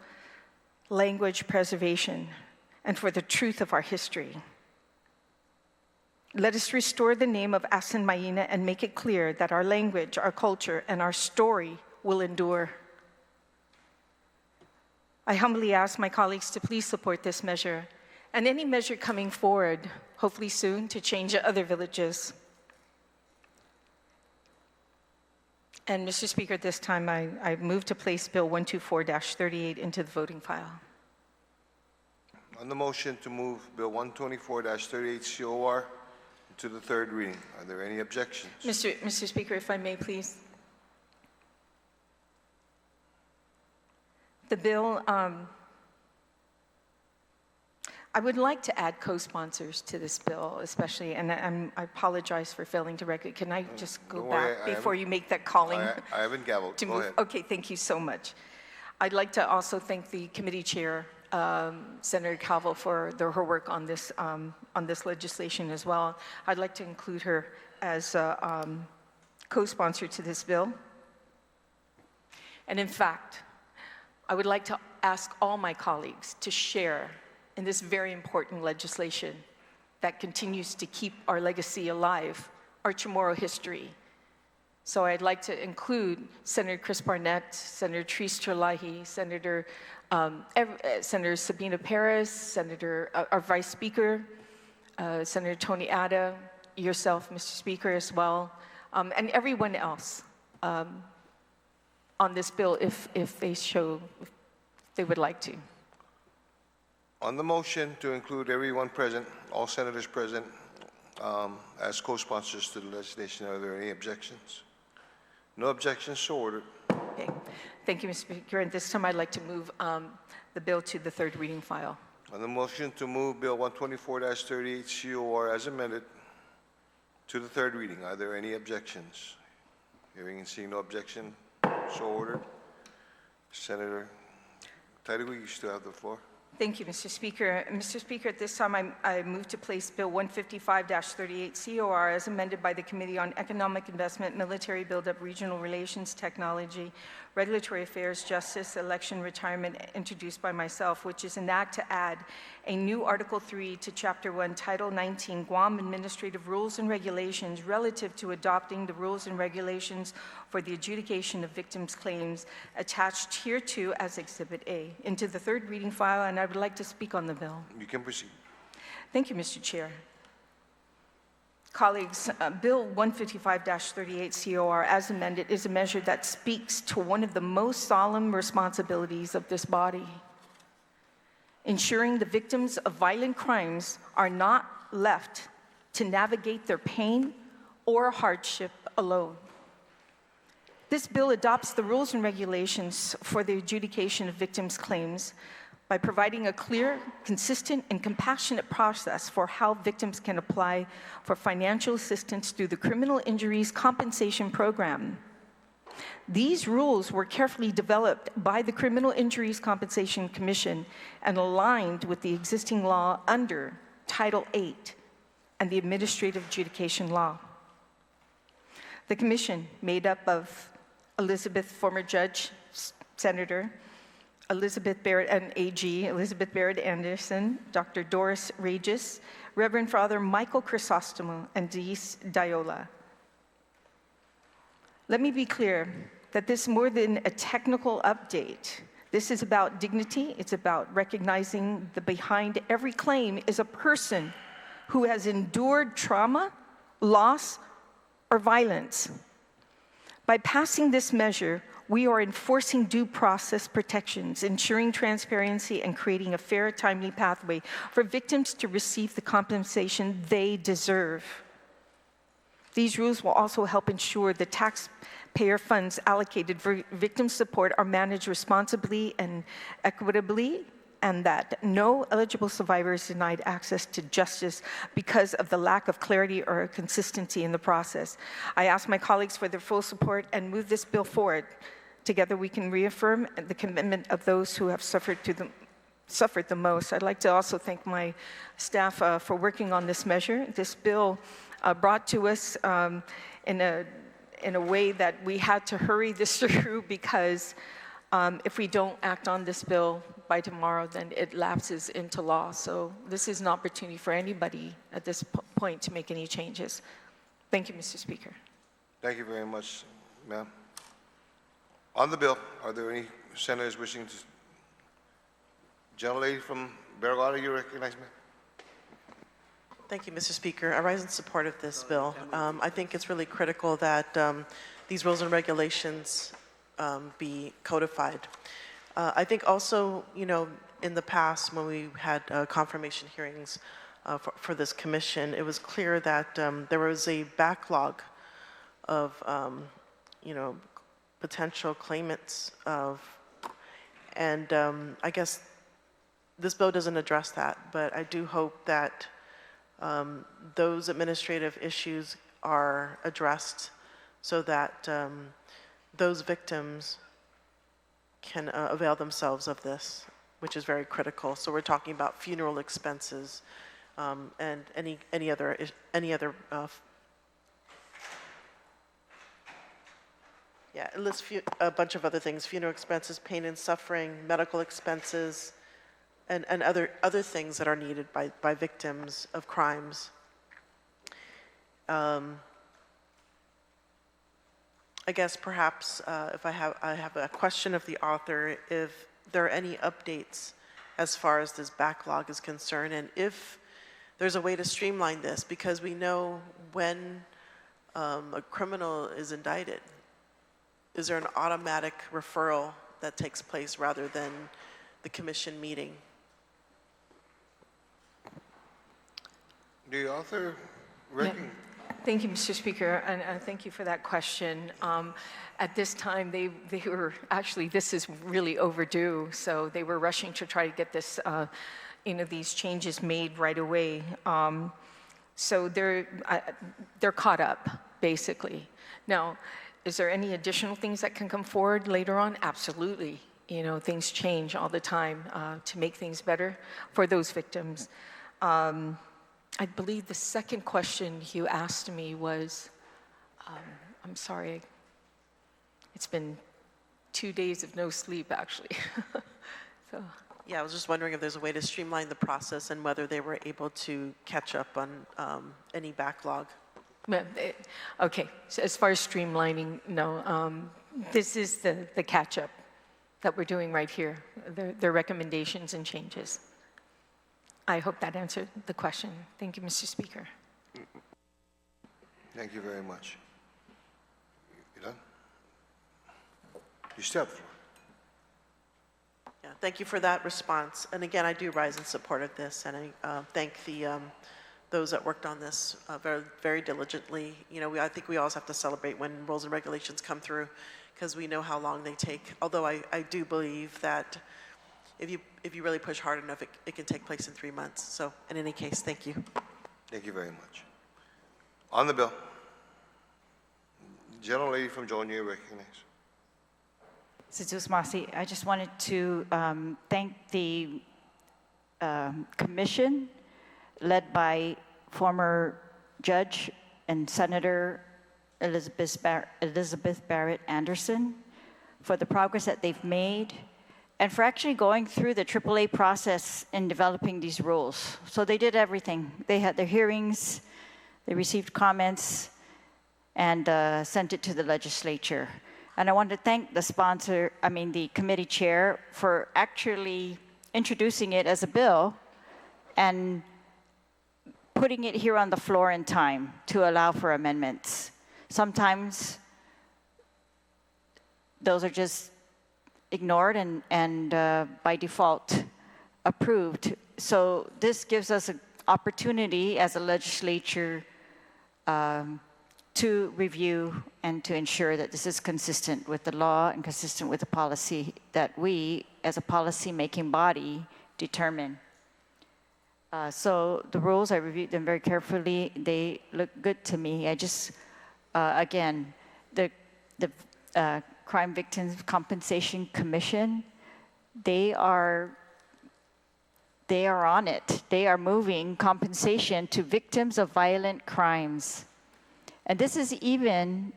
language preservation and for the truth of our history. Let us restore the name of Asan Maina and make it clear that our language, our culture, and our story will endure. I humbly ask my colleagues to please support this measure and any measure coming forward, hopefully soon, to change other villages. And Mr. Speaker, at this time, I move to place Bill 124-38 into the voting file. On the motion to move Bill 124-38 COR to the third reading, are there any objections? Mr. Speaker, if I may, please. The bill, I would like to add co-sponsors to this bill, especially, and I apologize for failing to recognize. Can I just go Don't worry, back before you make that calling? I haven't gavelled. to Go move? ahead. Okay, thank you so much. I'd like to also thank the committee chair, Senator Calvo, for her work on this legislation as well. I'd like to include her as a co-sponsor to this bill. And in fact, I would like to ask all my colleagues to share in this very important legislation that continues to keep our legacy alive, our Chamorro history. So I'd like to include Senator Chris Barnett, Senator Therese Terlahi, Senator Sabina Perez, our Vice Speaker, Senator Tony Ada, yourself, Mr. Speaker, as well, and everyone else on this bill if they would like to. On the motion to include everyone present, all senators present, as co-sponsors to the legislation, are there any objections? No objections, so ordered. Okay. Thank you, Mr. Speaker. And this time I'd like to move the bill to the third reading file. On the motion to move Bill 124-38 COR as amended to the third reading, are there any objections? Hearing and seeing no objection, so ordered. Senator Taitigui, you still have the floor. Thank you, Mr. Speaker. Mr. Speaker, at this time, I move to place Bill 155-38 COR as amended by the Committee on Economic Investment, Military Buildup, Regional Relations, Technology, Regulatory Affairs, Justice, Election, Retirement, introduced by myself, which is an act to add a new Article 3 to Chapter 1, Title 19, Guam Administrative Rules and Regulations relative to adopting the rules and regulations for the adjudication of victims' claims attached hereto as Exhibit A into the third reading file, and I would like to speak on the bill. You can proceed. Thank you, Mr. Chair. Colleagues, Bill 155-38 COR as amended is a measure that speaks to one of the most solemn responsibilities of this body, ensuring the victims of violent crimes are not left to navigate their pain or hardship alone. This bill adopts the rules and regulations for the adjudication of victims' claims by providing a clear, consistent, and compassionate process for how victims can apply for financial assistance through the Criminal Injuries Compensation Program. These rules were carefully developed by the Criminal Injuries Compensation Commission and aligned with the existing law under Title 8 and the Administrative Adjudication Law. The commission, made up of Elizabeth, former judge, Senator, Elizabeth Barrett, and AG, Elizabeth Barrett Anderson, Dr. Doris Regis, Reverend Father Michael Chrysostomo, and Deise Diola. Let me be clear that this is more than a technical update. This is about dignity. It's about recognizing that behind every claim is a person who has endured trauma, loss, or violence. By passing this measure, we are enforcing due process protections, ensuring transparency, and creating a fair, timely pathway for victims to receive the compensation they deserve. These rules will also help ensure the taxpayer funds allocated for victim support are managed responsibly and equitably, and that no eligible survivor is denied access to justice because of the lack of clarity or consistency in the process. I ask my colleagues for their full support and move this bill forward. Together we can reaffirm the commitment of those who have suffered the most. I'd like to also thank my staff for working on this measure. This bill brought to us in a way that we had to hurry this through because if we don't act on this bill by tomorrow, then it lapses into law. So this is an opportunity for anybody at this point to make any changes. Thank you, Mr. Speaker. Thank you very much, ma'am. On the bill, are there any senators wishing to? Gentlelady from Barragata, you recognize me? Thank you, Mr. Speaker. I rise in support of this bill. I think it's really critical that these rules and regulations be codified. I think also, in the past, when we had confirmation hearings for this commission, it was clear that there was a backlog of, potential claimants and I guess this bill doesn't address that, but I do hope that those administrative issues are addressed so that those victims can avail themselves of this, which is very critical. So we're talking about funeral expenses and any other yeah, it lists a bunch of other things: funeral expenses, pain and suffering, medical expenses, and other things that are needed by victims of crimes. I guess perhaps if I have a question of the author, if there are any updates as far as this backlog is concerned, and if there's a way to streamline this, because we know when a criminal is indicted, is there an automatic referral that takes place rather than the commission meeting? The author Yeah. Thank you, Mr. Speaker, and thank you for that question. At this time, they were actually, this is really overdue, so they were rushing to try to get this, these changes made right away. So they're caught up, basically. Now, is there any additional things that can come forward later on? Absolutely. Things change all the time to make things better for those victims. I believe the second question you asked me was, I'm sorry, it's been 2 days of no sleep, actually. So. Yeah, I was just wondering if there's a way to streamline the process and whether they were able to catch up on any backlog. Okay, so as far as streamlining, no. This is the catch-up that we're doing right here, their recommendations and changes. I hope that answered the question. Thank you, Mr. Speaker. Thank you very much. You done? You still have the floor. Yeah, thank you for that response. And again, I do rise in support of this, and I thank those that worked on this very, very diligently. I think we always have to celebrate when rules and regulations come through, because we know how long they take. Although I do believe that if you really push hard enough, it can take place in 3 months. So in any case, thank you. Thank you very much. On the bill, gentlelady from Georgia, recognized. Situs Masi, I just wanted to thank the commission led by former Judge and Senator Elizabeth Barrett Anderson for the progress that they've made and for actually going through the AAA process in developing these rules. So they did everything. They had their hearings, they received comments, and sent it to the legislature. And I want to thank the committee chair for actually introducing it as a bill and putting it here on the floor in time to allow for amendments. Sometimes those are just ignored and by default approved. So this gives us an opportunity as a legislature to review and to ensure that this is consistent with the law and consistent with the policy that we, as a policy-making body, determine. So the rules, I reviewed them very carefully. They look good to me. I just, again, the Crime Victims Compensation Commission, they are on it. They are moving compensation to victims of violent crimes. And this is even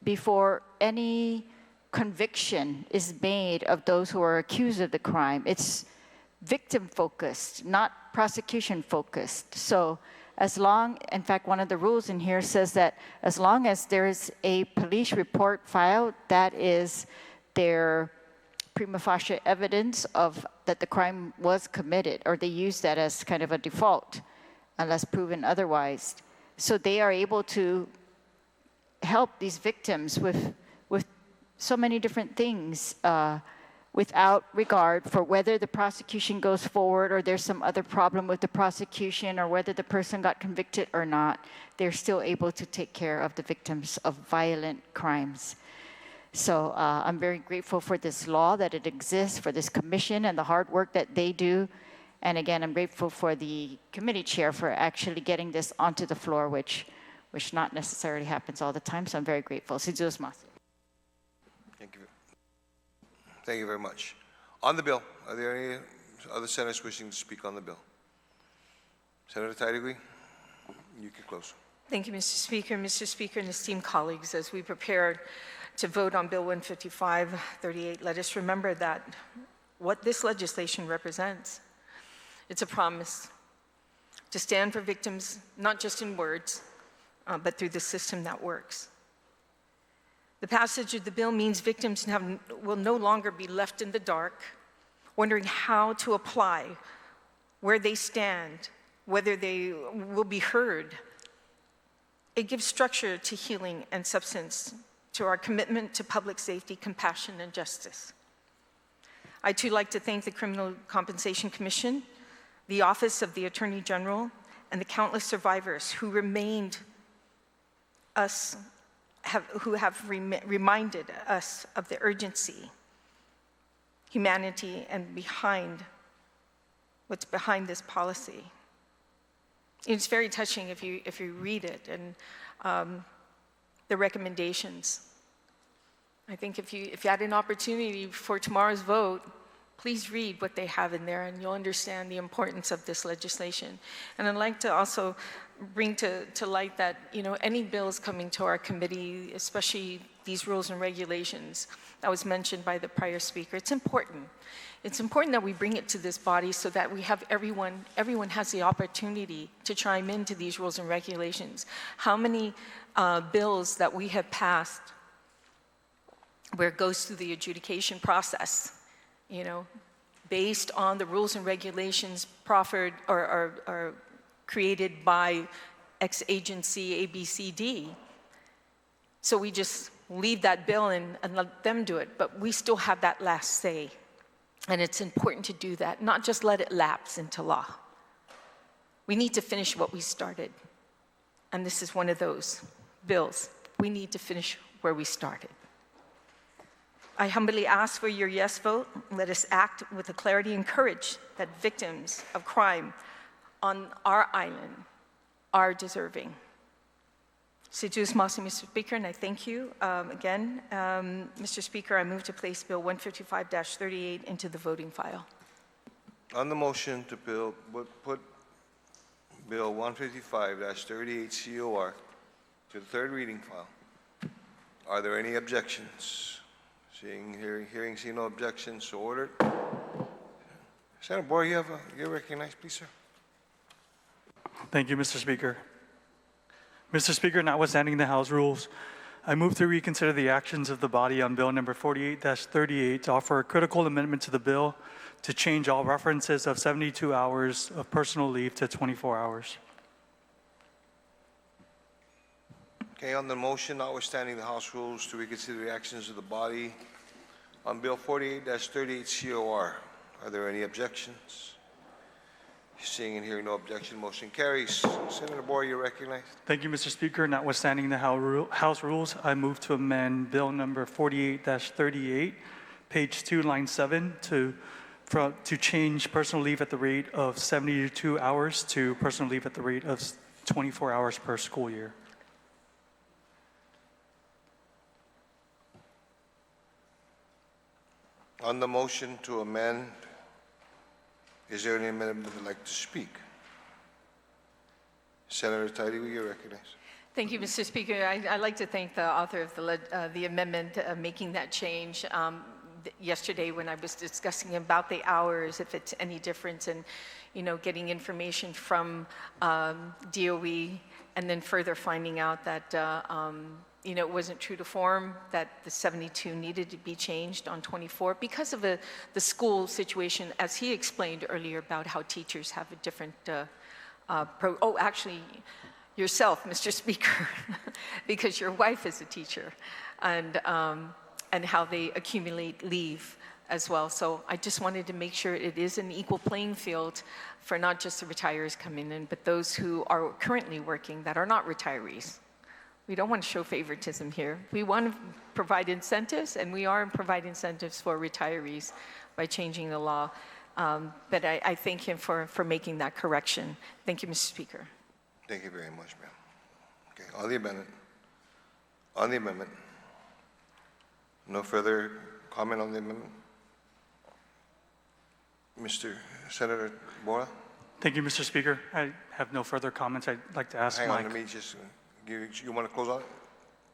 before any conviction is made of those who are accused of the crime. It's victim-focused, not prosecution-focused. So in fact, one of the rules in here says that as long as there is a police report filed, that is their prima facie evidence that the crime was committed, or they use that as kind of a default, unless proven otherwise. So they are able to help these victims with so many different things, without regard for whether the prosecution goes forward or there's some other problem with the prosecution or whether the person got convicted or not, they're still able to take care of the victims of violent crimes. So I'm very grateful for this law, that it exists, for this commission and the hard work that they do. And again, I'm grateful for the committee chair for actually getting this onto the floor, which not necessarily happens all the time. So I'm very grateful. Thank you. Thank you very much. On the bill, are there any other senators wishing to speak on the bill? Senator Taitigui, you can close. Thank you, Mr. Speaker. Mr. Speaker and esteemed colleagues, as we prepare to vote on Bill 155-38, let us remember that what this legislation represents, it's a promise to stand for victims, not just in words, but through the system that works. The passage of the bill means victims will no longer be left in the dark, wondering how to apply, where they stand, whether they will be heard. It gives structure to healing and substance to our commitment to public safety, compassion, and justice. I too like to thank the Criminal Compensation Commission, the Office of the Attorney General, and the countless survivors who have reminded us of the urgency, humanity, and what's behind this policy. It's very touching if you read it and the recommendations. I think if you had an opportunity for tomorrow's vote, please read what they have in there and you'll understand the importance of this legislation. And I'd like to also bring to light that, any bills coming to our committee, especially these rules and regulations that was mentioned by the prior speaker, it's important. It's important that we bring it to this body so that we have everyone has the opportunity to chime into these rules and regulations. How many bills that we have passed where it goes through the adjudication process, based on the rules and regulations proffered or created by X agency, ABCD. So we just leave that bill and let them do it, but we still have that last say. And it's important to do that, not just let it lapse into law. We need to finish what we started. And this is one of those bills. We need to finish where we started. I humbly ask for your yes vote. Let us act with the clarity and courage that victims of crime on our island are deserving. Mr. Speaker, and I thank you again. Mr. Speaker, I move to place Bill 155-38 into the voting file. On the motion to put Bill 155-38 COR to the third reading file, are there any objections? Hearing, seeing no objections, so ordered. Senator Boyer, you're recognized, please, sir. Thank you, Mr. Speaker. Mr. Speaker, notwithstanding the House rules, I move to reconsider the actions of the body on Bill number 48-38 to offer a critical amendment to the bill to change all references of 72 hours of personal leave to 24 hours. Okay, on the motion, notwithstanding the House rules to reconsider the actions of the body on Bill 48-38 COR, are there any objections? Seeing and hearing no objection, motion carries. Senator Boyer, you're recognized. Thank you, Mr. Speaker. Notwithstanding the House rules, I move to amend Bill number 48-38, page 2, line 7, to change personal leave at the rate of 72 hours to personal leave at the rate of 24 hours per school year. On the motion to amend, is there any amendment that would like to speak? Senator Taitigui, you're recognized. Thank you, Mr. Speaker. I'd like to thank the author of the amendment making that change. Yesterday, when I was discussing about the hours, if it's any difference in, getting information from DOE, and then further finding out that it wasn't true to form, that the 72 needed to be changed on 24 because of the school situation, as he explained earlier about how teachers have a different, actually, yourself, Mr. Speaker, because your wife is a teacher, and how they accumulate leave as well. So I just wanted to make sure it is an equal playing field for not just the retirees coming in, but those who are currently working that are not retirees. We don't want to show favoritism here. We want to provide incentives, and we are providing incentives for retirees by changing the law. But I thank him for making that correction. Thank you, Mr. Speaker. Thank you very much, ma'am. Okay, on the amendment. On the amendment. No further comment on the amendment? Mr. Senator Bora? Thank you, Mr. Speaker. I have no further comments. I'd like to ask Hang Mike. on, let me just, you want to close on it?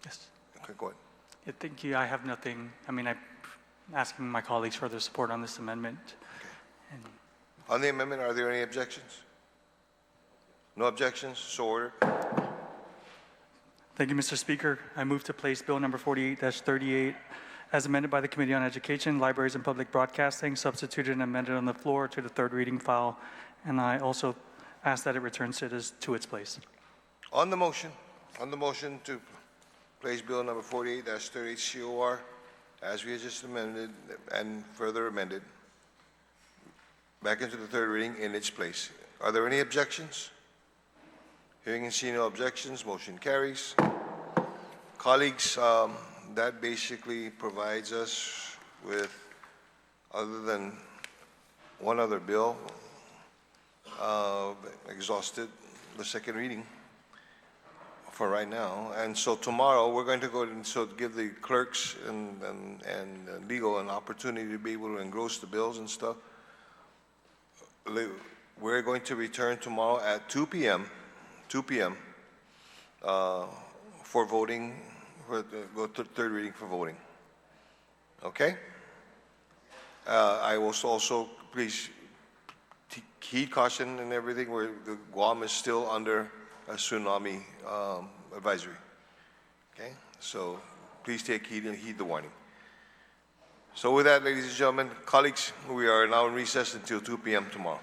Yes. Okay, go ahead. Yeah, thank you. I have nothing. I mean, I'm asking my colleagues for their support on this amendment. And On the amendment, are there any objections? No objections, so ordered. thank you, Mr. Speaker. I move to place Bill number 48-38 as amended by the Committee on Education, Libraries, and Public Broadcasting, substituted and amended on the floor to the third reading file. And I also ask that it returns to its place. On the motion to place Bill number 48-38 COR, as we had just amended and further amended, back into the third reading in its place. Are there any objections? Hearing and seeing no objections, motion carries. Colleagues, that basically provides us with, other than one other bill, exhausted the second reading for right now. And so tomorrow, we're going to go and so give the clerks and legal an opportunity to be able to engross the bills and stuff. We're going to return tomorrow at 2 p.m. For voting, go to third reading for voting. Okay? I will also, please, heed caution and everything, where the Guam is still under a tsunami advisory. Okay? So please take heed and heed the warning. So with that, ladies and gentlemen, colleagues, we are now in recess until 2 p.m. tomorrow.